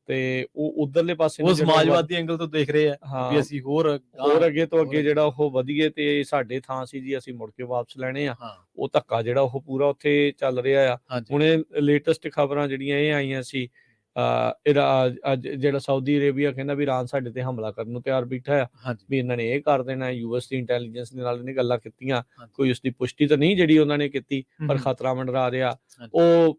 ਤੇ ਉਹ ਉਧਰਲੇ ਪਾਸੇ ਉਹ ਸਮਾਜਵਾਦੀ ਐਂਗਲ ਤੋਂ ਦੇਖ ਰਹੇ ਆ ਵੀ ਅਸੀਂ ਹੋਰ ਅੱਗੇ ਤੋਂ ਅੱਗੇ ਜਿਹੜਾ ਉਹ ਵਧੀਏ, ਤੇ ਸਾਡੇ ਥਾਂ ਸੀ ਜੀ ਅਸੀਂ ਮੁੜ ਕੇ ਵਾਪਸ ਲੈਣੇ ਆ। ਉਹ ਧੱਕਾ ਜਿਹੜਾ ਉਹ ਪੂਰਾ ਉੱਥੇ ਚੱਲ ਰਿਹਾ ਆ। ਹੁਣ ਲੇਟੈਸਟ ਖਬਰਾਂ ਜਿਹੜੀਆਂ ਇਹ ਆਈਆਂ ਸੀ, ਅੱਜ ਜਿਹੜਾ ਸਾਊਦੀ ਅਰੇਬੀਆ ਕਹਿੰਦਾ ਵੀ ਇਰਾਨ ਸਾਡੇ ਤੇ ਹਮਲਾ ਕਰਨ ਨੂੰ ਤਿਆਰ ਬੈਠਾ ਆ, ਵੀ ਇਹਨਾਂ ਨੇ ਇਹ ਕਰ ਦੇਣਾ। ਯੂਐਸ ਦੀ ਇੰਟੈਲੀਜੈਂਸ ਦੇ ਨਾਲ ਇਹਨੇ ਗੱਲਾਂ ਕੀਤੀਆਂ, ਕੋਈ ਉਸਦੀ ਪੁਸ਼ਟੀ ਤਾਂ ਨਹੀਂ ਜਿਹੜੀ ਉਹਨਾਂ ਨੇ ਕੀਤੀ, ਪਰ ਖਤਰਾ ਮੰਡਰਾ ਰਿਹਾ। ਉਹ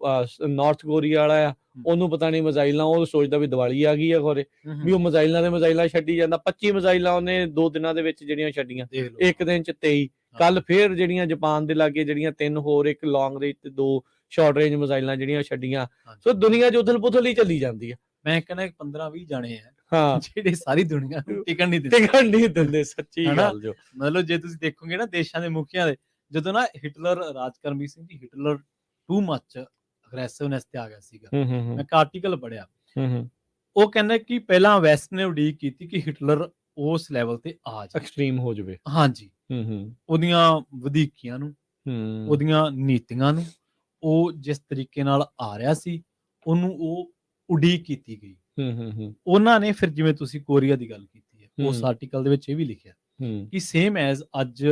ਨਾਰਥ ਕੋਰੀਆ ਵਾਲਾ ਆ, ਉਹਨੂੰ ਪਤਾ ਨਹੀਂ ਮਿਜ਼ਾਈਲਾਂ, ਉਹ ਸੋਚਦਾ ਵੀ ਦੀਵਾਲੀ ਆ ਗਈ ਆ ਖੋਰੇ, ਵੀ ਉਹ ਮਿਜ਼ਾਈਲਾਂ ਛੱਡੀ ਜਾਂਦਾ। 25 ਮਿਜ਼ਾਈਲਾਂ ਉਹਨੇ 2 ਦਿਨਾਂ ਦੇ ਵਿੱਚ ਜਿਹੜੀਆਂ ਛੱਡੀਆਂ, ਇੱਕ ਦਿਨ ਚ 23। ਕੱਲ ਫੇਰ ਜਿਹੜੀਆਂ ਜਾਪਾਨ ਦੇ ਲਾਗੇ ਜਿਹੜੀਆਂ 3 ਹੋਰ, ਇੱਕ ਲੌਂਗ ਰੇਂਜ ਤੇ 2 ਸ਼ਾਰਟ ਰੇਂਜ ਮਿਜ਼ਾਈਲਾਂ ਜਿਹੜੀਆਂ ਛੱਡੀਆਂ। ਸੋ ਦੁਨੀਆ ਚ ਉਥਲ ਪੁਥਲ ਹੀ ਚੱਲੀ ਜਾਂਦੀ ਆ। ਮੈਂ ਕਹਿੰਦਾ 15-20 ਜਾਣੇ ਆ ਜਿਹੜੇ ਸਾਰੀ ਦੁਨੀਆ ਨੂੰ ਟਿਕਣ ਨਹੀਂ ਦਿੰਦੇ, ਸੱਚੀ ਗੱਲ। ਜੋ ਮਤਲਬ ਜੇ ਤੁਸੀਂ ਦੇਖੋਗੇ ਨਾ ਦੇਸ਼ਾਂ ਦੇ ਮੁਖੀਆਂ ਦੇ, ਜਦੋਂ ਨਾ ਹਿਟਲਰ, ਰਾਜ Karanveer Singh ji, Hitler too much aggressiveness ਤੇ ਆ ਗਿਆ ਸੀਗਾ। ਮੈਂ ਇੱਕ ਆਰਟੀਕਲ ਪੜਿਆ, ਉਹ ਕਹਿੰਦਾ ਕਿ ਪਹਿਲਾਂ ਵੈਸਟ ਨੇ ਉਡੀਕ ਕੀਤੀ ਕਿ ਹਿਟਲਰ ਉਸ ਲੈਵਲ ਤੇ ਆ ਜਾਵੇ, ਐਕਸਟ੍ਰੀਮ ਹੋ ਜਾਵੇ। ਹਾਂਜੀ, ਉਹਦੀਆਂ ਵਧੀਕੀਆਂ ਨੂੰ, ਉਹਦੀਆਂ ਨੀਤੀਆਂ ਨੂੰ, ਉਹ ਜਿਸ ਤਰੀਕੇ ਨਾਲ ਆ ਰਿਹਾ ਸੀ ਉਹਨੂੰ ਉਹ ਉਡੀਕ ਕੀਤੀ ਗਈ। ਉਹਨਾਂ ਨੇ ਫਿਰ ਜਿਵੇਂ ਤੁਸੀਂ ਕੋਰੀਆ ਦੀ ਗੱਲ ਕੀਤੀ ਹੈ, ਉਸ ਆਰਟੀਕਲ ਦੇ ਵਿੱਚ ਇਹ ਵੀ ਲਿਖਿਆ ਕਿ ਸੇਮ ਐਜ਼ ਅੱਜ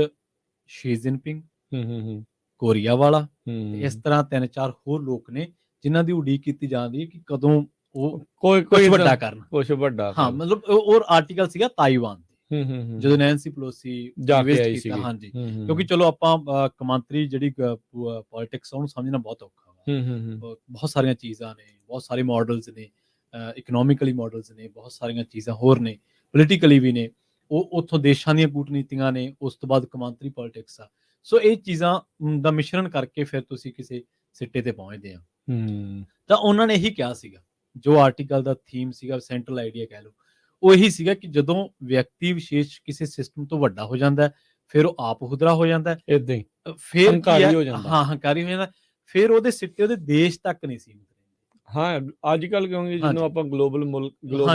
ਸ਼ੀ ਜਿਨਪਿੰਗ ਕੋਰੀਆ ਵਾਲਾ, ਇਸ ਤਰ੍ਹਾਂ 3-4 ਹੋਰ ਲੋਕ ਨੇ ਜਿਨ੍ਹਾਂ ਦੀ ਉਡੀਕ ਕੀਤੀ ਜਾਂਦੀ ਹੈ ਕਿ ਕਦੋਂ ਉਹ ਕੁਝ ਵੱਡਾ ਕਰਨ, ਕੁਝ ਵੱਡਾ। ਹਾਂ, ਮਤਲਬ ਉਹ ਆਰਟੀਕਲ ਸੀਗਾ ਤਾਈਵਾਨ ਤੇ, ਜਦੋਂ ਨੈਂਸੀ ਪਲੋਸੀ ਜਾ ਕੇ ਆਈ ਸੀ। ਹਾਂਜੀ, ਕਿਉਂਕਿ ਚਲੋ ਆਪਾਂ ਕਮਾਂਤਰੀ ਜਿਹੜੀ ਪੋਲਿਟਿਕਸ ਉਹਨੂੰ ਸਮਝਣਾ ਬਹੁਤ ਔਖਾ ਵਾ। ਬਹੁਤ ਸਾਰੀਆਂ ਚੀਜ਼ਾਂ ਨੇ, ਬਹੁਤ ਸਾਰੇ ਮਾਡਲਸ ਨੇ, ਇਕਨੋਮਿਕਲੀ ਮਾਡਲਸ ਨੇ, ਬਹੁਤ ਸਾਰੀਆਂ ਚੀਜ਼ਾਂ ਹੋਰ ਨੇ, ਪੋਲੀਟੀਕਲੀ ਵੀ ਨੇ। ਉਹ ਉੱਥੋਂ ਦੇਸ਼ਾਂ ਦੀਆਂ ਕੂਟਨੀਤੀਆਂ ਨੇ, ਉਸ ਤੋਂ ਬਾਅਦ ਕਮਾਂਤਰੀ ਪੋਲਿਟਿਕਸ ਆ। ਸੋ ਇਹ ਚੀਜ਼ਾਂ ਦਾ ਮਿਸ਼ਰਣ ਕਰਕੇ ਫਿਰ ਤੁਸੀਂ ਕਿਸੇ ਸਿੱਟੇ ਤੇ ਪਹੁੰਚਦੇ ਆ। ਤਾਂ ਉਹਨਾਂ ਨੇ ਇਹੀ ਕਿਹਾ ਸੀਗਾ, ਜੋ ਆਰਟੀਕਲ ਦਾ ਥੀਮ ਸੀਗਾ, ਸੈਂਟਰਲ ਆਈਡੀਆ ਕਹਿ ਲਓ, ਉਹ ਇਹੀ ਸੀਗਾ ਕਿ ਜਦੋਂ ਵਿਅਕਤੀ ਵਿਸ਼ੇਸ਼ ਕਿਸੇ ਸਿਸਟਮ ਤੋਂ ਵੱਡਾ ਹੋ ਜਾਂਦਾ, ਫਿਰ ਉਹ ਆਪ ਹੁਦਰਾ ਹੋ ਜਾਂਦਾ, ਏਦਾਂ ਹੀ ਫਿਰ ਹੰਕਾਰੀ ਹੋ ਜਾਂਦਾ। ਹੰਕਾਰੀ ਹੋ ਜਾਂਦਾ, ਫਿਰ ਉਹਦੇ ਸਿੱਟੇ ਉਹਦੇ ਦੇਸ਼ ਤੱਕ ਨਹੀਂ ਸੀ। ਹਾਂ, ਅੱਜ ਕੱਲ ਕਿਉਂਕਿ ਜਿਹਨੂੰ ਆਪਾਂ ਗਲੋਬਲ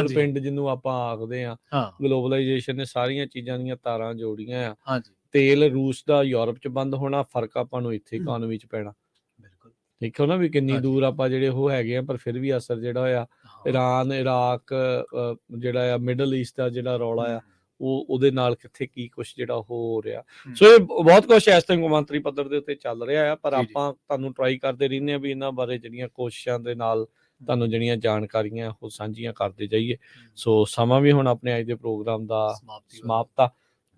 ਪਿੰਡ ਜਿਹਨੂੰ ਆਪਾਂ ਆਖਦੇ ਆ, ਗਲੋਬਲਾਈਜੇਸ਼ਨ ਨੇ ਸਾਰੀਆਂ ਚੀਜ਼ਾਂ ਦੀਆਂ ਤਾਰਾਂ ਜੋੜੀਆਂ ਆ। ਤੇਲ ਰੂਸ ਦਾ ਯੂਰਪ ਚ ਬੰਦ ਹੋਣਾ, ਫਰਕ ਆਪਾਂ ਨੂੰ ਇੱਥੇ ਇਕਨੋਮੀ ਚ ਪੈਣਾ। ਦੇਖੋ ਨਾ ਵੀ ਕਿੰਨੀ ਦੂਰ ਆਪਾਂ ਜਿਹੜੇ ਉਹ ਹੈਗੇ ਆ, ਪਰ ਫਿਰ ਵੀ ਅਸਰ ਜਿਹੜਾ ਹੋਇਆ ਇਰਾਨ, ਇਰਾਕ, ਜਿਹੜਾ ਆ ਮਿਡਲ ਈਸਟ ਦਾ ਜਿਹੜਾ ਰੌਲਾ ਆ, ਉਹਦੇ ਨਾਲ ਕਿੱਥੇ ਕੀ ਕੁਛ ਜਿਹੜਾ ਹੋ ਰਿਹਾ। ਸੋ ਇਹ ਬਹੁਤ ਕੁਛ ਇਸ ਟਾਈਮ ਕੌਮਾਂਤਰੀ ਪੱਧਰ ਦੇ ਉੱਤੇ ਚੱਲ ਰਿਹਾ ਆ, ਪਰ ਆਪਾਂ ਤੁਹਾਨੂੰ ਟਰਾਈ ਕਰਦੇ ਰਹਿੰਦੇ ਆ ਵੀ ਇਹਨਾਂ ਬਾਰੇ ਜਿਹੜੀਆਂ ਕੋਸ਼ਿਸ਼ਾਂ ਦੇ ਨਾਲ ਤੁਹਾਨੂੰ ਜਿਹੜੀਆਂ ਜਾਣਕਾਰੀਆਂ ਉਹ ਸਾਂਝੀਆਂ ਕਰਦੇ ਜਾਈਏ। ਸੋ ਸਮਾਂ ਵੀ ਹੁਣ ਆਪਣੇ ਅੱਜ ਦੇ ਪ੍ਰੋਗਰਾਮ ਦਾ ਸਮਾਪਤ ਆ,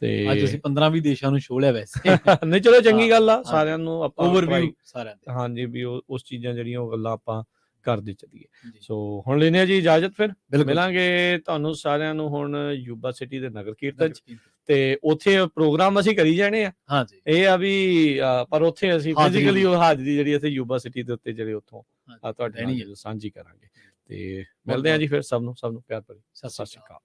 ਤੇ ਅੱਜ ਅਸੀਂ 15-20 ਦੇਸ਼ਾਂ ਨੂੰ ਛੋਹ ਲਿਆ ਵੈਸੇ। ਨਹੀਂ, ਚਲੋ ਚੰਗੀ ਗੱਲ ਆ, ਸਾਰਿਆਂ ਨੂੰ ਆਪਾਂ ਓਵਰਵਿਊ ਸਾਰਿਆਂ ਦੇ, ਹਾਂਜੀ, ਵੀ ਉਸ ਚੀਜ਼ਾਂ ਜਿਹੜੀਆਂ ਉਹ ਗੱਲਾਂ ਆਪਾਂ ਕਰਦੇ ਚੱਲੀਏ। ਸੋ ਹੁਣ ਲੈਣੇ ਆ ਜੀ ਇਜਾਜ਼ਤ, ਫਿਰ ਮਿਲਾਂਗੇ ਤੁਹਾਨੂੰ ਸਾਰਿਆਂ ਨੂੰ ਹੁਣ ਯੂਬਾ ਸਿਟੀ ਦੇ ਨਗਰ ਕੀਰਤਨ ਚ, ਤੇ ਉੱਥੇ ਪ੍ਰੋਗਰਾਮ ਅਸੀਂ ਕਰੀ ਜਾਣੇ ਆ। ਹਾਂਜੀ, ਇਹ ਆ ਵੀ ਪਰ ਉੱਥੇ ਅਸੀਂ ਫਿਜ਼ੀਕਲੀ ਉਹ ਹਾਜ਼ਰੀ ਜਿਹੜੀ ਅਸੀਂ ਯੂਬਾ ਸਿਟੀ ਦੇ ਉੱਤੇ ਜਿਹੜੇ ਉੱਥੋਂ ਤੁਹਾਡੇ ਨਾਲ ਸਾਂਝੀ ਕਰਾਂਗੇ। ਤੇ ਮਿਲਦੇ ਆ ਜੀ ਫਿਰ, ਸਭ ਨੂੰ ਪਿਆਰ ਭਰੀ ਸਤਿ ਸ਼੍ਰੀ ਅਕਾਲ।